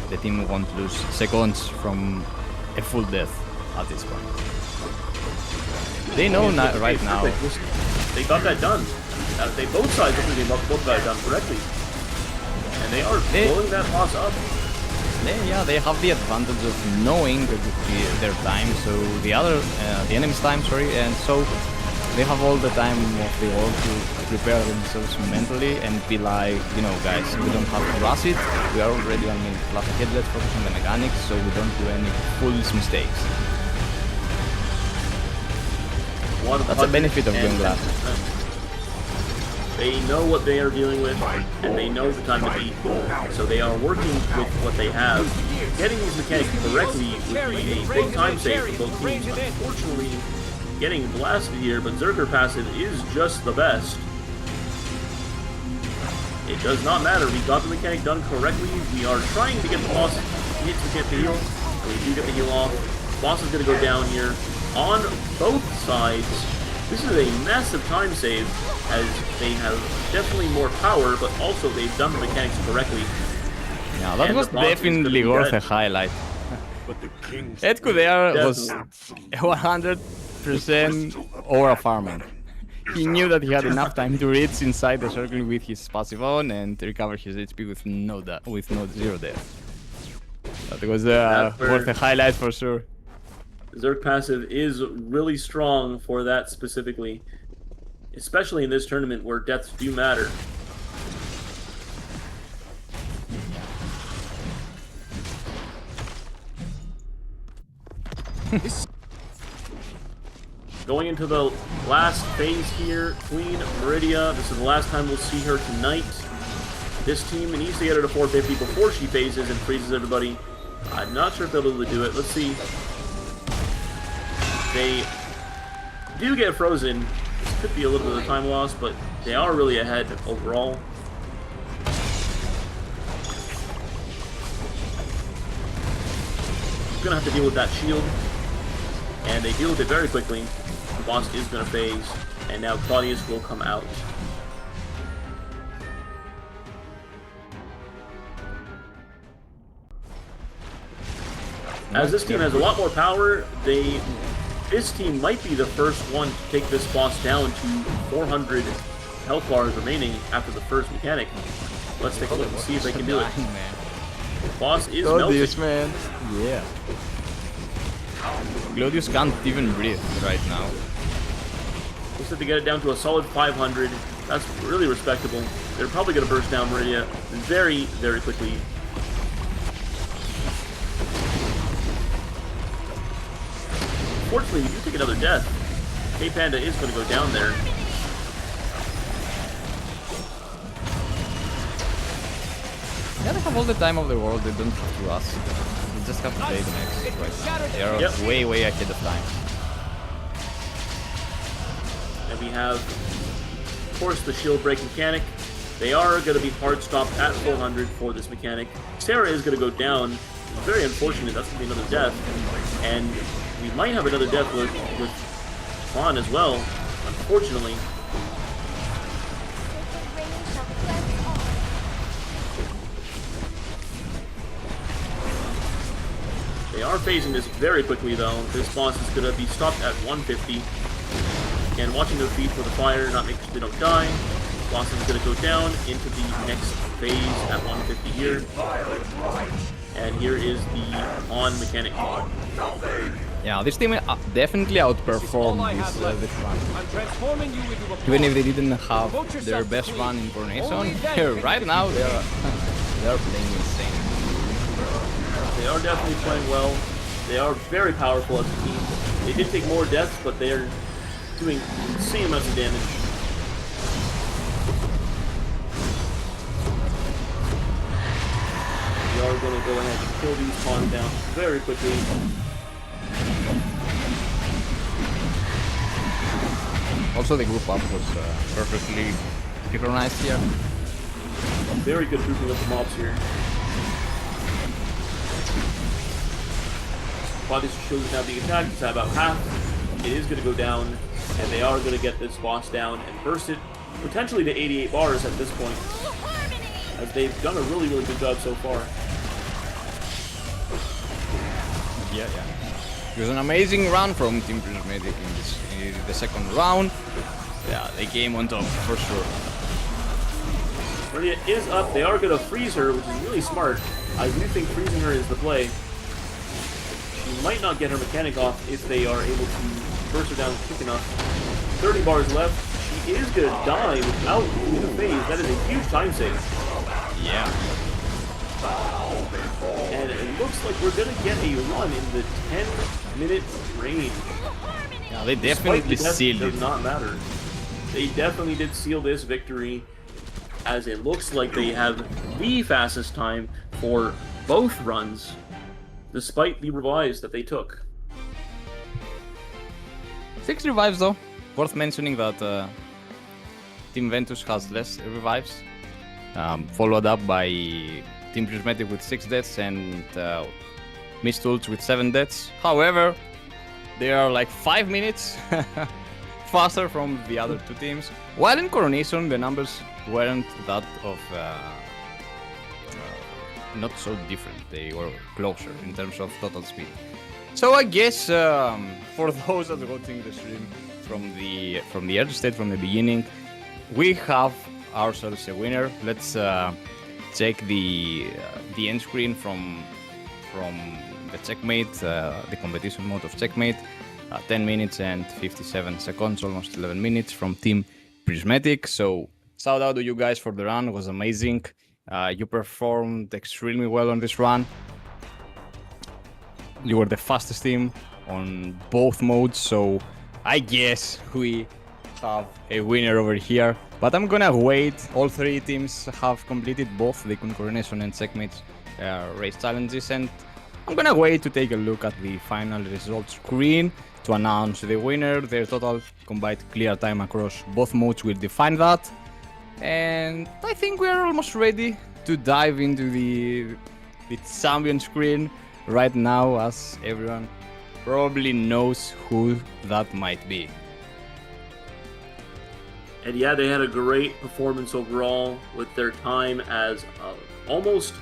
the team won't lose seconds from a full death at this point. They know right now. They got that done. They both sides I think they both got it done correctly. And they are blowing that boss up. Yeah, they have the advantage of knowing their time, so the enemy's time, and so they have all the time of the world to prepare themselves mentally and be like, you know, guys, we don't have to rush it. We are already 1 minute plus ahead. Let's focus on the mechanics so we don't do any foolish mistakes. That's a benefit of doing that. They know what they are dealing with, and they know the time to beat. So they are working with what they have. Getting these mechanics correctly would be a big time save for both teams. Unfortunately, getting blasted here, but Zerker passive is just the best. It does not matter. We got the mechanic done correctly. We are trying to get the boss hit to get the heal. And we do get the heal off. Boss is going to go down here on both sides. This is a massive time save, as they have definitely more power, but also they've done the mechanics correctly. Yeah, that was definitely worth a highlight. Edku there was 100% aura farming. He knew that he had enough time to reach inside the circle with his passive on and recover his HP with no 0 death. That was worth a highlight for sure. Zerk passive is really strong for that specifically, especially in this tournament where deaths do matter. Going into the last phase here, Queen Meridia. This is the last time we'll see her tonight. This team needs to get her to 450 before she phases and freezes everybody. I'm not sure if they'll be able to do it. Let's see. They do get frozen. This could be a little bit of time loss, but they are really ahead overall. Gonna have to deal with that shield, and they deal with it very quickly. The boss is gonna phase, and now Claudius will come out. As this team has a lot more power, this team might be the first one to take this boss down to 400 health bars remaining after the first mechanic. Let's take a look and see if they can do it. The boss is melting. Man. Yeah. Claudius can't even breathe right now. Looks like they get it down to a solid 500. That's really respectable. They're probably going to burst down Meridia very, very quickly. Unfortunately, we do take another death. K-Panda is going to go down there. Yeah, they have all the time of the world. They don't have to rush. You just have to play the next right now. They're Yep. way ahead of time. And we have, of course, the shield break mechanic. They are going to be hard stopped at 400 for this mechanic. Sarah is going to go down. Very unfortunate. That's going to be another death. And we might have another death with Vaughn as well, unfortunately. They are phasing this very quickly, though. This boss is going to be stopped at 150. Again, watching their feet for the fire, not making sure they don't die. Boss is going to go down into the next phase at 150 here. And here is the on mechanic. Yeah, this team definitely outperformed this run. I'm transforming you into a pawn. Even if they didn't have their best run in Coronation, right now they are playing insane. They are definitely playing well. They are very powerful as a team. They did take more deaths, but they are doing insane amounts of damage. We are going to go ahead and kill these pawns down very quickly. Also, the group up was perfectly synchronized here. Very good grouping of the mobs here. Bodies shield is now being attacked. It's at about half. It is going to go down, and they are going to get this boss down and burst it potentially to 88 bars at this point, as they've done a really good job so far. Yeah. It was an amazing run from Team Prismatic in the second round. Yeah, they came on top for sure. Maria is up. They are going to freeze her, which is really smart. I do think freezing her is the play. She might not get her mechanic off if they are able to burst her down quick enough. 30 bars left. She is going to die without losing a phase. That is a huge time save. Yeah. And it looks like we're going to get a run in the 10-minute range. Yeah, they definitely sealed it. Does not matter. They definitely did seal this victory, as it looks like they have the fastest time for both runs, despite the revives that they took. 6 revives though. Worth mentioning that Team Ventus has less revives, followed up by Team Prismatic with 6 deaths and Mist Ults with 7 deaths. However, they are like 5 minutes faster from the other two teams. While in Coronation, the numbers weren't that of not so different. They were closer in terms of total speed. So I guess for those that are watching the stream from the early state, from the beginning, we have ourselves a winner. Let's check the end screen from the checkmate, the competition mode of checkmate. 10 minutes and 57 seconds, almost 11 minutes from Team Prismatic. So shout out to you guys for the run. It was amazing. You performed extremely well on this run. You were the fastest team on both modes, so I guess we have a winner over here. But I'm gonna wait. All 3 teams have completed both the Coronation and checkmate race challenges, and I'm gonna wait to take a look at the final results screen to announce the winner. Their total combined clear time across both modes will define that. And I think we are almost ready to dive into the champion screen right now, as everyone probably knows who that might be. And yeah, they had a great performance overall with their time as almost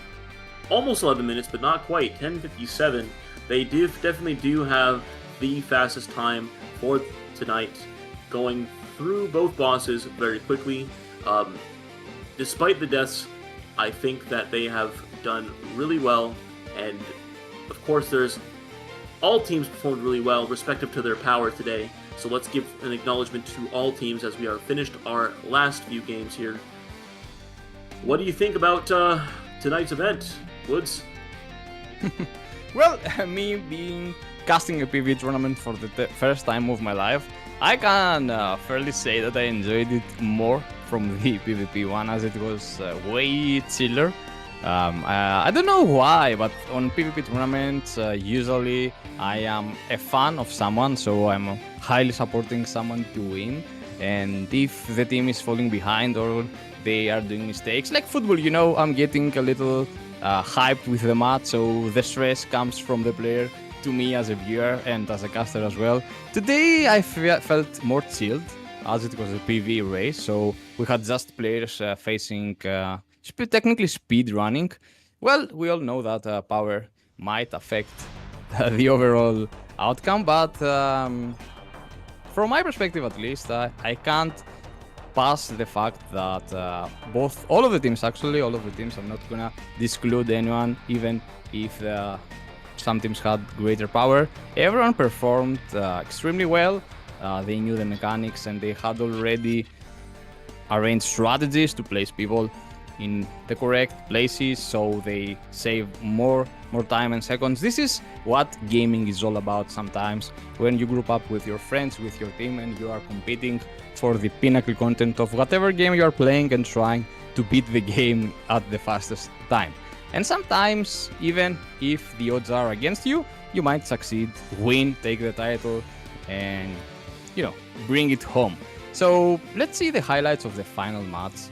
11 minutes, but not quite, 10:57. They definitely do have the fastest time for tonight, going through both bosses very quickly. Despite the deaths, I think that they have done really well, and of course all teams performed really well respective to their power today. So let's give an acknowledgement to all teams as we are finished our last few games here. What do you think about tonight's event, Woods? Well, me being casting a PvE tournament for the first time of my life, I can fairly say that I enjoyed it more from the PvP one, as it was way chiller. I don't know why, but on PvP tournaments, usually I am a fan of someone, so I'm highly supporting someone to win. And if the team is falling behind or they are doing mistakes, like football, you know, I'm getting a little hyped with the match, so the stress comes from the player to me as a viewer and as a caster as well. Today I felt more chilled, as it was a PvE race, so we had just players facing technically speed running. Well, we all know that power might affect the overall outcome, but from my perspective at least, I can't pass the fact that all of the teams, I'm not gonna disclude anyone, even if some teams had greater power. Everyone performed extremely well. They knew the mechanics and they had already arranged strategies to place people in the correct places, so they save more time and seconds. This is what gaming is all about sometimes, when you group up with your friends, with your team, and you are competing for the pinnacle content of whatever game you are playing and trying to beat the game at the fastest time. And sometimes, even if the odds are against you, you might succeed, win, take the title, and, you know, bring it home. So let's see the highlights of the final match.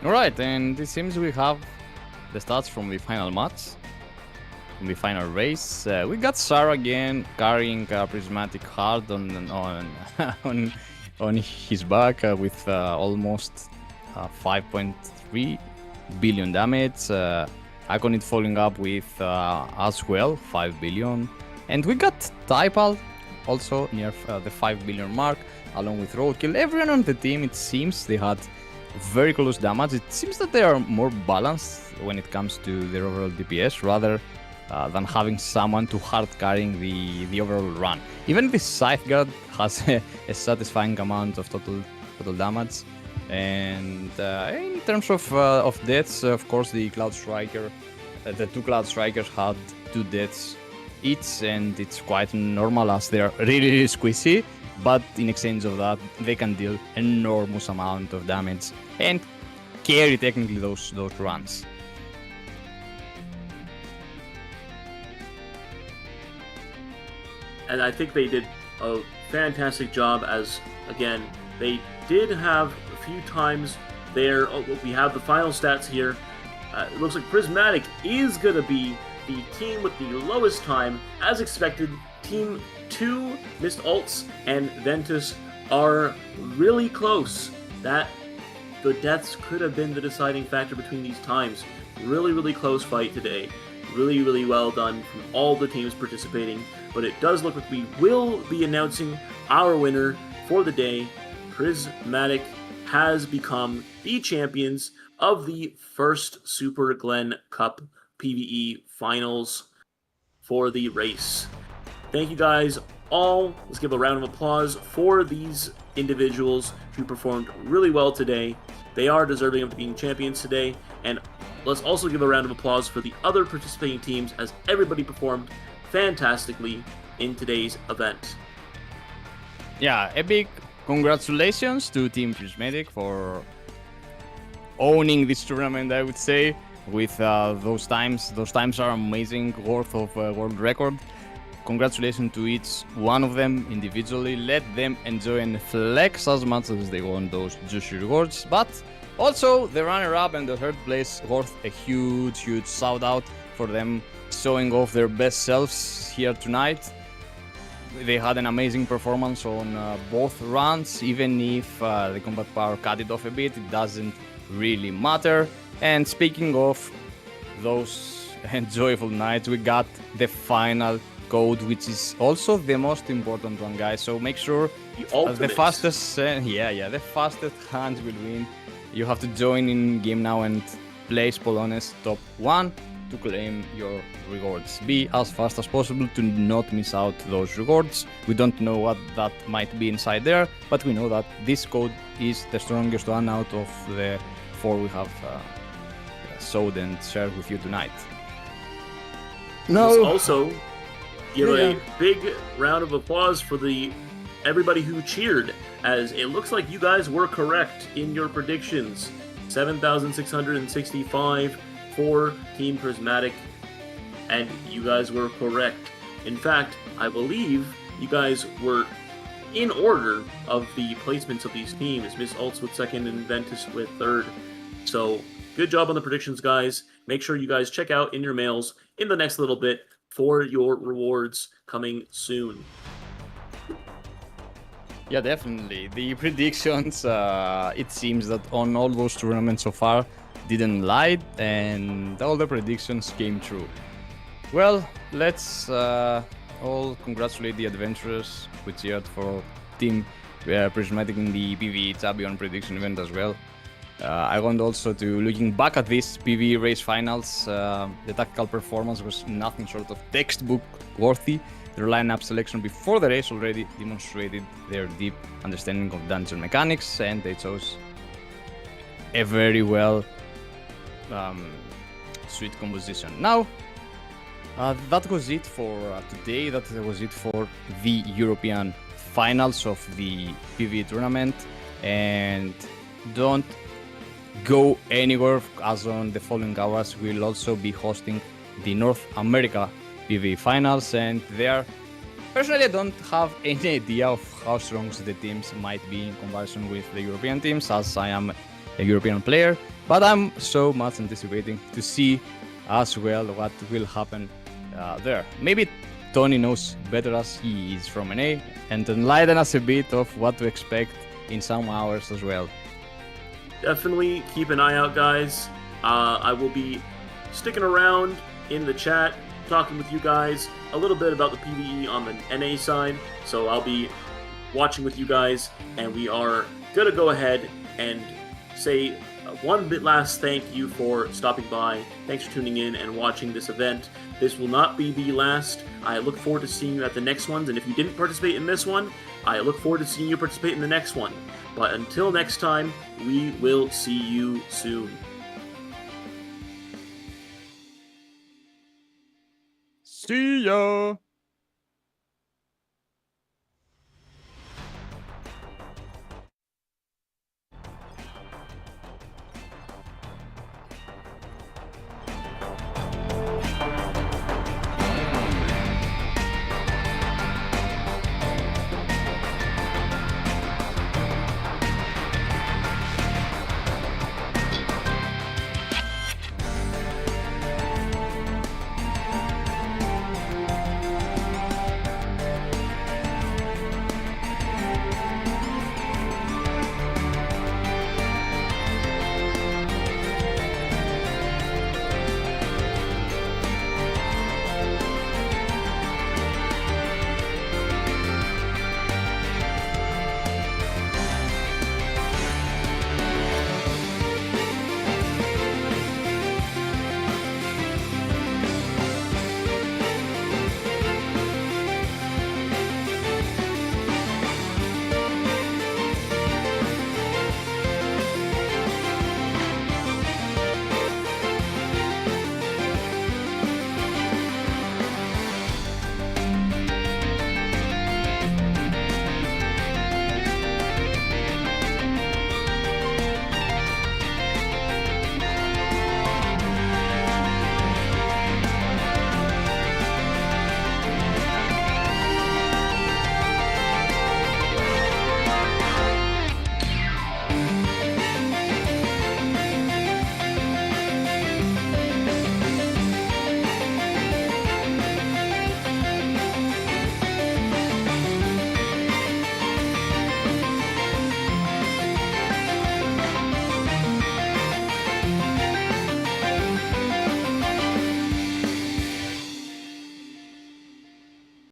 Alright, and it seems we have the stats from the final match, from the final race. We got Sarah again carrying Prismatic hard on his back with almost 5.3 billion damage. Aconit following up with as well 5 billion. And we got Typal also near the 5 billion mark, along with Roadkill. Everyone on the team, it seems they had very close damage. It seems that they are more balanced when it comes to their overall DPS, rather than having someone to hard carrying the overall run. Even the Scythe Guard has a satisfying amount of total damage. And in terms of deaths, of course, the Cloud Striker, the two Cloud Strikers had 2 deaths each, and it's quite normal as they are really squishy. But in exchange of that, they can deal enormous amount of damage and carry technically those runs. And I think they did a fantastic job, as again they did have a few times there. We have the final stats here. It looks like Prismatic is going to be the team with the lowest time, as expected. Team 2, Mist Ults, and Ventus are really close. That the deaths could have been the deciding factor between these times. Really close fight today. Really well done from all the teams participating. But it does look like we will be announcing our winner for the day. Prismatic has become the champions of the first Super Glen Cup PvE finals for the race. Thank you guys all. Let's give a round of applause for these individuals who performed really well today. They are deserving of being champions today. And let's also give a round of applause for the other participating teams, as everybody performed fantastically in today's event. Yeah, a big congratulations to Team Prismatic for owning this tournament, I would say, with those times. Those times are amazing, worth of world record. Congratulations to each one of them individually. Let them enjoy and flex as much as they want those juicy rewards. But also, the runner-up and the third place worth a huge shout out for them showing off their best selves here tonight. They had an amazing performance on both runs, even if the combat power cut it off a bit, it doesn't really matter. And speaking of those enjoyable nights, we got the final code, which is also the most important one, guys. So make sure the fastest, the fastest hands will win. You have to join in game now and place Polonez top 1 to claim your rewards. Be as fast as possible to not miss out those rewards. We don't know what that might be inside there, but we know that this code is the strongest one out of the 4 we have showed and shared with you tonight. Let's also give a big round of applause for everybody who cheered, as it looks like you guys were correct in your predictions. 7,665 for Team Prismatic, and you guys were correct. In fact, I believe you guys were in order of the placements of these teams. Mist Ults with second and Ventus with third. So good job on the predictions, guys. Make sure you guys check out in your mails in the next little bit for your rewards coming soon. Yeah, definitely. The predictions, it seems that on all those tournaments so far, didn't lie, and all the predictions came true. Well, let's all congratulate the adventurers who cheered for Team Prismatic in the PvE champion prediction event as well. I want also to, looking back at this PvE race finals, the tactical performance was nothing short of textbook worthy. Their lineup selection before the race already demonstrated their deep understanding of dungeon mechanics, and they chose a very well sweet composition. Now, that was it for today. That was it for the European finals of the PvE tournament. And don't go anywhere, as on the following hours we'll also be hosting the North America PvE finals, and there, personally, I don't have any idea of how strong the teams might be in comparison with the European teams, as I am a European player, but I'm so much anticipating to see as well what will happen there. Maybe Tony knows better, as he is from NA, and enlighten us a bit of what to expect in some hours as well. Definitely keep an eye out, guys. I will be sticking around in the chat, talking with you guys a little bit about the PvE on the NA side. So I'll be watching with you guys, and we are going to go ahead and say one last thank you for stopping by. Thanks for tuning in and watching this event. This will not be the last. I look forward to seeing you at the next ones, and if you didn't participate in this one, I look forward to seeing you participate in the next one. But until next time, we will see you soon. See ya!